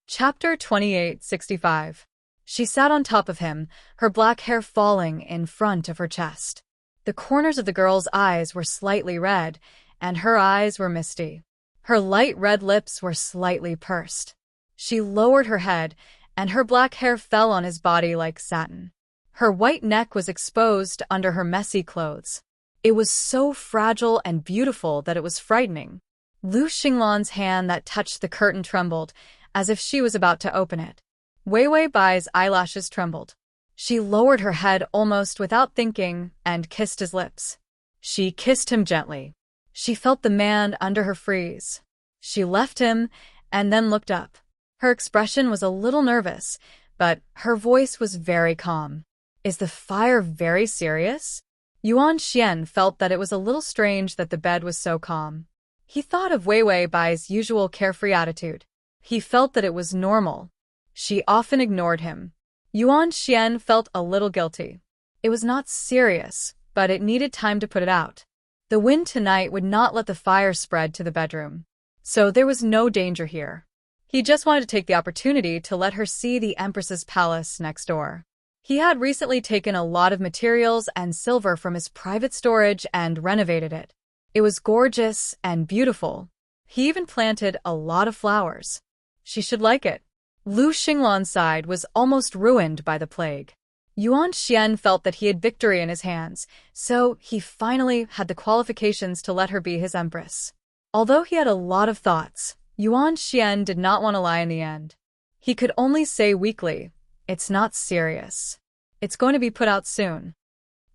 Chapter 2865. She sat on top of him, her black hair falling in front of her chest. The corners of the girl's eyes were slightly red, and her eyes were misty. Her light red lips were slightly pursed. She lowered her head, and her black hair fell on his body like satin. Her white neck was exposed under her messy clothes. It was so fragile and beautiful that it was frightening. Lu Xinglan's hand that touched the curtain trembled, as if she was about to open it. Wei Wei Bai's eyelashes trembled. She lowered her head almost without thinking and kissed his lips. She kissed him gently. She felt the man under her freeze. She left him and then looked up. Her expression was a little nervous, but her voice was very calm. Is the fire very serious? Yuan Xian felt that it was a little strange that the bed was so calm. He thought of Wei Wei Bai's usual carefree attitude. He felt that it was normal. She often ignored him. Yuan Xian felt a little guilty. It was not serious, but it needed time to put it out. The wind tonight would not let the fire spread to the bedroom. So there was no danger here. He just wanted to take the opportunity to let her see the Empress's palace next door. He had recently taken a lot of materials and silver from his private storage and renovated it. It was gorgeous and beautiful. He even planted a lot of flowers. She should like it. Lu Xinglan's side was almost ruined by the plague. Yuan Xian felt that he had victory in his hands, so he finally had the qualifications to let her be his empress. Although he had a lot of thoughts, Yuan Xian did not want to lie in the end. He could only say weakly, "It's not serious. It's going to be put out soon."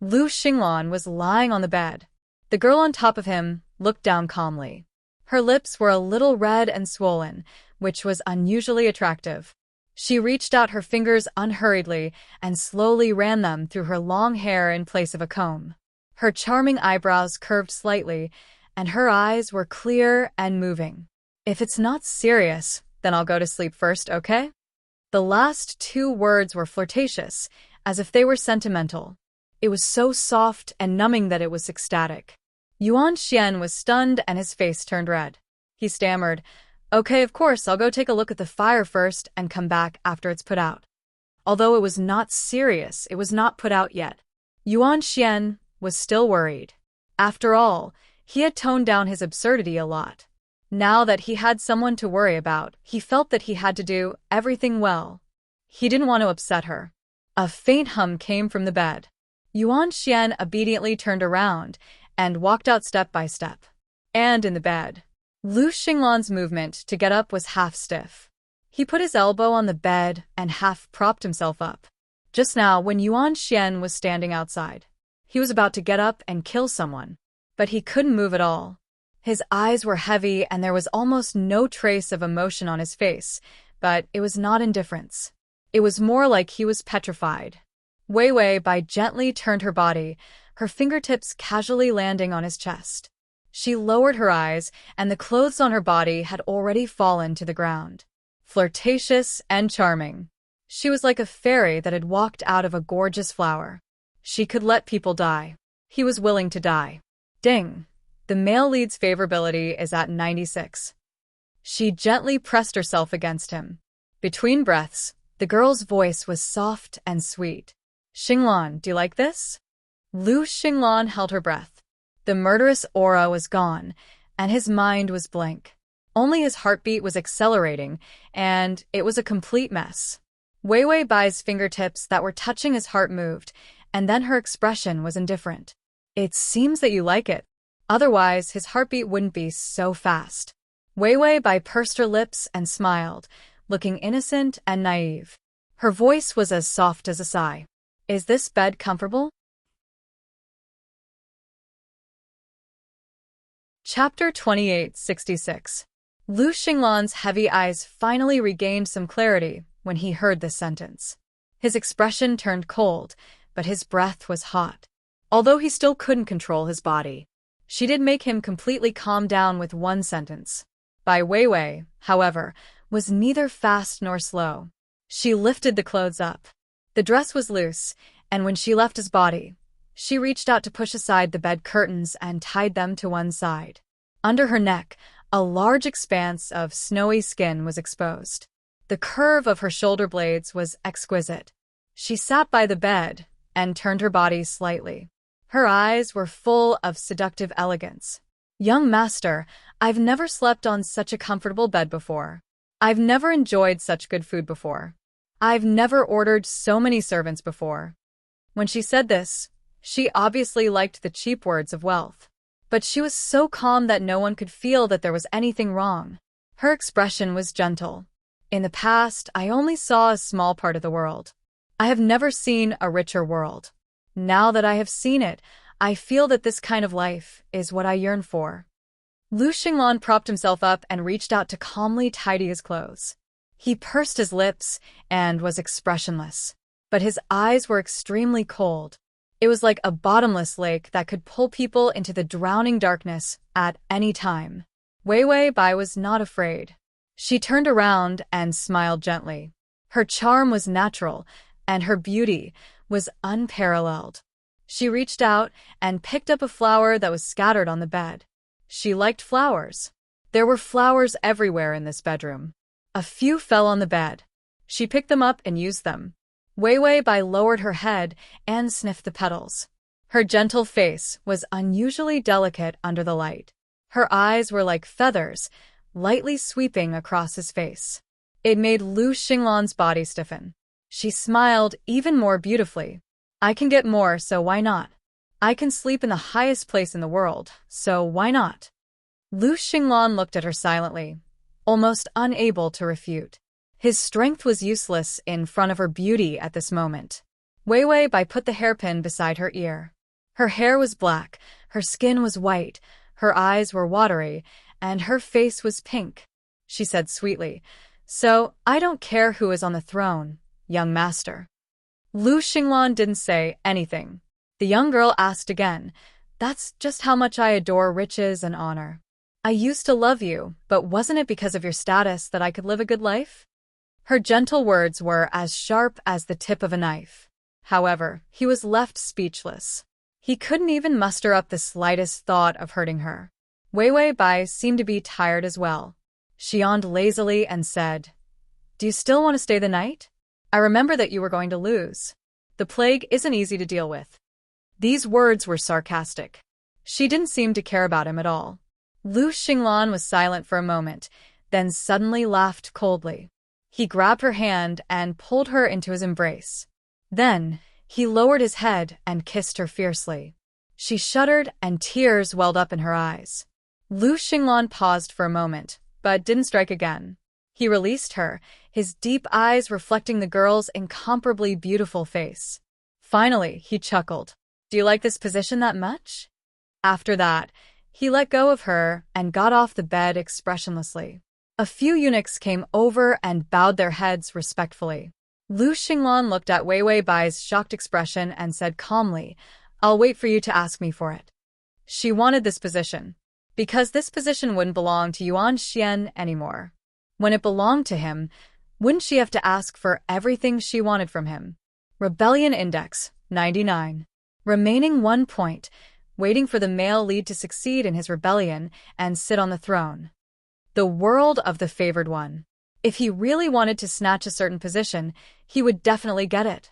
Lu Xinglan was lying on the bed. The girl on top of him looked down calmly. Her lips were a little red and swollen, which was unusually attractive. She reached out her fingers unhurriedly and slowly ran them through her long hair in place of a comb. Her charming eyebrows curved slightly, and her eyes were clear and moving. "If it's not serious, then I'll go to sleep first, okay?" The last two words were flirtatious, as if they were sentimental. It was so soft and numbing that it was ecstatic. Yuan Xian was stunned and his face turned red. He stammered, "Okay, of course, I'll go take a look at the fire first and come back after it's put out." Although it was not serious, it was not put out yet. Yuan Xian was still worried. After all, he had toned down his absurdity a lot. Now that he had someone to worry about, he felt that he had to do everything well. He didn't want to upset her. A faint hum came from the bed. Yuan Xian obediently turned around and walked out step by step. And in the bed, Lu Xinglan's movement to get up was half stiff. He put his elbow on the bed and half propped himself up. Just now, when Yuan Xian was standing outside, he was about to get up and kill someone, but he couldn't move at all. His eyes were heavy and there was almost no trace of emotion on his face, but it was not indifference. It was more like he was petrified. Wei Wei Bai gently turned her body, her fingertips casually landing on his chest. She lowered her eyes, and the clothes on her body had already fallen to the ground. Flirtatious and charming. She was like a fairy that had walked out of a gorgeous flower. She could let people die. He was willing to die. Ding! The male lead's favorability is at 96. She gently pressed herself against him. Between breaths, the girl's voice was soft and sweet. "Xinglan, do you like this?" Lu Xinglan held her breath. The murderous aura was gone, and his mind was blank. Only his heartbeat was accelerating, and it was a complete mess. Wei Wei Bai's fingertips that were touching his heart moved, and then her expression was indifferent. It seems that you like it. Otherwise, his heartbeat wouldn't be so fast. Wei Wei Bai pursed her lips and smiled, looking innocent and naive. Her voice was as soft as a sigh. Is this bed comfortable? Chapter 2866. Lu Xinglan's heavy eyes finally regained some clarity when he heard this sentence. His expression turned cold, but his breath was hot. Although he still couldn't control his body, she did make him completely calm down with one sentence. Bai Weiwei, however, was neither fast nor slow. She lifted the clothes up. The dress was loose, and when she left his body, she reached out to push aside the bed curtains and tied them to one side. Under her neck, a large expanse of snowy skin was exposed. The curve of her shoulder blades was exquisite. She sat by the bed and turned her body slightly. Her eyes were full of seductive elegance. Young master, I've never slept on such a comfortable bed before. I've never enjoyed such good food before. I've never ordered so many servants before. When she said this, she obviously liked the cheap words of wealth. But she was so calm that no one could feel that there was anything wrong. Her expression was gentle. In the past, I only saw a small part of the world. I have never seen a richer world. Now that I have seen it, I feel that this kind of life is what I yearn for. Lu Xinglan propped himself up and reached out to calmly tidy his clothes. He pursed his lips and was expressionless, but his eyes were extremely cold. It was like a bottomless lake that could pull people into the drowning darkness at any time. Wei Wei Bai was not afraid. She turned around and smiled gently. Her charm was natural, and her beauty was unparalleled. She reached out and picked up a flower that was scattered on the bed. She liked flowers. There were flowers everywhere in this bedroom. A few fell on the bed. She picked them up and used them. Wei Wei Bai lowered her head and sniffed the petals. Her gentle face was unusually delicate under the light. Her eyes were like feathers, lightly sweeping across his face. It made Lu Xinglan's body stiffen. She smiled even more beautifully. I can get more, so why not? I can sleep in the highest place in the world, so why not? Lu Xinglan looked at her silently, almost unable to refute. His strength was useless in front of her beauty at this moment. Wei Wei Bai put the hairpin beside her ear. Her hair was black, her skin was white, her eyes were watery, and her face was pink. She said sweetly, "So, I don't care who is on the throne, young master." Lu Xinglan didn't say anything. The young girl asked again, "That's just how much I adore riches and honor. I used to love you, but wasn't it because of your status that I could live a good life?" Her gentle words were as sharp as the tip of a knife. However, he was left speechless. He couldn't even muster up the slightest thought of hurting her. Wei Wei Bai seemed to be tired as well. She yawned lazily and said, "Do you still want to stay the night? I remember that you were going to lose. The plague isn't easy to deal with." These words were sarcastic. She didn't seem to care about him at all. Lu Xinglan was silent for a moment, then suddenly laughed coldly. He grabbed her hand and pulled her into his embrace. Then, he lowered his head and kissed her fiercely. She shuddered and tears welled up in her eyes. Lu Xinglan paused for a moment, but didn't strike again. He released her, his deep eyes reflecting the girl's incomparably beautiful face. Finally, he chuckled. "Do you like this position that much?" After that, he let go of her and got off the bed expressionlessly. A few eunuchs came over and bowed their heads respectfully. Lu Xinglan looked at Wei Wei Bai's shocked expression and said calmly, "I'll wait for you to ask me for it." She wanted this position, because this position wouldn't belong to Yuan Xian anymore. When it belonged to him, wouldn't she have to ask for everything she wanted from him? Rebellion Index, 99. Remaining 1 point, waiting for the male lead to succeed in his rebellion and sit on the throne. The world of the favored one. If he really wanted to snatch a certain position, he would definitely get it.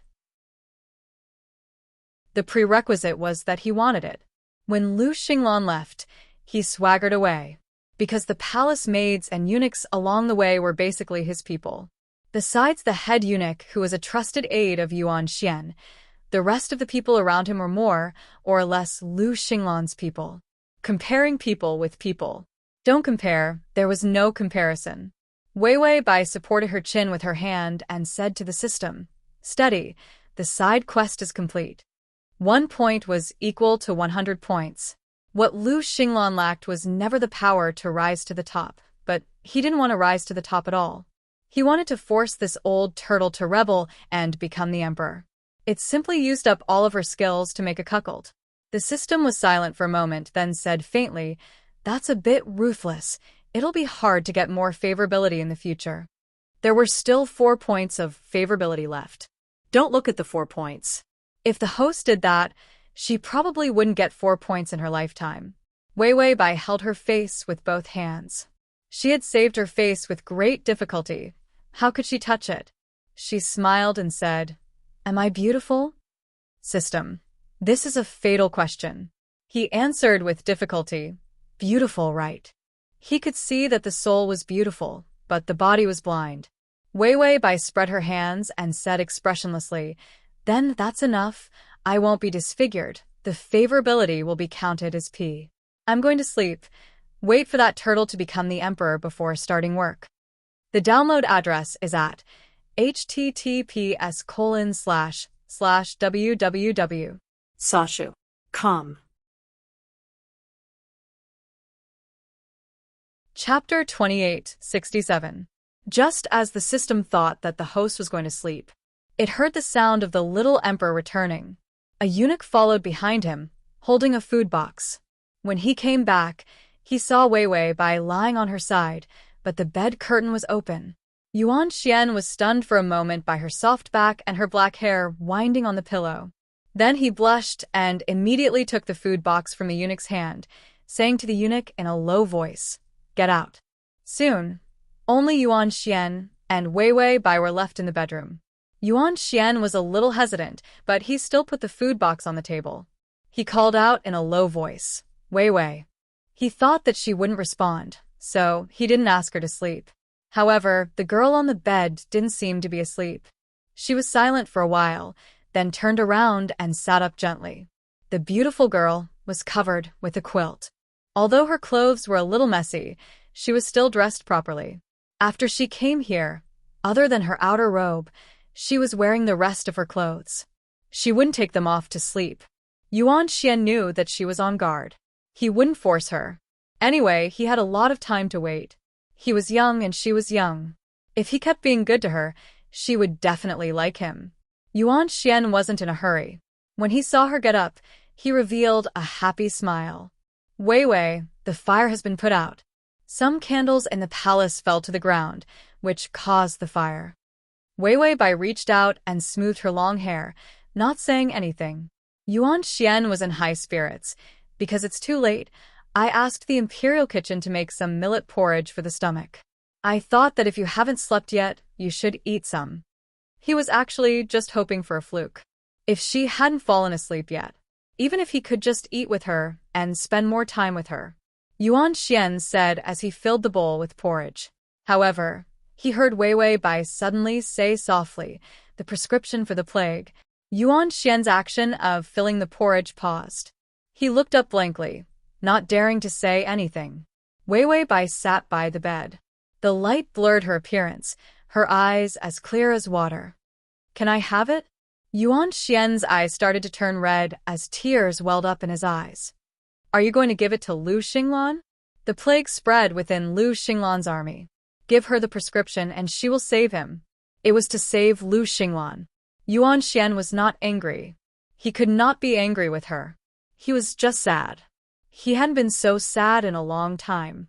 The prerequisite was that he wanted it. When Lu Xinglan left, he swaggered away, because the palace maids and eunuchs along the way were basically his people. Besides the head eunuch, who was a trusted aide of Yuan Xian, the rest of the people around him were more or less Lu Xinglan's people. Comparing people with people. Don't compare, there was no comparison. Wei Wei Bai supported her chin with her hand and said to the system, "Steady, the side quest is complete." 1 point was equal to 100 points. What Lu Xinglan lacked was never the power to rise to the top, but he didn't want to rise to the top at all. He wanted to force this old turtle to rebel and become the emperor. It simply used up all of her skills to make a cuckold. The system was silent for a moment, then said faintly, "That's a bit ruthless. It'll be hard to get more favorability in the future." There were still 4 points of favorability left. Don't look at the 4 points. If the host did that, she probably wouldn't get 4 points in her lifetime. Wei Wei Bai held her face with both hands. She had saved her face with great difficulty. How could she touch it? She smiled and said, "Am I beautiful?" System. This is a fatal question. He answered with difficulty. Beautiful, right? He could see that the soul was beautiful, but the body was blind. Wei Wei Bai spread her hands and said expressionlessly, "Then that's enough. I won't be disfigured. The favorability will be counted as P. I'm going to sleep. Wait for that turtle to become the emperor before starting work." The download address is at https://www. Sashu. Com. Chapter 2867. Just as the system thought that the host was going to sleep, it heard the sound of the little emperor returning. A eunuch followed behind him, holding a food box. When he came back, he saw Wei Wei Bai lying on her side, but the bed curtain was open. Yuan Xian was stunned for a moment by her soft back and her black hair winding on the pillow. Then he blushed and immediately took the food box from the eunuch's hand, saying to the eunuch in a low voice, "Get out." Soon, only Yuan Xian and Wei Wei Bai were left in the bedroom. Yuan Xian was a little hesitant, but he still put the food box on the table. He called out in a low voice, "Wei Wei." He thought that she wouldn't respond, so he didn't ask her to sleep. However, the girl on the bed didn't seem to be asleep. She was silent for a while, then turned around and sat up gently. The beautiful girl was covered with a quilt. Although her clothes were a little messy, she was still dressed properly. After she came here, other than her outer robe, she was wearing the rest of her clothes. She wouldn't take them off to sleep. Yuan Xian knew that she was on guard. He wouldn't force her. Anyway, he had a lot of time to wait. He was young and she was young. If he kept being good to her, she would definitely like him. Yuan Xian wasn't in a hurry. When he saw her get up, he revealed a happy smile. "Wei Wei, the fire has been put out." Some candles in the palace fell to the ground, which caused the fire. Wei Wei Bai reached out and smoothed her long hair, not saying anything. Yuan Xian was in high spirits. "Because it's too late, I asked the imperial kitchen to make some millet porridge for the stomach. I thought that if you haven't slept yet, you should eat some." He was actually just hoping for a fluke. If she hadn't fallen asleep yet. Even if he could just eat with her and spend more time with her. Yuan Xian said as he filled the bowl with porridge. However, he heard Wei Wei Bai suddenly say softly, "The prescription for the plague." Yuan Xian's action of filling the porridge paused. He looked up blankly, not daring to say anything. Wei Wei Bai sat by the bed. The light blurred her appearance, her eyes as clear as water. "Can I have it?" Yuan Xian's eyes started to turn red as tears welled up in his eyes. "Are you going to give it to Lu Xinglan?" The plague spread within Lu Xinglan's army. Give her the prescription and she will save him. It was to save Lu Xinglan. Yuan Xian was not angry. He could not be angry with her. He was just sad. He hadn't been so sad in a long time.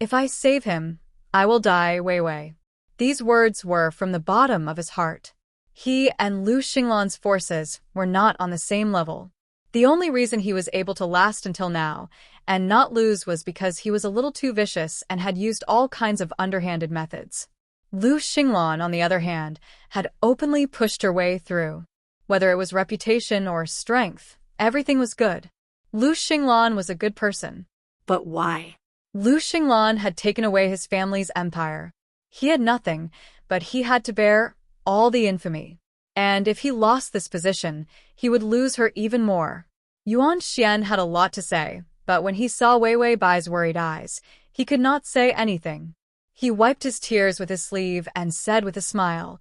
"If I save him, I will die, Wei Wei." These words were from the bottom of his heart. He and Lu Xinglan's forces were not on the same level. The only reason he was able to last until now and not lose was because he was a little too vicious and had used all kinds of underhanded methods. Lu Xinglan, on the other hand, had openly pushed her way through. Whether it was reputation or strength, everything was good. Lu Xinglan was a good person. But why? Lu Xinglan had taken away his family's empire. He had nothing, but he had to bear all the infamy. And if he lost this position, he would lose her even more. Yuan Xian had a lot to say, but when he saw Wei Wei Bai's worried eyes, he could not say anything. He wiped his tears with his sleeve and said with a smile,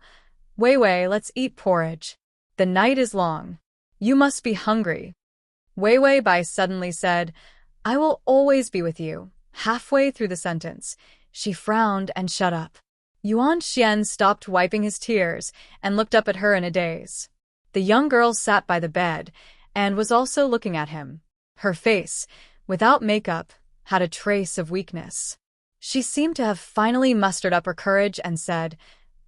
"Wei Wei, let's eat porridge. The night is long. You must be hungry." Wei Wei Bai suddenly said, "I will always be with you." Halfway through the sentence, she frowned and shut up. Yuan Xian stopped wiping his tears and looked up at her in a daze. The young girl sat by the bed and was also looking at him. Her face, without makeup, had a trace of weakness. She seemed to have finally mustered up her courage and said,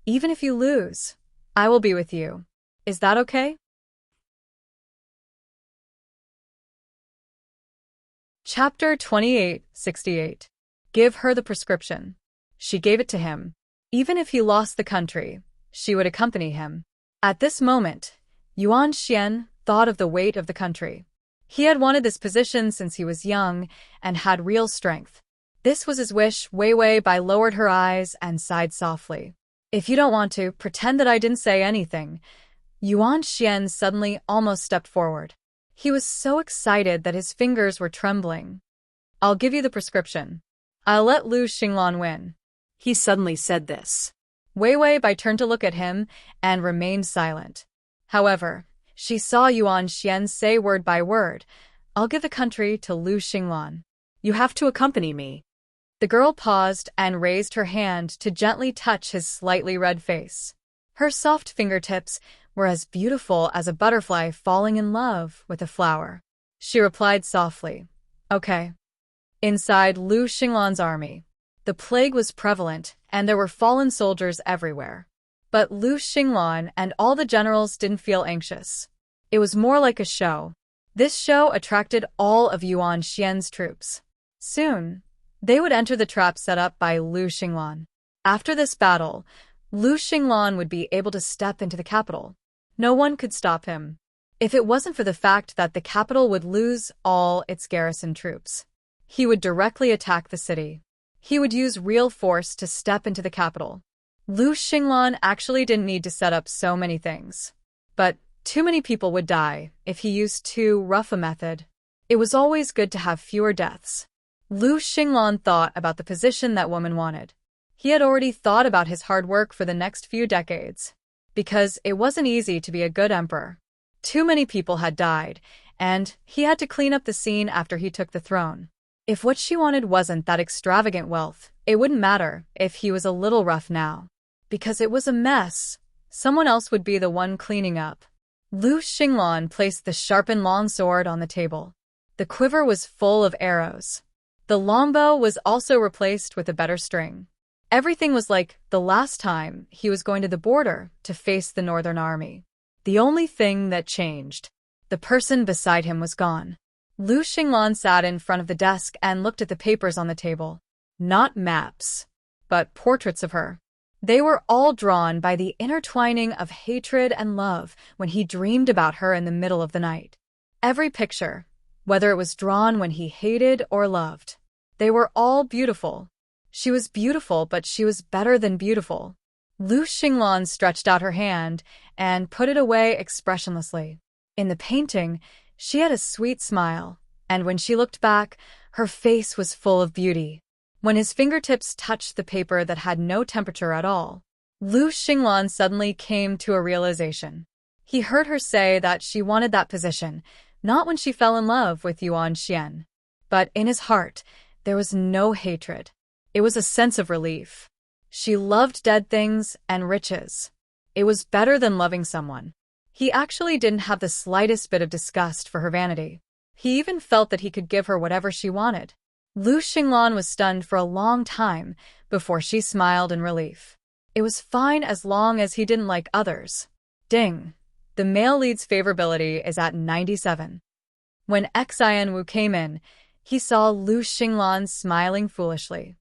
"Even if you lose, I will be with you. Is that okay?" Chapter 28:68. Give her the prescription. She gave it to him. Even if he lost the country, she would accompany him. At this moment, Yuan Xian thought of the weight of the country. He had wanted this position since he was young and had real strength. This was his wish. Wei Wei Bai lowered her eyes and sighed softly. "If you don't want to, pretend that I didn't say anything." Yuan Xian suddenly almost stepped forward. He was so excited that his fingers were trembling. "I'll give you the prescription. I'll let Lu Xinglan win." He suddenly said this. Wei Wei Bai turned to look at him and remained silent. However, she saw Yuan Xian say word by word, "I'll give the country to Lu Xinglan. You have to accompany me." The girl paused and raised her hand to gently touch his slightly red face. Her soft fingertips were as beautiful as a butterfly falling in love with a flower. She replied softly, "Okay." Inside Lu Xinglan's army, the plague was prevalent and there were fallen soldiers everywhere. But Lu Xinglan and all the generals didn't feel anxious. It was more like a show. This show attracted all of Yuan Xian's troops. Soon, they would enter the trap set up by Lu Xinglan. After this battle, Lu Xinglan would be able to step into the capital. No one could stop him. If it wasn't for the fact that the capital would lose all its garrison troops, he would directly attack the city. He would use real force to step into the capital. Lu Xinglan actually didn't need to set up so many things. But too many people would die if he used too rough a method. It was always good to have fewer deaths. Lu Xinglan thought about the position that woman wanted. He had already thought about his hard work for the next few decades. Because it wasn't easy to be a good emperor. Too many people had died, and he had to clean up the scene after he took the throne. If what she wanted wasn't that extravagant wealth, it wouldn't matter if he was a little rough now. Because it was a mess. Someone else would be the one cleaning up. Lu Xinglan placed the sharpened long sword on the table. The quiver was full of arrows. The longbow was also replaced with a better string. Everything was like the last time he was going to the border to face the Northern Army. The only thing that changed, the person beside him was gone. Lu Xinglan sat in front of the desk and looked at the papers on the table. Not maps, but portraits of her. They were all drawn by the intertwining of hatred and love when he dreamed about her in the middle of the night. Every picture, whether it was drawn when he hated or loved, they were all beautiful. She was beautiful, but she was better than beautiful. Lu Xinglan stretched out her hand and put it away expressionlessly. In the painting, she had a sweet smile, and when she looked back, her face was full of beauty. When his fingertips touched the paper that had no temperature at all, Lu Xinglan suddenly came to a realization. He heard her say that she wanted that position, not when she fell in love with Yuan Xian. But in his heart, there was no hatred. It was a sense of relief. She loved dead things and riches. It was better than loving someone. He actually didn't have the slightest bit of disgust for her vanity. He even felt that he could give her whatever she wanted. Lu Xinglan was stunned for a long time before she smiled in relief. It was fine as long as he didn't like others. Ding. The male lead's favorability is at 97. When Xian Wu came in, he saw Lu Xinglan smiling foolishly.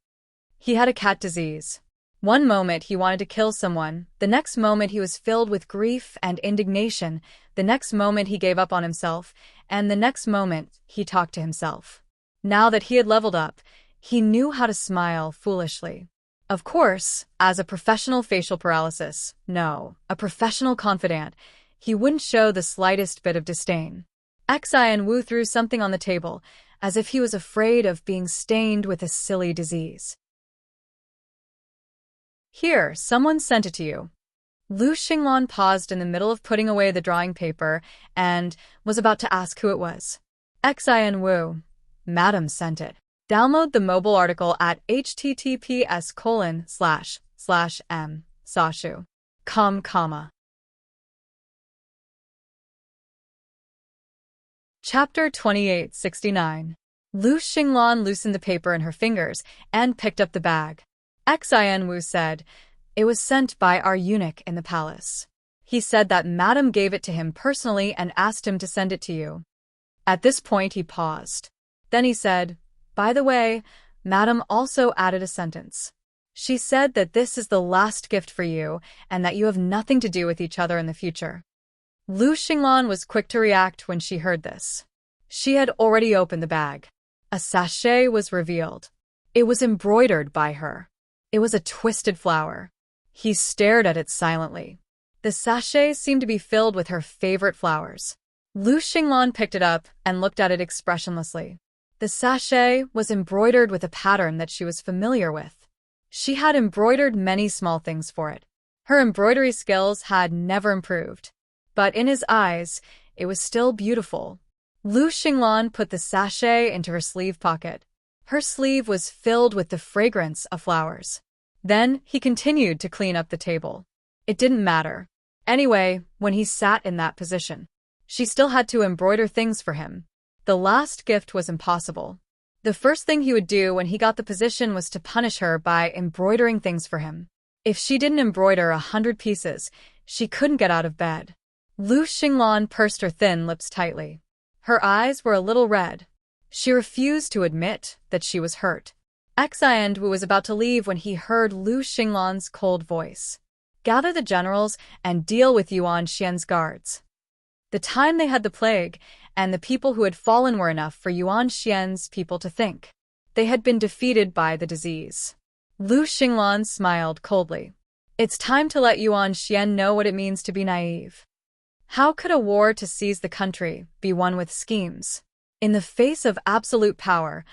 He had a cat disease. One moment he wanted to kill someone, the next moment he was filled with grief and indignation, the next moment he gave up on himself, and the next moment he talked to himself. Now that he had leveled up, he knew how to smile foolishly. Of course, as a professional facial paralysis, no, a professional confidant, he wouldn't show the slightest bit of disdain. Xian Wu threw something on the table, as if he was afraid of being stained with a silly disease. Here, someone sent it to you. Lu Xinglan paused in the middle of putting away the drawing paper and was about to ask who it was. Xian Wu. Madam sent it. Download the mobile article at https://m/sashu.com. Chapter 2869. Lu Xinglan loosened the paper in her fingers and picked up the bag. Xian Wu said, "It was sent by our eunuch in the palace. He said that Madam gave it to him personally and asked him to send it to you." At this point he paused. Then he said, "By the way, Madam also added a sentence. She said that this is the last gift for you and that you have nothing to do with each other in the future." Lu Xinglan was quick to react when she heard this. She had already opened the bag. A sachet was revealed. It was embroidered by her. It was a twisted flower. He stared at it silently. The sachet seemed to be filled with her favorite flowers. Lu Xinglan picked it up and looked at it expressionlessly. The sachet was embroidered with a pattern that she was familiar with. She had embroidered many small things for it. Her embroidery skills had never improved. But in his eyes, it was still beautiful. Lu Xinglan put the sachet into her sleeve pocket. Her sleeve was filled with the fragrance of flowers. Then he continued to clean up the table. It didn't matter. Anyway, when he sat in that position, she still had to embroider things for him. The last gift was impossible. The first thing he would do when he got the position was to punish her by embroidering things for him. If she didn't embroider 100 pieces, she couldn't get out of bed. Lu Xinglan pursed her thin lips tightly. Her eyes were a little red. She refused to admit that she was hurt. Xian Wu was about to leave when he heard Lu Xinglan's cold voice. "Gather the generals and deal with Yuan Xian's guards." The time they had the plague, and the people who had fallen were enough for Yuan Xian's people to think. They had been defeated by the disease. Lu Xinglan smiled coldly. "It's time to let Yuan Xian know what it means to be naive." How could a war to seize the country be won with schemes? In the face of absolute power,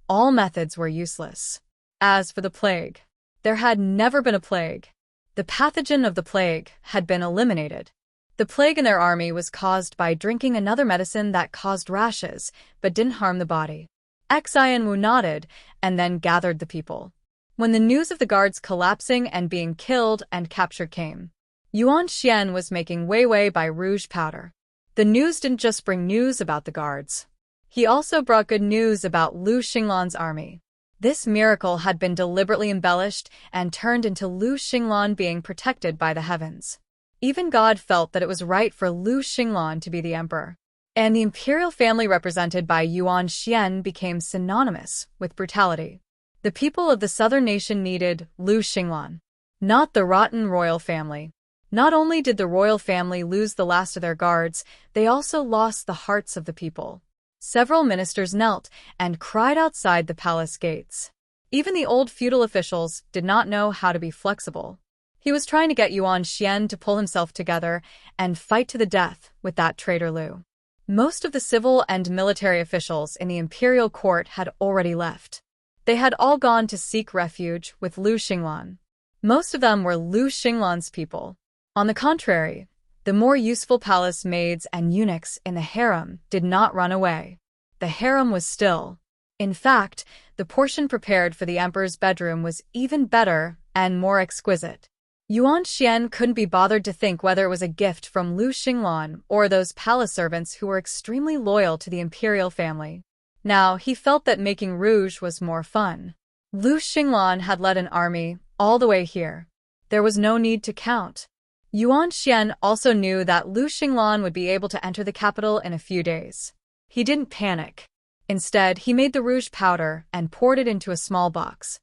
all methods were useless. As for the plague, there had never been a plague. The pathogen of the plague had been eliminated. The plague in their army was caused by drinking another medicine that caused rashes, but didn't harm the body. Xian Wu nodded and then gathered the people. When the news of the guards collapsing and being killed and captured came, Yuan Xian was making way by rouge powder. The news didn't just bring news about the guards. He also brought good news about Lu Xinglan's army. This miracle had been deliberately embellished and turned into Lu Xinglan being protected by the heavens. Even God felt that it was right for Lu Xinglan to be the emperor. And the imperial family represented by Yuan Xian became synonymous with brutality. The people of the southern nation needed Lu Xinglan, not the rotten royal family. Not only did the royal family lose the last of their guards, they also lost the hearts of the people. Several ministers knelt and cried outside the palace gates. Even the old feudal officials did not know how to be flexible. He was trying to get Yuan Xian to pull himself together and fight to the death with that traitor Lu. Most of the civil and military officials in the imperial court had already left. They had all gone to seek refuge with Lu Xinglan. Most of them were Lu Xinglan's people. On the contrary, the more useful palace maids and eunuchs in the harem did not run away. The harem was still. In fact, the portion prepared for the emperor's bedroom was even better and more exquisite. Yuan Xian couldn't be bothered to think whether it was a gift from Lu Xinglan or those palace servants who were extremely loyal to the imperial family. Now, he felt that making rouge was more fun. Lu Xinglan had led an army all the way here. There was no need to count. Yuan Xian also knew that Lu Xinglan would be able to enter the capital in a few days. He didn't panic. Instead, he made the rouge powder and poured it into a small box.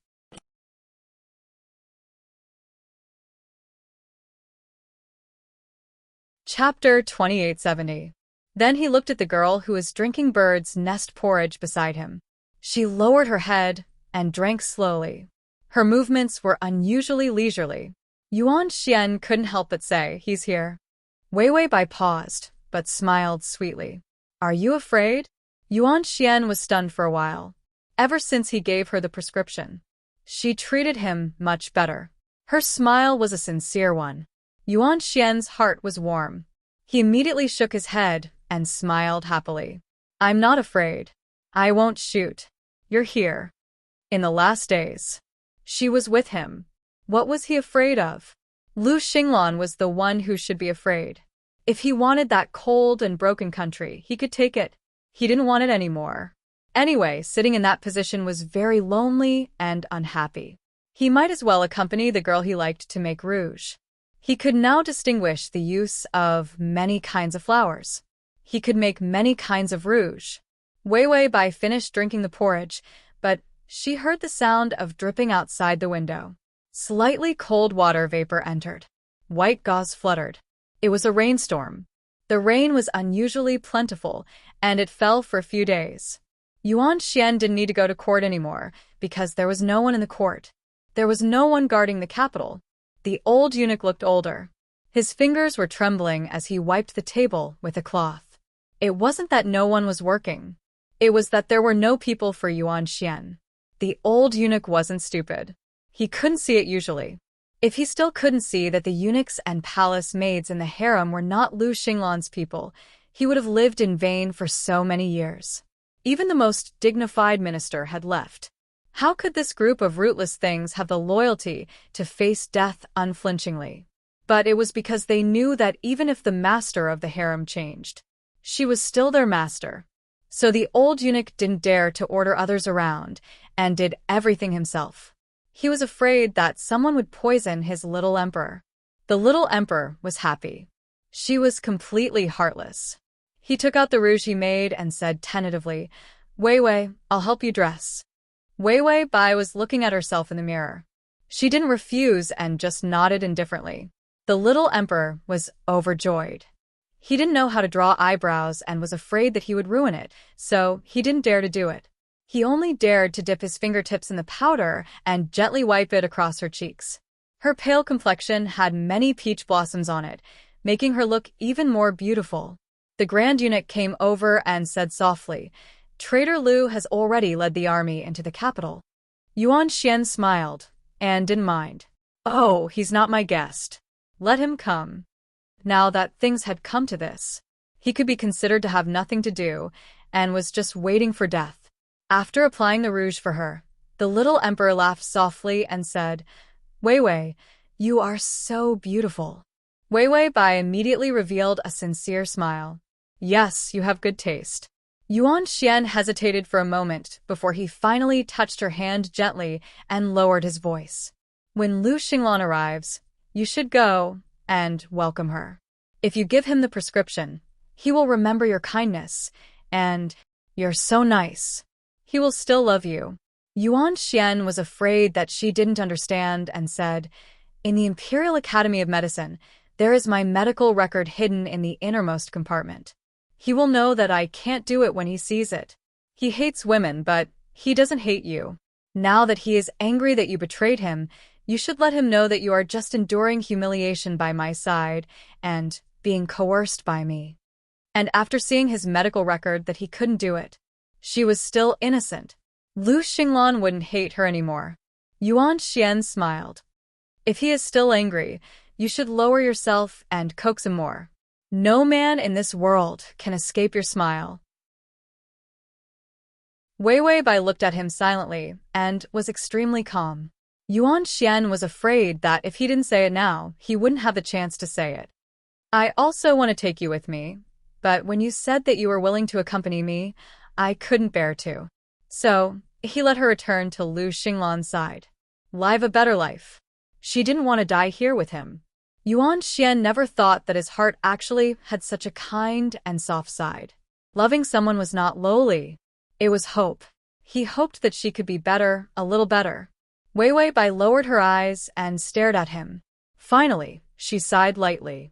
Chapter 2870. Then he looked at the girl who was drinking bird's nest porridge beside him. She lowered her head and drank slowly. Her movements were unusually leisurely. Yuan Xian couldn't help but say, "He's here." Wei Wei Bai paused, but smiled sweetly. "Are you afraid?" Yuan Xian was stunned for a while. Ever since he gave her the prescription, she treated him much better. Her smile was a sincere one. Yuan Xian's heart was warm. He immediately shook his head and smiled happily. "I'm not afraid. I won't shoot. You're here." In the last days, she was with him. What was he afraid of? Lu Xinglan was the one who should be afraid. If he wanted that cold and broken country, he could take it. He didn't want it anymore. Anyway, sitting in that position was very lonely and unhappy. He might as well accompany the girl he liked to make rouge. He could now distinguish the use of many kinds of flowers. He could make many kinds of rouge. Wei Wei Bai finished drinking the porridge, but she heard the sound of dripping outside the window. Slightly cold water vapor entered. White gauze fluttered. It was a rainstorm. The rain was unusually plentiful, and it fell for a few days. Yuan Xian didn't need to go to court anymore, because there was no one in the court. There was no one guarding the capital. The old eunuch looked older. His fingers were trembling as he wiped the table with a cloth. It wasn't that no one was working. It was that there were no people for Yuan Xian. The old eunuch wasn't stupid. He couldn't see it usually. If he still couldn't see that the eunuchs and palace maids in the harem were not Lu Xinglan's people, he would have lived in vain for so many years. Even the most dignified minister had left. How could this group of rootless things have the loyalty to face death unflinchingly? But it was because they knew that even if the master of the harem changed, she was still their master. So the old eunuch didn't dare to order others around, and did everything himself. He was afraid that someone would poison his little emperor. The little emperor was happy. She was completely heartless. He took out the rouge he made and said tentatively, "Wei Wei, I'll help you dress." Wei Wei Bai was looking at herself in the mirror. She didn't refuse and just nodded indifferently. The little emperor was overjoyed. He didn't know how to draw eyebrows and was afraid that he would ruin it, so he didn't dare to do it. He only dared to dip his fingertips in the powder and gently wipe it across her cheeks. Her pale complexion had many peach blossoms on it, making her look even more beautiful. The Grand Eunuch came over and said softly, "Traitor Lu has already led the army into the capital." Yuan Xian smiled, and didn't mind. "Oh, he's not my guest. Let him come." Now that things had come to this, he could be considered to have nothing to do, and was just waiting for death. After applying the rouge for her, the little emperor laughed softly and said, "Wei Wei, you are so beautiful." Wei Wei Bai immediately revealed a sincere smile. "Yes, you have good taste." Yuan Xian hesitated for a moment before he finally touched her hand gently and lowered his voice. "When Lu Xinglan arrives, you should go and welcome her. If you give him the prescription, he will remember your kindness, and you're so nice. He will still love you." Yuan Xian was afraid that she didn't understand and said, "In the Imperial Academy of Medicine, there is my medical record hidden in the innermost compartment. He will know that I can't do it when he sees it. He hates women, but he doesn't hate you. Now that he is angry that you betrayed him, you should let him know that you are just enduring humiliation by my side and being coerced by me." And after seeing his medical record that he couldn't do it, she was still innocent. Lu Xinglan wouldn't hate her anymore. Yuan Xian smiled. "If he is still angry, you should lower yourself and coax him more. No man in this world can escape your smile." Wei Wei Bai looked at him silently and was extremely calm. Yuan Xian was afraid that if he didn't say it now, he wouldn't have the chance to say it. "I also want to take you with me, but when you said that you were willing to accompany me, I couldn't bear to." So, he let her return to Lu Xinglan's side. Live a better life. She didn't want to die here with him. Yuan Xian never thought that his heart actually had such a kind and soft side. Loving someone was not lowly. It was hope. He hoped that she could be better, a little better. Wei Wei Bai lowered her eyes and stared at him. Finally, she sighed lightly.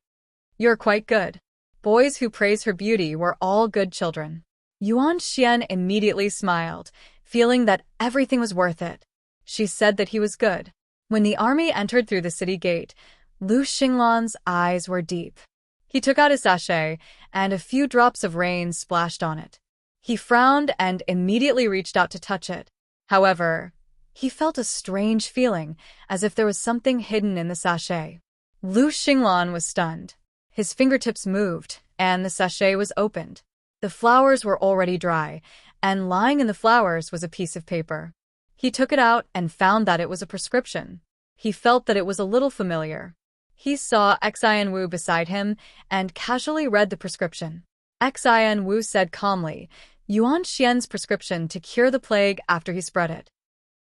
You're quite good. Boys who praise her beauty were all good children. Yuan Xian immediately smiled, feeling that everything was worth it. She said that he was good. When the army entered through the city gate, Lu Xinglan's eyes were deep. He took out his sachet, and a few drops of rain splashed on it. He frowned and immediately reached out to touch it. However, he felt a strange feeling, as if there was something hidden in the sachet. Lu Xinglan was stunned. His fingertips moved, and the sachet was opened. The flowers were already dry, and lying in the flowers was a piece of paper. He took it out and found that it was a prescription. He felt that it was a little familiar. He saw Xian Wu beside him and casually read the prescription. Xian Wu said calmly, Yuan Xian's prescription to cure the plague after he spread it.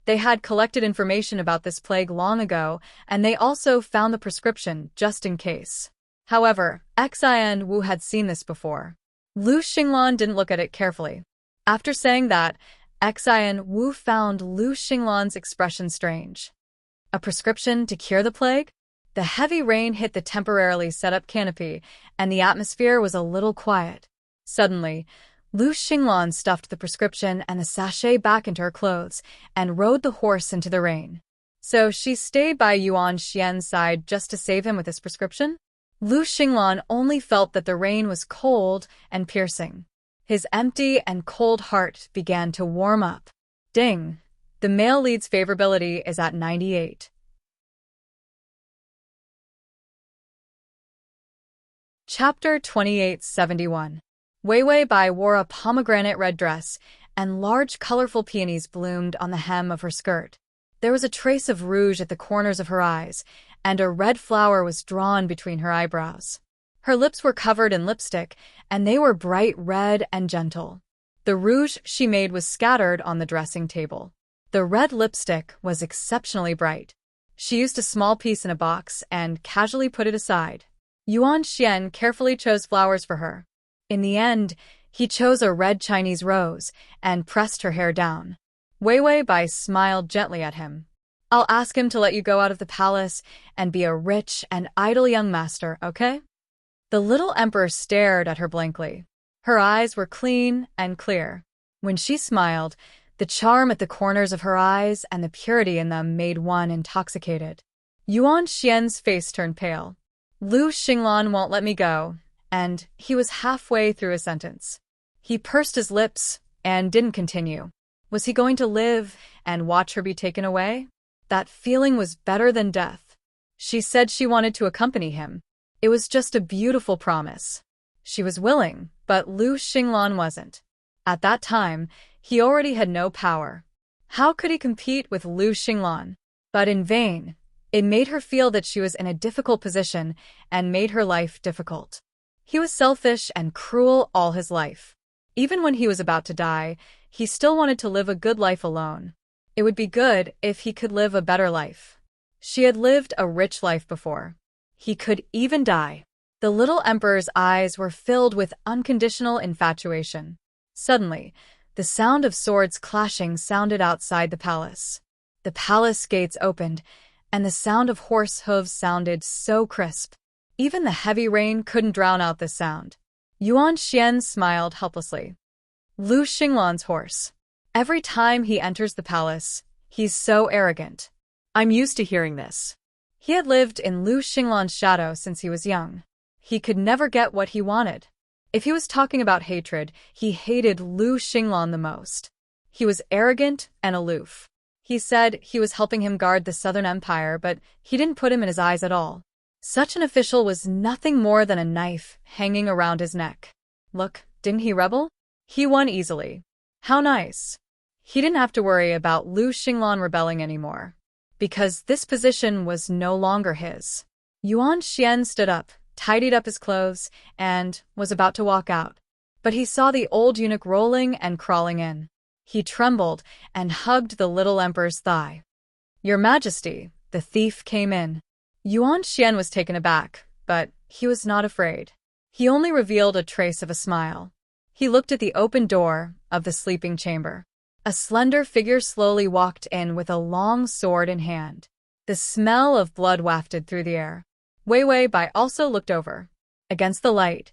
They had collected information about this plague long ago, and they also found the prescription just in case. However, Xian Wu had seen this before. Lu Xinglan didn't look at it carefully. After saying that, Xian Wu found Lu Xinglan's expression strange. A prescription to cure the plague? The heavy rain hit the temporarily set up canopy, and the atmosphere was a little quiet. Suddenly, Lu Xinglan stuffed the prescription and the sachet back into her clothes and rode the horse into the rain. So she stayed by Yuan Xian's side just to save him with his prescription? Lu Xinglan only felt that the rain was cold and piercing. His empty and cold heart began to warm up. Ding! The male lead's favorability is at 98. Chapter 2871. Wei Wei Bai wore a pomegranate red dress, and large colorful peonies bloomed on the hem of her skirt. There was a trace of rouge at the corners of her eyes, and a red flower was drawn between her eyebrows. Her lips were covered in lipstick, and they were bright red and gentle. The rouge she made was scattered on the dressing table. The red lipstick was exceptionally bright. She used a small piece in a box and casually put it aside. Yuan Xian carefully chose flowers for her. In the end, he chose a red Chinese rose and pressed her hair down. Wei Wei Bai smiled gently at him. I'll ask him to let you go out of the palace and be a rich and idle young master, okay? The little emperor stared at her blankly. Her eyes were clean and clear. When she smiled, the charm at the corners of her eyes and the purity in them made one intoxicated. Yuan Xian's face turned pale. Lu Xinglan won't let me go, and he was halfway through a sentence. He pursed his lips and didn't continue. Was he going to live and watch her be taken away? That feeling was better than death. She said she wanted to accompany him. It was just a beautiful promise. She was willing, but Lu Xinglan wasn't. At that time, he already had no power. How could he compete with Lu Xinglan? But in vain. It made her feel that she was in a difficult position and made her life difficult. He was selfish and cruel all his life. Even when he was about to die, he still wanted to live a good life alone. It would be good if he could live a better life. She had lived a rich life before. He could even die. The little emperor's eyes were filled with unconditional infatuation. Suddenly, the sound of swords clashing sounded outside the palace. The palace gates opened, and the sound of horse hooves sounded so crisp. Even the heavy rain couldn't drown out the sound. Yuan Xian smiled helplessly. Lu Xinglan's horse. Every time he enters the palace, he's so arrogant. I'm used to hearing this. He had lived in Lu Xinglan's shadow since he was young. He could never get what he wanted. If he was talking about hatred, he hated Lu Xinglan the most. He was arrogant and aloof. He said he was helping him guard the Southern Empire, but he didn't put him in his eyes at all. Such an official was nothing more than a knife hanging around his neck. Look, didn't he rebel? He won easily. How nice. He didn't have to worry about Lu Xinglan rebelling anymore, because this position was no longer his. Yuan Xian stood up, tidied up his clothes, and was about to walk out. But he saw the old eunuch rolling and crawling in. He trembled and hugged the little emperor's thigh. Your Majesty, the thief came in. Yuan Xian was taken aback, but he was not afraid. He only revealed a trace of a smile. He looked at the open door of the sleeping chamber. A slender figure slowly walked in with a long sword in hand. The smell of blood wafted through the air. Wei Wei Bai also looked over. Against the light,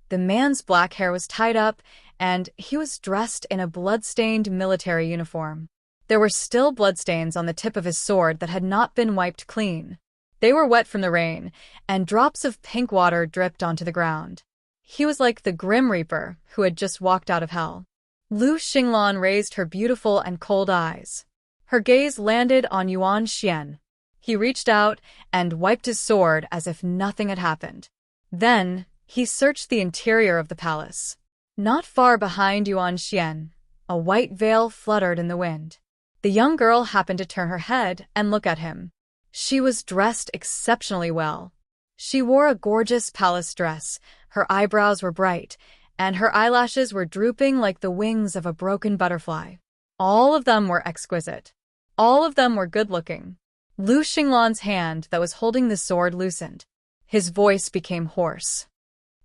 the man's black hair was tied up, and he was dressed in a blood-stained military uniform. There were still bloodstains on the tip of his sword that had not been wiped clean. They were wet from the rain, and drops of pink water dripped onto the ground. He was like the Grim Reaper who had just walked out of hell. Lu Xinglan raised her beautiful and cold eyes. Her gaze landed on Yuan Xian. He reached out and wiped his sword as if nothing had happened. Then, he searched the interior of the palace. Not far behind Yuan Xian, a white veil fluttered in the wind. The young girl happened to turn her head and look at him. She was dressed exceptionally well. She wore a gorgeous palace dress, her eyebrows were bright, and her eyelashes were drooping like the wings of a broken butterfly. All of them were exquisite. All of them were good-looking. Lu Xinglan's hand that was holding the sword loosened. His voice became hoarse.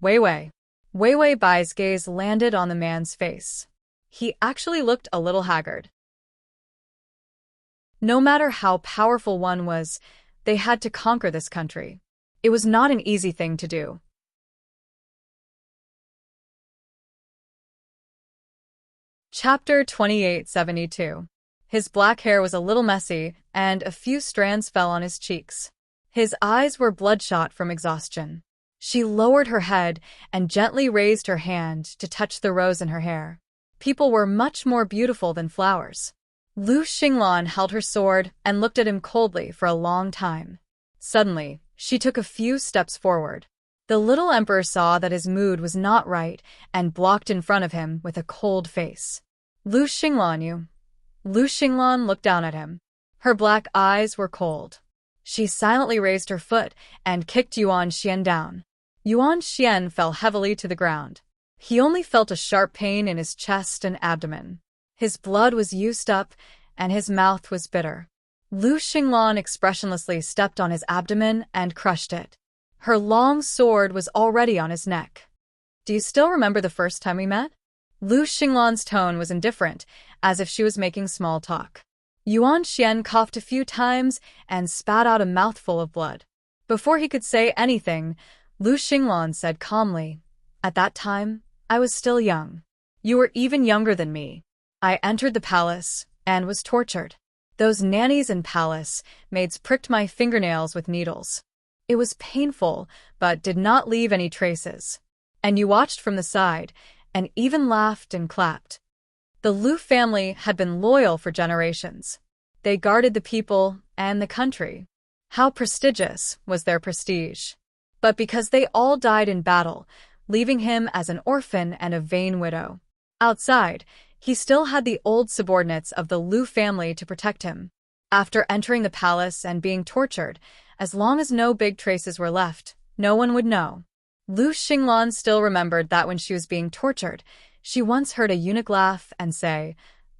Wei Wei. Wei Wei Bai's gaze landed on the man's face. He actually looked a little haggard. No matter how powerful one was, they had to conquer this country. It was not an easy thing to do. Chapter 2872. His black hair was a little messy, and a few strands fell on his cheeks. His eyes were bloodshot from exhaustion. She lowered her head and gently raised her hand to touch the rose in her hair. People were much more beautiful than flowers. Lu Xinglan held her sword and looked at him coldly for a long time. Suddenly, she took a few steps forward. The little emperor saw that his mood was not right and blocked in front of him with a cold face. Lu Xinglan, you. Lu Xinglan looked down at him. Her black eyes were cold. She silently raised her foot and kicked Yuan Xian down. Yuan Xian fell heavily to the ground. He only felt a sharp pain in his chest and abdomen. His blood was used up, and his mouth was bitter. Lu Xinglan expressionlessly stepped on his abdomen and crushed it. Her long sword was already on his neck. Do you still remember the first time we met? Lu Xinglan's tone was indifferent, as if she was making small talk. Yuan Xian coughed a few times and spat out a mouthful of blood. Before he could say anything, Lu Xinglan said calmly, "At that time, I was still young. You were even younger than me. I entered the palace and was tortured. Those nannies and palace maids pricked my fingernails with needles. It was painful, but did not leave any traces. And you watched from the side, and even laughed and clapped." The Lu family had been loyal for generations. They guarded the people and the country. How prestigious was their prestige. But because they all died in battle, leaving him as an orphan and a vain widow. Outside, he still had the old subordinates of the Lu family to protect him. After entering the palace and being tortured, as long as no big traces were left, no one would know. Lu Xinglan still remembered that when she was being tortured, she once heard a eunuch laugh and say,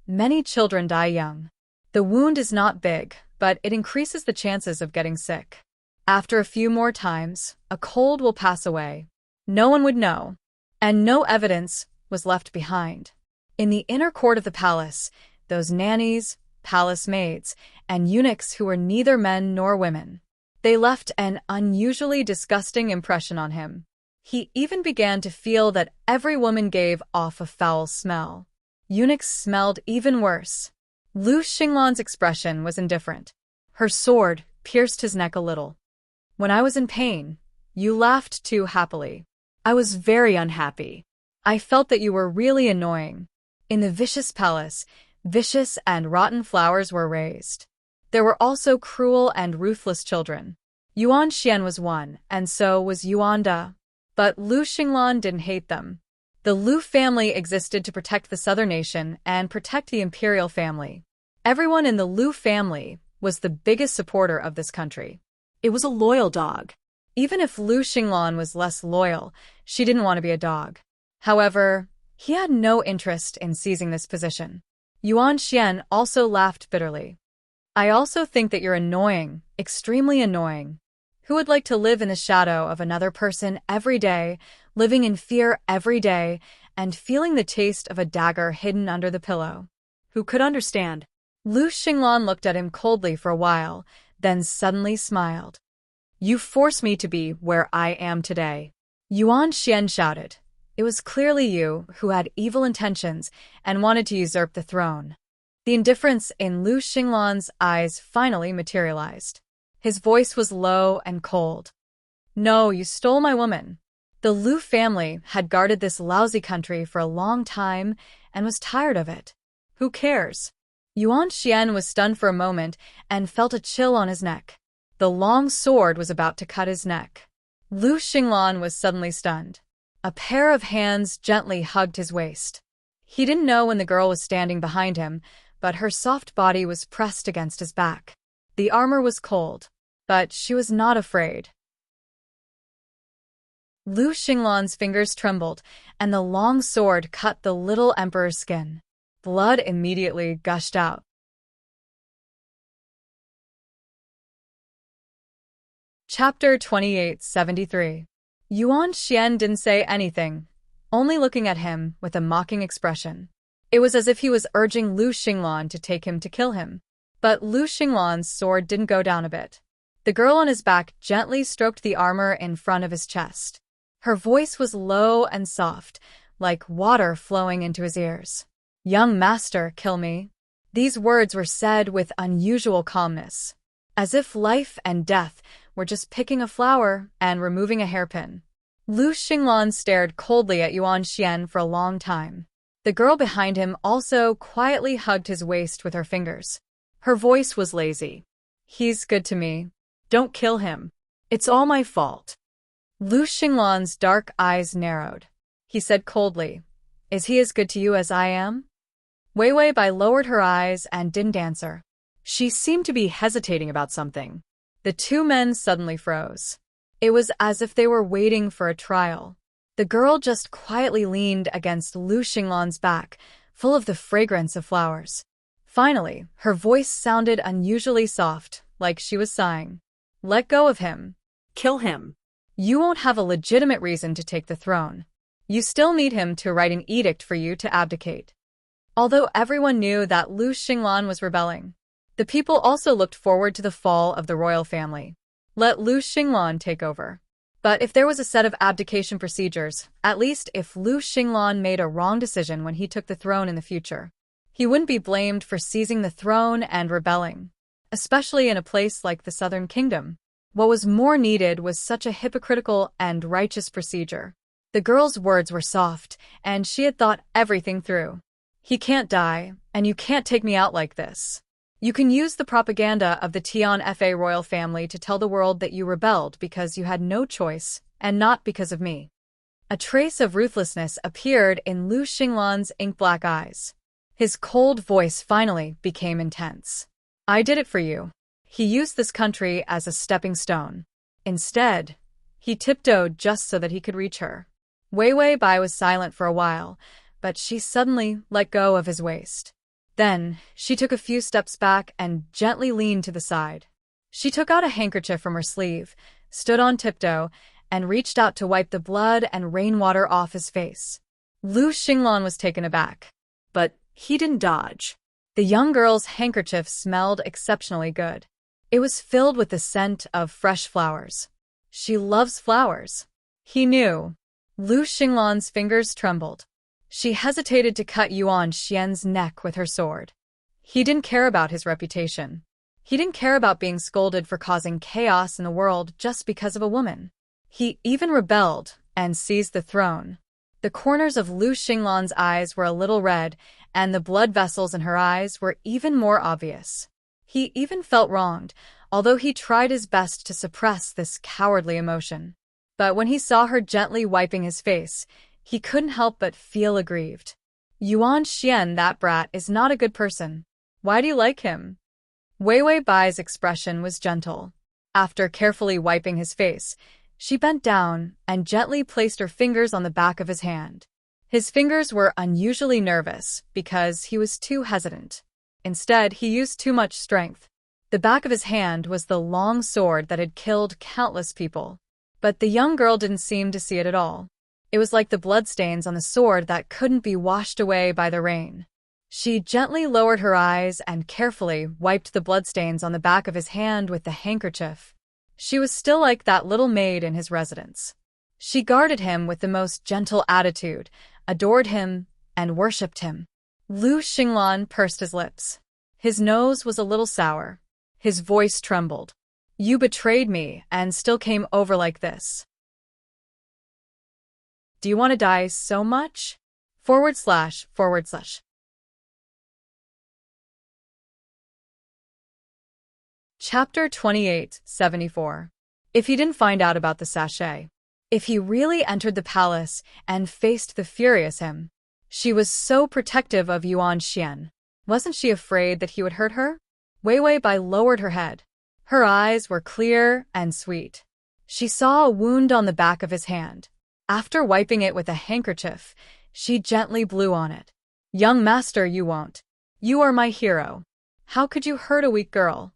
"Many children die young. The wound is not big, but it increases the chances of getting sick. After a few more times, a cold will pass away. No one would know." And no evidence was left behind. In the inner court of the palace, those nannies, palace maids, and eunuchs who were neither men nor women. They left an unusually disgusting impression on him. He even began to feel that every woman gave off a foul smell. Eunuchs smelled even worse. Lu Xinglan's expression was indifferent. Her sword pierced his neck a little. "When I was in pain, you laughed too happily. I was very unhappy. I felt that you were really annoying. In the vicious palace, vicious and rotten flowers were raised. There were also cruel and ruthless children. Yuan Xian was one, and so was Yuan Da. But Lu Xinglan didn't hate them. The Lu family existed to protect the southern nation and protect the imperial family. Everyone in the Lu family was the biggest supporter of this country. It was a loyal dog. Even if Lu Xinglan was less loyal, she didn't want to be a dog. However, he had no interest in seizing this position. Yuan Xian also laughed bitterly. "I also think that you're annoying, extremely annoying. Who would like to live in the shadow of another person every day, living in fear every day, and feeling the taste of a dagger hidden under the pillow? Who could understand?" Lu Xinglan looked at him coldly for a while, then suddenly smiled. "You force me to be where I am today. Yuan Xian shouted. It was clearly you who had evil intentions and wanted to usurp the throne. The indifference in Lu Xinglan's eyes finally materialized. His voice was low and cold. No, you stole my woman. The Lu family had guarded this lousy country for a long time and was tired of it. Who cares? Yuan Xian was stunned for a moment and felt a chill on his neck. The long sword was about to cut his neck. Lu Xinglan was suddenly stunned. A pair of hands gently hugged his waist. He didn't know when the girl was standing behind him, but her soft body was pressed against his back. The armor was cold, but she was not afraid. Lu Xinglan's fingers trembled, and the long sword cut the little emperor's skin. Blood immediately gushed out. Chapter 2873. Yuan Xian didn't say anything, only looking at him with a mocking expression. It was as if he was urging Lu Xinglan to take him to kill him. But Lu Xinglan's sword didn't go down a bit. The girl on his back gently stroked the armor in front of his chest. Her voice was low and soft, like water flowing into his ears. Young master, kill me. These words were said with unusual calmness, as if life and death were just picking a flower and removing a hairpin. Lu Xinglan stared coldly at Yuan Xian for a long time. The girl behind him also quietly hugged his waist with her fingers. Her voice was lazy. He's good to me. Don't kill him. It's all my fault. Lu Xinglan's dark eyes narrowed. He said coldly, Is he as good to you as I am? Wei Wei Bai lowered her eyes and didn't answer. She seemed to be hesitating about something. The two men suddenly froze. It was as if they were waiting for a trial. The girl just quietly leaned against Lu Xinglan's back, full of the fragrance of flowers. Finally, her voice sounded unusually soft, like she was sighing. Let go of him. Kill him. You won't have a legitimate reason to take the throne. You still need him to write an edict for you to abdicate. Although everyone knew that Lu Xinglan was rebelling, the people also looked forward to the fall of the royal family. Let Lu Xinglan take over. But if there was a set of abdication procedures, at least if Lu Xinglan made a wrong decision when he took the throne in the future, he wouldn't be blamed for seizing the throne and rebelling, especially in a place like the Southern Kingdom. What was more needed was such a hypocritical and righteous procedure. The girl's words were soft, and she had thought everything through. He can't die, and you can't take me out like this. You can use the propaganda of the Tian Fa royal family to tell the world that you rebelled because you had no choice, and not because of me. A trace of ruthlessness appeared in Lu Xinglan's ink-black eyes. His cold voice finally became intense. I did it for you. He used this country as a stepping stone. Instead, he tiptoed just so that he could reach her. Wei Wei Bai was silent for a while, but she suddenly let go of his waist. Then, she took a few steps back and gently leaned to the side. She took out a handkerchief from her sleeve, stood on tiptoe, and reached out to wipe the blood and rainwater off his face. Lu Xinglan was taken aback. But he didn't dodge. The young girl's handkerchief smelled exceptionally good. It was filled with the scent of fresh flowers. She loves flowers. He knew. Lu Xinglan's fingers trembled. She hesitated to cut Yuan Xian's neck with her sword. He didn't care about his reputation. He didn't care about being scolded for causing chaos in the world just because of a woman. He even rebelled and seized the throne. The corners of Lu Xinglan's eyes were a little red, and the blood vessels in her eyes were even more obvious. He even felt wronged, although he tried his best to suppress this cowardly emotion. But when he saw her gently wiping his face, he couldn't help but feel aggrieved. Yuan Xian, that brat, is not a good person. Why do you like him? Wei Wei Bai's expression was gentle. After carefully wiping his face, she bent down and gently placed her fingers on the back of his hand. His fingers were unusually nervous because he was too hesitant. Instead, he used too much strength. The back of his hand was the long sword that had killed countless people. But the young girl didn't seem to see it at all. It was like the bloodstains on the sword that couldn't be washed away by the rain. She gently lowered her eyes and carefully wiped the bloodstains on the back of his hand with the handkerchief. She was still like that little maid in his residence. She guarded him with the most gentle attitude, adored him, and worshipped him. Lu Xinglan pursed his lips. His nose was a little sour. His voice trembled. You betrayed me and still came over like this. Do you want to die so much? // Chapter 28:74. If he didn't find out about the sachet. If he really entered the palace and faced the furious him. She was so protective of Yuan Xian. Wasn't she afraid that he would hurt her? Wei Wei Bai lowered her head. Her eyes were clear and sweet. She saw a wound on the back of his hand. After wiping it with a handkerchief, she gently blew on it. Young master, you won't. You are my hero. How could you hurt a weak girl?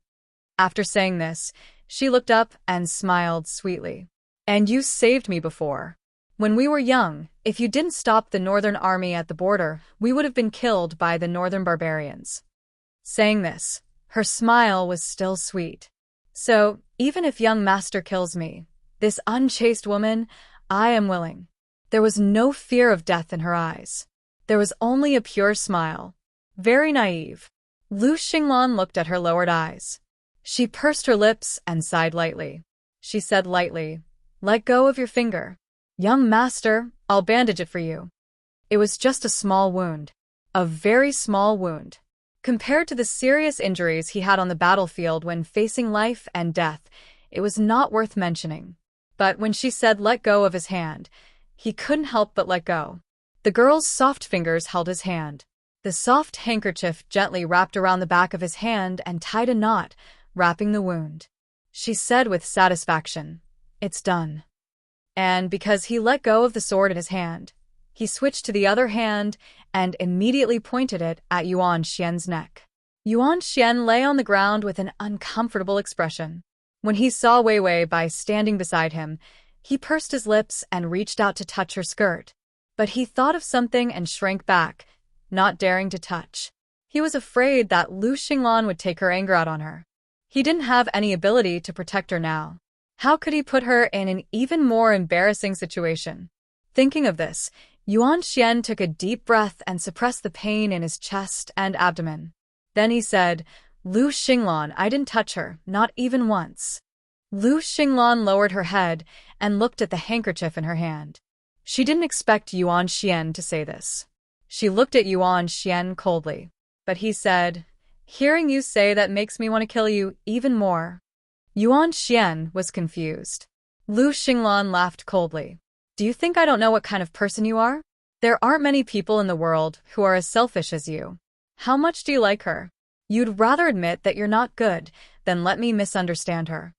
After saying this, she looked up and smiled sweetly. And you saved me before. When we were young, if you didn't stop the northern army at the border, we would have been killed by the northern barbarians. Saying this, her smile was still sweet. So, even if young master kills me, this unchaste woman, I am willing. There was no fear of death in her eyes. There was only a pure smile. Very naive. Lu Xinglan looked at her lowered eyes. She pursed her lips and sighed lightly. She said lightly, let go of your finger. Young master, I'll bandage it for you. It was just a small wound. A very small wound. Compared to the serious injuries he had on the battlefield when facing life and death, it was not worth mentioning. But when she said let go of his hand, he couldn't help but let go. The girl's soft fingers held his hand. The soft handkerchief gently wrapped around the back of his hand and tied a knot, wrapping the wound. She said with satisfaction, it's done. And because he let go of the sword in his hand, he switched to the other hand and immediately pointed it at Yuan Xian's neck. Yuan Xian lay on the ground with an uncomfortable expression. When he saw Wei Wei Bai standing beside him, he pursed his lips and reached out to touch her skirt. But he thought of something and shrank back, not daring to touch. He was afraid that Lu Xinglan would take her anger out on her. He didn't have any ability to protect her now. How could he put her in an even more embarrassing situation? Thinking of this, Yuan Xian took a deep breath and suppressed the pain in his chest and abdomen. Then he said, Lu Xinglan, I didn't touch her, not even once. Lu Xinglan lowered her head and looked at the handkerchief in her hand. She didn't expect Yuan Xian to say this. She looked at Yuan Xian coldly. But he said, hearing you say that makes me want to kill you even more. Yuan Xian was confused. Lu Xinglan laughed coldly. Do you think I don't know what kind of person you are? There aren't many people in the world who are as selfish as you. How much do you like her? You'd rather admit that you're not good than let me misunderstand her.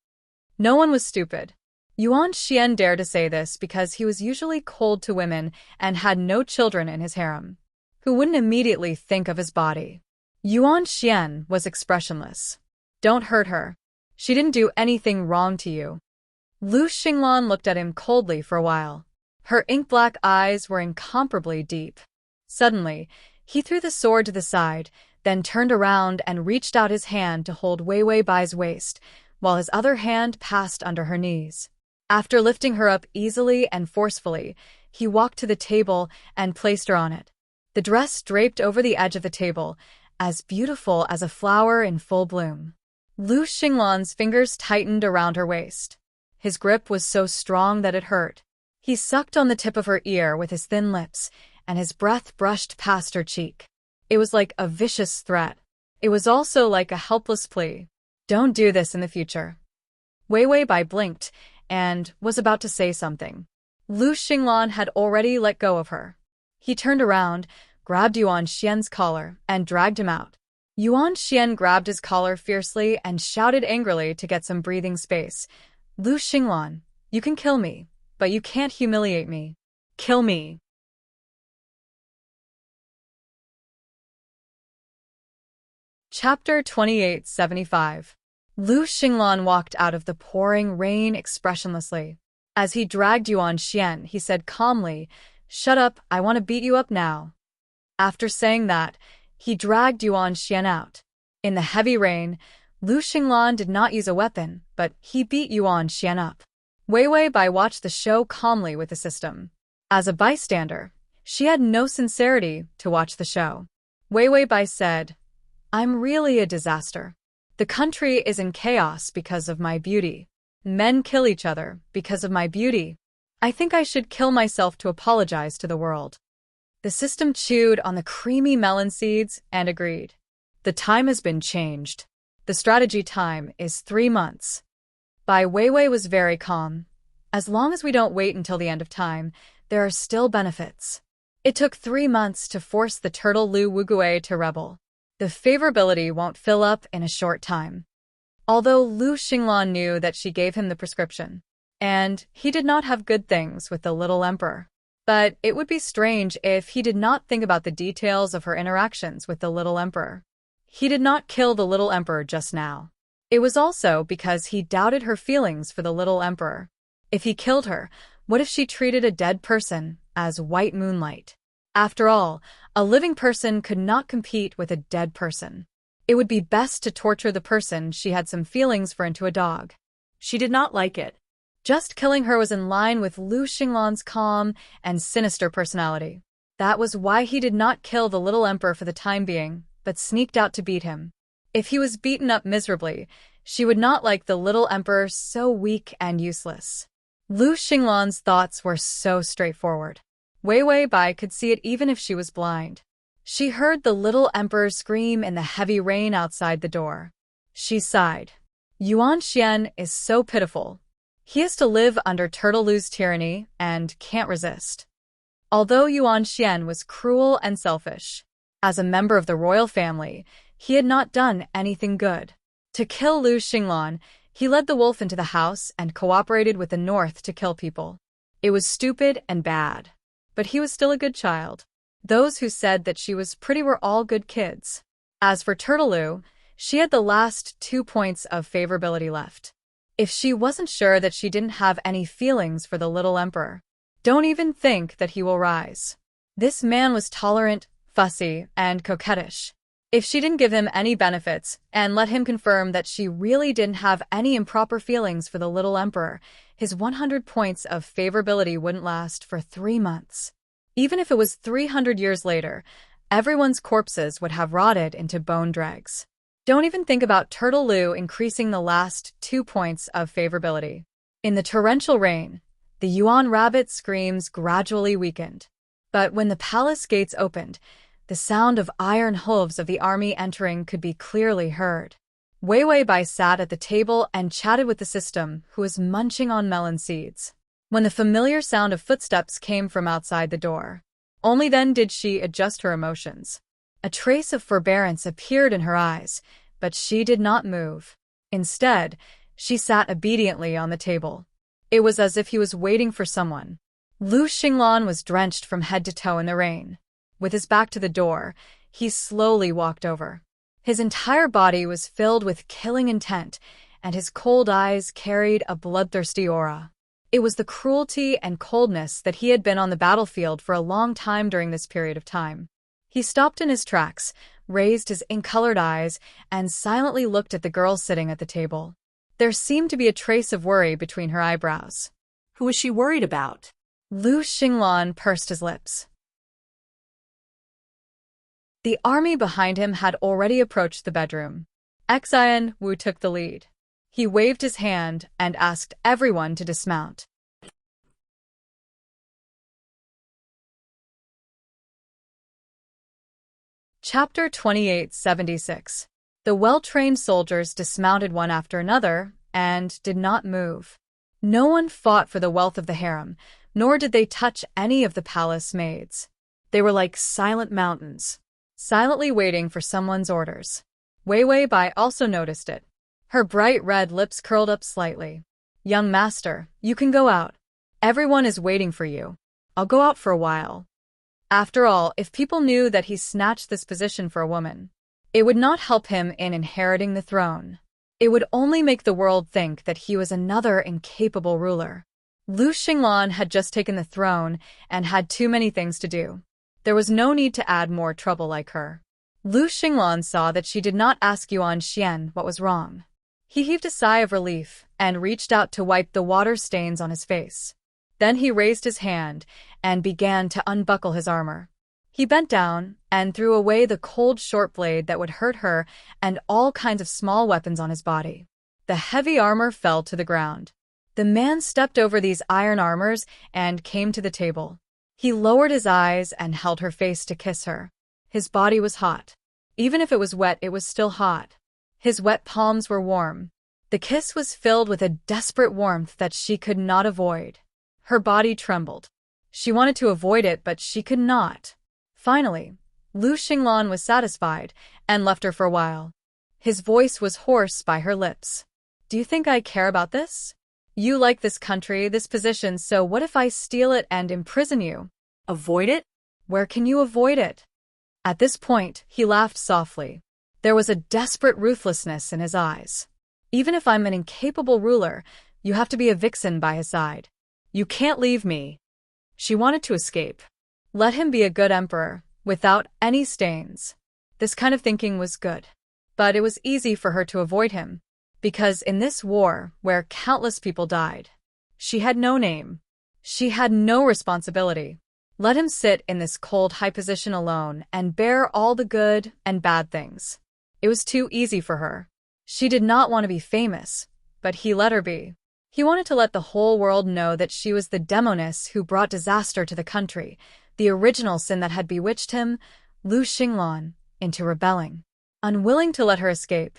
No one was stupid. Yuan Xian dared to say this because he was usually cold to women and had no children in his harem, who wouldn't immediately think of his body. Yuan Xian was expressionless. Don't hurt her. She didn't do anything wrong to you. Lu Xinglan looked at him coldly for a while. Her ink-black eyes were incomparably deep. Suddenly, he threw the sword to the side, then turned around and reached out his hand to hold Wei Wei Bai's waist, while his other hand passed under her knees. After lifting her up easily and forcefully, he walked to the table and placed her on it. The dress draped over the edge of the table, as beautiful as a flower in full bloom. Lu Xinglan's fingers tightened around her waist. His grip was so strong that it hurt. He sucked on the tip of her ear with his thin lips, and his breath brushed past her cheek. It was like a vicious threat. It was also like a helpless plea. Don't do this in the future. Wei Wei Bai blinked and was about to say something. Lu Xinglan had already let go of her. He turned around, grabbed Yuan Xian's collar, and dragged him out. Yuan Xian grabbed his collar fiercely and shouted angrily to get some breathing space. Lu Xinglan, you can kill me, but you can't humiliate me. Kill me. Chapter 28:75. Lu Xinglan walked out of the pouring rain expressionlessly. As he dragged Yuan Xian, he said calmly, "Shut up, I want to beat you up now." After saying that, he dragged Yuan Xian out. In the heavy rain, Lu Xinglan did not use a weapon, but he beat Yuan Xian up. Wei Weibai watched the show calmly with the system. As a bystander, she had no sincerity to watch the show. Wei Weibai said, "I'm really a disaster. The country is in chaos because of my beauty. Men kill each other because of my beauty. I think I should kill myself to apologize to the world." The system chewed on the creamy melon seeds and agreed. "The time has been changed. The strategy time is 3 months. Bai Weiwei was very calm. "As long as we don't wait until the end of time, there are still benefits." It took 3 months to force the turtle Lu Wugui to rebel. The favorability won't fill up in a short time. Although Lu Xinglan knew that she gave him the prescription, and he did not have good things with the little emperor. But it would be strange if he did not think about the details of her interactions with the little emperor. He did not kill the little emperor just now. It was also because he doubted her feelings for the little emperor. If he killed her, what if she treated a dead person as white moonlight? After all, a living person could not compete with a dead person. It would be best to torture the person she had some feelings for into a dog. She did not like it. Just killing her was in line with Lu Xinglan's calm and sinister personality. That was why he did not kill the little emperor for the time being, but sneaked out to beat him. If he was beaten up miserably, she would not like the little emperor so weak and useless. Lu Xinglan's thoughts were so straightforward. Wei Weibai could see it even if she was blind. She heard the little emperor scream in the heavy rain outside the door. She sighed. Yuan Xian is so pitiful. He has to live under Turtle Lu's tyranny and can't resist. Although Yuan Xian was cruel and selfish, as a member of the royal family, he had not done anything good. To kill Lu Xinglan, he led the wolf into the house and cooperated with the north to kill people. It was stupid and bad. But he was still a good child. Those who said that she was pretty were all good kids. As for Turtle Lu, she had the last 2 points of favorability left. If she wasn't sure that she didn't have any feelings for the little emperor, don't even think that he will rise. This man was tolerant, fussy, and coquettish. If she didn't give him any benefits and let him confirm that she really didn't have any improper feelings for the little emperor, his 100 points of favorability wouldn't last for 3 months. Even if it was 300 years later, everyone's corpses would have rotted into bone dregs. Don't even think about Turtle Lu increasing the last 2 points of favorability. In the torrential rain, the Yuan rabbit screams gradually weakened. But when the palace gates opened, the sound of iron hooves of the army entering could be clearly heard. Wei Weibai sat at the table and chatted with the system, who was munching on melon seeds. When the familiar sound of footsteps came from outside the door, only then did she adjust her emotions. A trace of forbearance appeared in her eyes, but she did not move. Instead, she sat obediently on the table. It was as if he was waiting for someone. Lu Xinglan was drenched from head to toe in the rain. With his back to the door, he slowly walked over. His entire body was filled with killing intent, and his cold eyes carried a bloodthirsty aura. It was the cruelty and coldness that he had been on the battlefield for a long time during this period of time. He stopped in his tracks, raised his ink-colored eyes, and silently looked at the girl sitting at the table. There seemed to be a trace of worry between her eyebrows. Who was she worried about? Lu Xinglan pursed his lips. The army behind him had already approached the bedroom. Xian Wu took the lead. He waved his hand and asked everyone to dismount. Chapter 2876. The well-trained soldiers dismounted one after another and did not move. No one fought for the wealth of the harem, nor did they touch any of the palace maids. They were like silent mountains, silently waiting for someone's orders. Wei Weibai also noticed it. Her bright red lips curled up slightly. "Young master, you can go out. Everyone is waiting for you. I'll go out for a while." After all, if people knew that he snatched this position for a woman, it would not help him in inheriting the throne. It would only make the world think that he was another incapable ruler. Lu Xinglan had just taken the throne and had too many things to do. There was no need to add more trouble like her. Lu Xinglan saw that she did not ask Yuan Xian what was wrong. He heaved a sigh of relief and reached out to wipe the water stains on his face. Then he raised his hand and began to unbuckle his armor. He bent down and threw away the cold short blade that would hurt her and all kinds of small weapons on his body. The heavy armor fell to the ground. The man stepped over these iron armors and came to the table. He lowered his eyes and held her face to kiss her. His body was hot. Even if it was wet, it was still hot. His wet palms were warm. The kiss was filled with a desperate warmth that she could not avoid. Her body trembled. She wanted to avoid it, but she could not. Finally, Lu Xinglan was satisfied and left her for a while. His voice was hoarse by her lips. "Do you think I care about this? You like this country, this position, so what if I steal it and imprison you?" Avoid it? "Where can you avoid it?" At this point, he laughed softly. There was a desperate ruthlessness in his eyes. "Even if I'm an incapable ruler, you have to be a vixen by his side. You can't leave me." She wanted to escape. Let him be a good emperor, without any stains. This kind of thinking was good. But it was easy for her to avoid him, because in this war, where countless people died, she had no name. She had no responsibility. Let him sit in this cold high position alone and bear all the good and bad things. It was too easy for her. She did not want to be famous, but he let her be. He wanted to let the whole world know that she was the demoness who brought disaster to the country, the original sin that had bewitched him, Lu Xinglan, into rebelling. Unwilling to let her escape,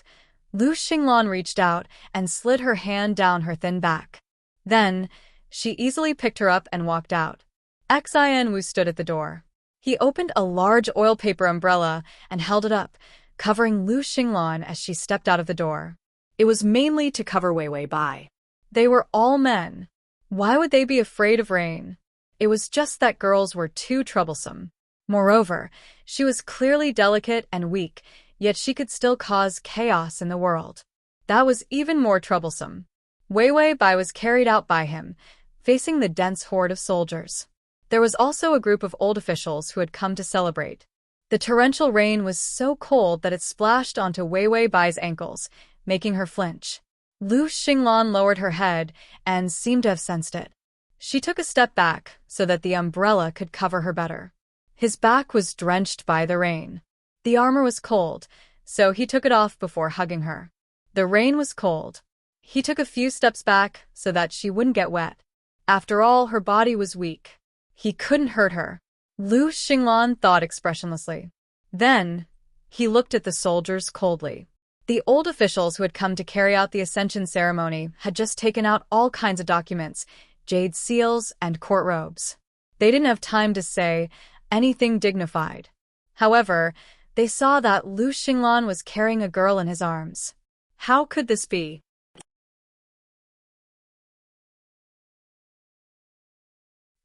Lu Xinglan reached out and slid her hand down her thin back. Then, she easily picked her up and walked out. Xin Wu stood at the door. He opened a large oil paper umbrella and held it up, covering Lu Xinglan as she stepped out of the door. It was mainly to cover Wei Bai. They were all men. Why would they be afraid of rain? It was just that girls were too troublesome. Moreover, she was clearly delicate and weak, yet she could still cause chaos in the world. That was even more troublesome. Wei Bai was carried out by him, facing the dense horde of soldiers. There was also a group of old officials who had come to celebrate. The torrential rain was so cold that it splashed onto Wei Bai's ankles, making her flinch. Lu Xinglan lowered her head and seemed to have sensed it. She took a step back so that the umbrella could cover her better. His back was drenched by the rain. The armor was cold, so he took it off before hugging her. The rain was cold. He took a few steps back so that she wouldn't get wet. After all, her body was weak. He couldn't hurt her. Lu Xinglan thought expressionlessly. Then, he looked at the soldiers coldly. The old officials who had come to carry out the ascension ceremony had just taken out all kinds of documents, jade seals, and court robes. They didn't have time to say anything dignified. However, they saw that Lu Xinglan was carrying a girl in his arms. How could this be?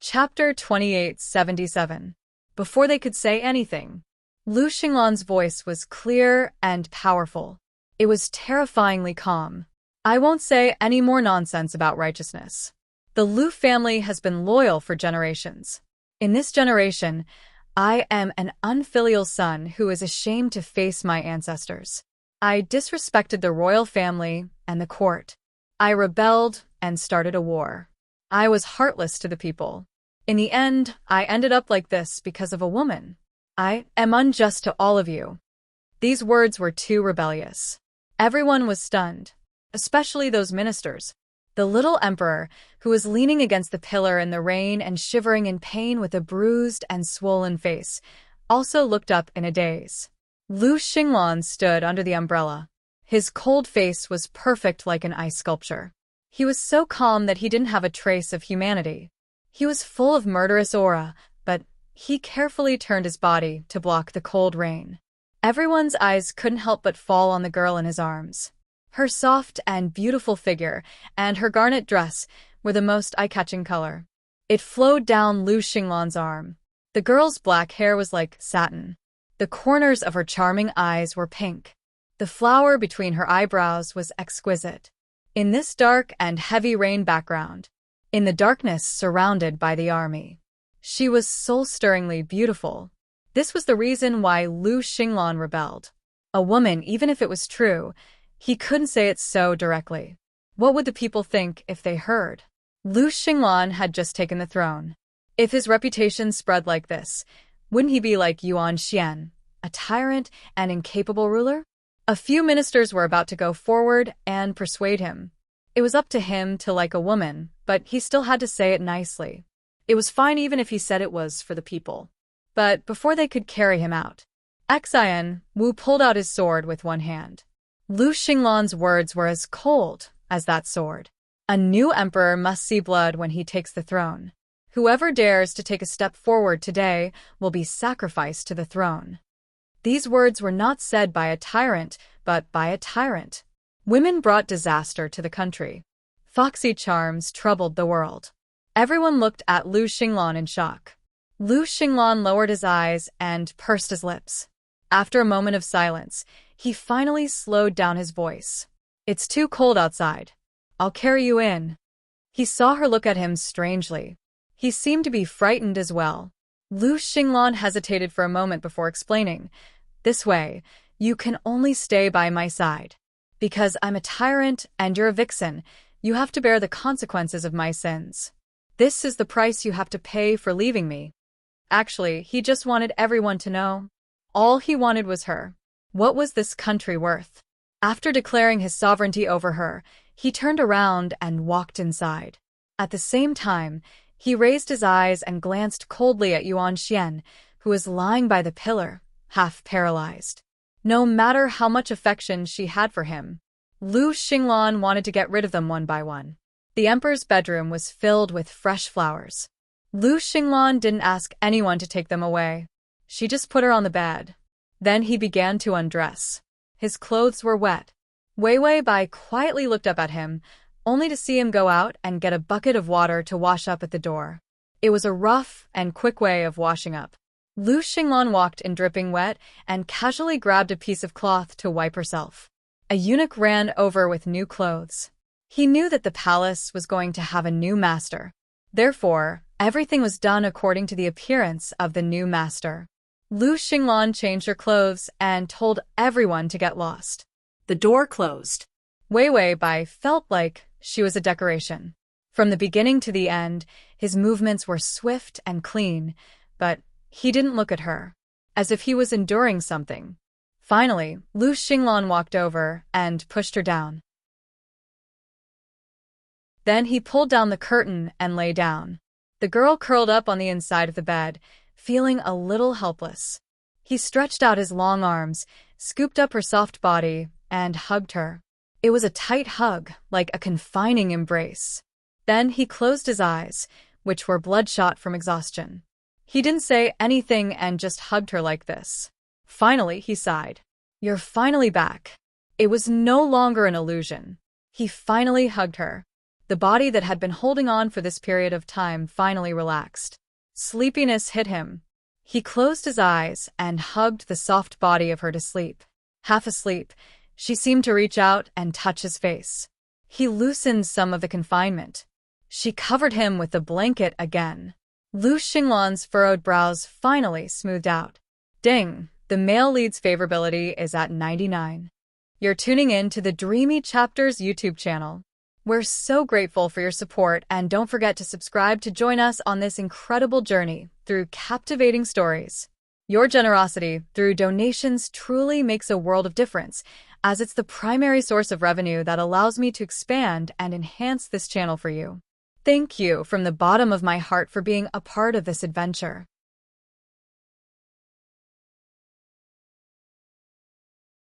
Chapter 2877. Before they could say anything, Lu Xinglan's voice was clear and powerful. It was terrifyingly calm. "I won't say any more nonsense about righteousness. The Lu family has been loyal for generations. In this generation, I am an unfilial son who is ashamed to face my ancestors. I disrespected the royal family and the court. I rebelled and started a war. I was heartless to the people. In the end, I ended up like this because of a woman. I am unjust to all of you." These words were too rebellious. Everyone was stunned, especially those ministers. The little emperor, who was leaning against the pillar in the rain and shivering in pain with a bruised and swollen face, also looked up in a daze. Lu Xinglan stood under the umbrella. His cold face was perfect like an ice sculpture. He was so calm that he didn't have a trace of humanity. He was full of murderous aura, but he carefully turned his body to block the cold rain. Everyone's eyes couldn't help but fall on the girl in his arms. Her soft and beautiful figure and her garnet dress were the most eye-catching color. It flowed down Lu Xinglan's arm. The girl's black hair was like satin. The corners of her charming eyes were pink. The flower between her eyebrows was exquisite. In this dark and heavy rain background, in the darkness surrounded by the army, she was soul-stirringly beautiful. This was the reason why Lu Xinglan rebelled. A woman, even if it was true, he couldn't say it so directly. What would the people think if they heard? Lu Xinglan had just taken the throne. If his reputation spread like this, wouldn't he be like Yuan Xian, a tyrant and incapable ruler? A few ministers were about to go forward and persuade him. It was up to him to like a woman, but he still had to say it nicely. It was fine even if he said it was for the people. But before they could carry him out, Xian Wu pulled out his sword with one hand. Lu Xinglan's words were as cold as that sword. A new emperor must see blood when he takes the throne. Whoever dares to take a step forward today will be sacrificed to the throne. These words were not said by a tyrant, but by a tyrant. Women brought disaster to the country. Foxy charms troubled the world. Everyone looked at Lu Xinglan in shock. Lu Xinglan lowered his eyes and pursed his lips. After a moment of silence, he finally slowed down his voice. "It's too cold outside. I'll carry you in." He saw her look at him strangely. He seemed to be frightened as well. Lu Xinglan hesitated for a moment before explaining, "This way, you can only stay by my side. Because I'm a tyrant and you're a vixen, you have to bear the consequences of my sins. This is the price you have to pay for leaving me." Actually, he just wanted everyone to know. All he wanted was her. What was this country worth? After declaring his sovereignty over her, he turned around and walked inside. At the same time, he raised his eyes and glanced coldly at Yuan Xian, who was lying by the pillar, half paralyzed. No matter how much affection she had for him, Lu Xinglan wanted to get rid of them one by one. The emperor's bedroom was filled with fresh flowers. Lu Xinglan didn't ask anyone to take them away. She just put her on the bed. Then he began to undress. His clothes were wet. Wei Bai quietly looked up at him, only to see him go out and get a bucket of water to wash up at the door. It was a rough and quick way of washing up. Lu Xinglan walked in dripping wet and casually grabbed a piece of cloth to wipe herself. A eunuch ran over with new clothes. He knew that the palace was going to have a new master. Therefore, everything was done according to the appearance of the new master. Lu Xinglan changed her clothes and told everyone to get lost. The door closed. Wei Bai felt like she was a decoration. From the beginning to the end, his movements were swift and clean, but he didn't look at her, as if he was enduring something. Finally, Lu Xinglan walked over and pushed her down. Then he pulled down the curtain and lay down. The girl curled up on the inside of the bed, feeling a little helpless. He stretched out his long arms, scooped up her soft body, and hugged her. It was a tight hug, like a confining embrace. Then he closed his eyes, which were bloodshot from exhaustion. He didn't say anything and just hugged her like this. Finally, he sighed. "You're finally back." It was no longer an illusion. He finally hugged her. The body that had been holding on for this period of time finally relaxed. Sleepiness hit him. He closed his eyes and hugged the soft body of her to sleep. Half asleep, she seemed to reach out and touch his face. He loosened some of the confinement. She covered him with the blanket again. Lu Xinglan's furrowed brows finally smoothed out. Ding! The male lead's favorability is at 99. You're tuning in to the Dreamy Chapters YouTube channel. We're so grateful for your support, and don't forget to subscribe to join us on this incredible journey through captivating stories. Your generosity through donations truly makes a world of difference, as it's the primary source of revenue that allows me to expand and enhance this channel for you. Thank you from the bottom of my heart for being a part of this adventure.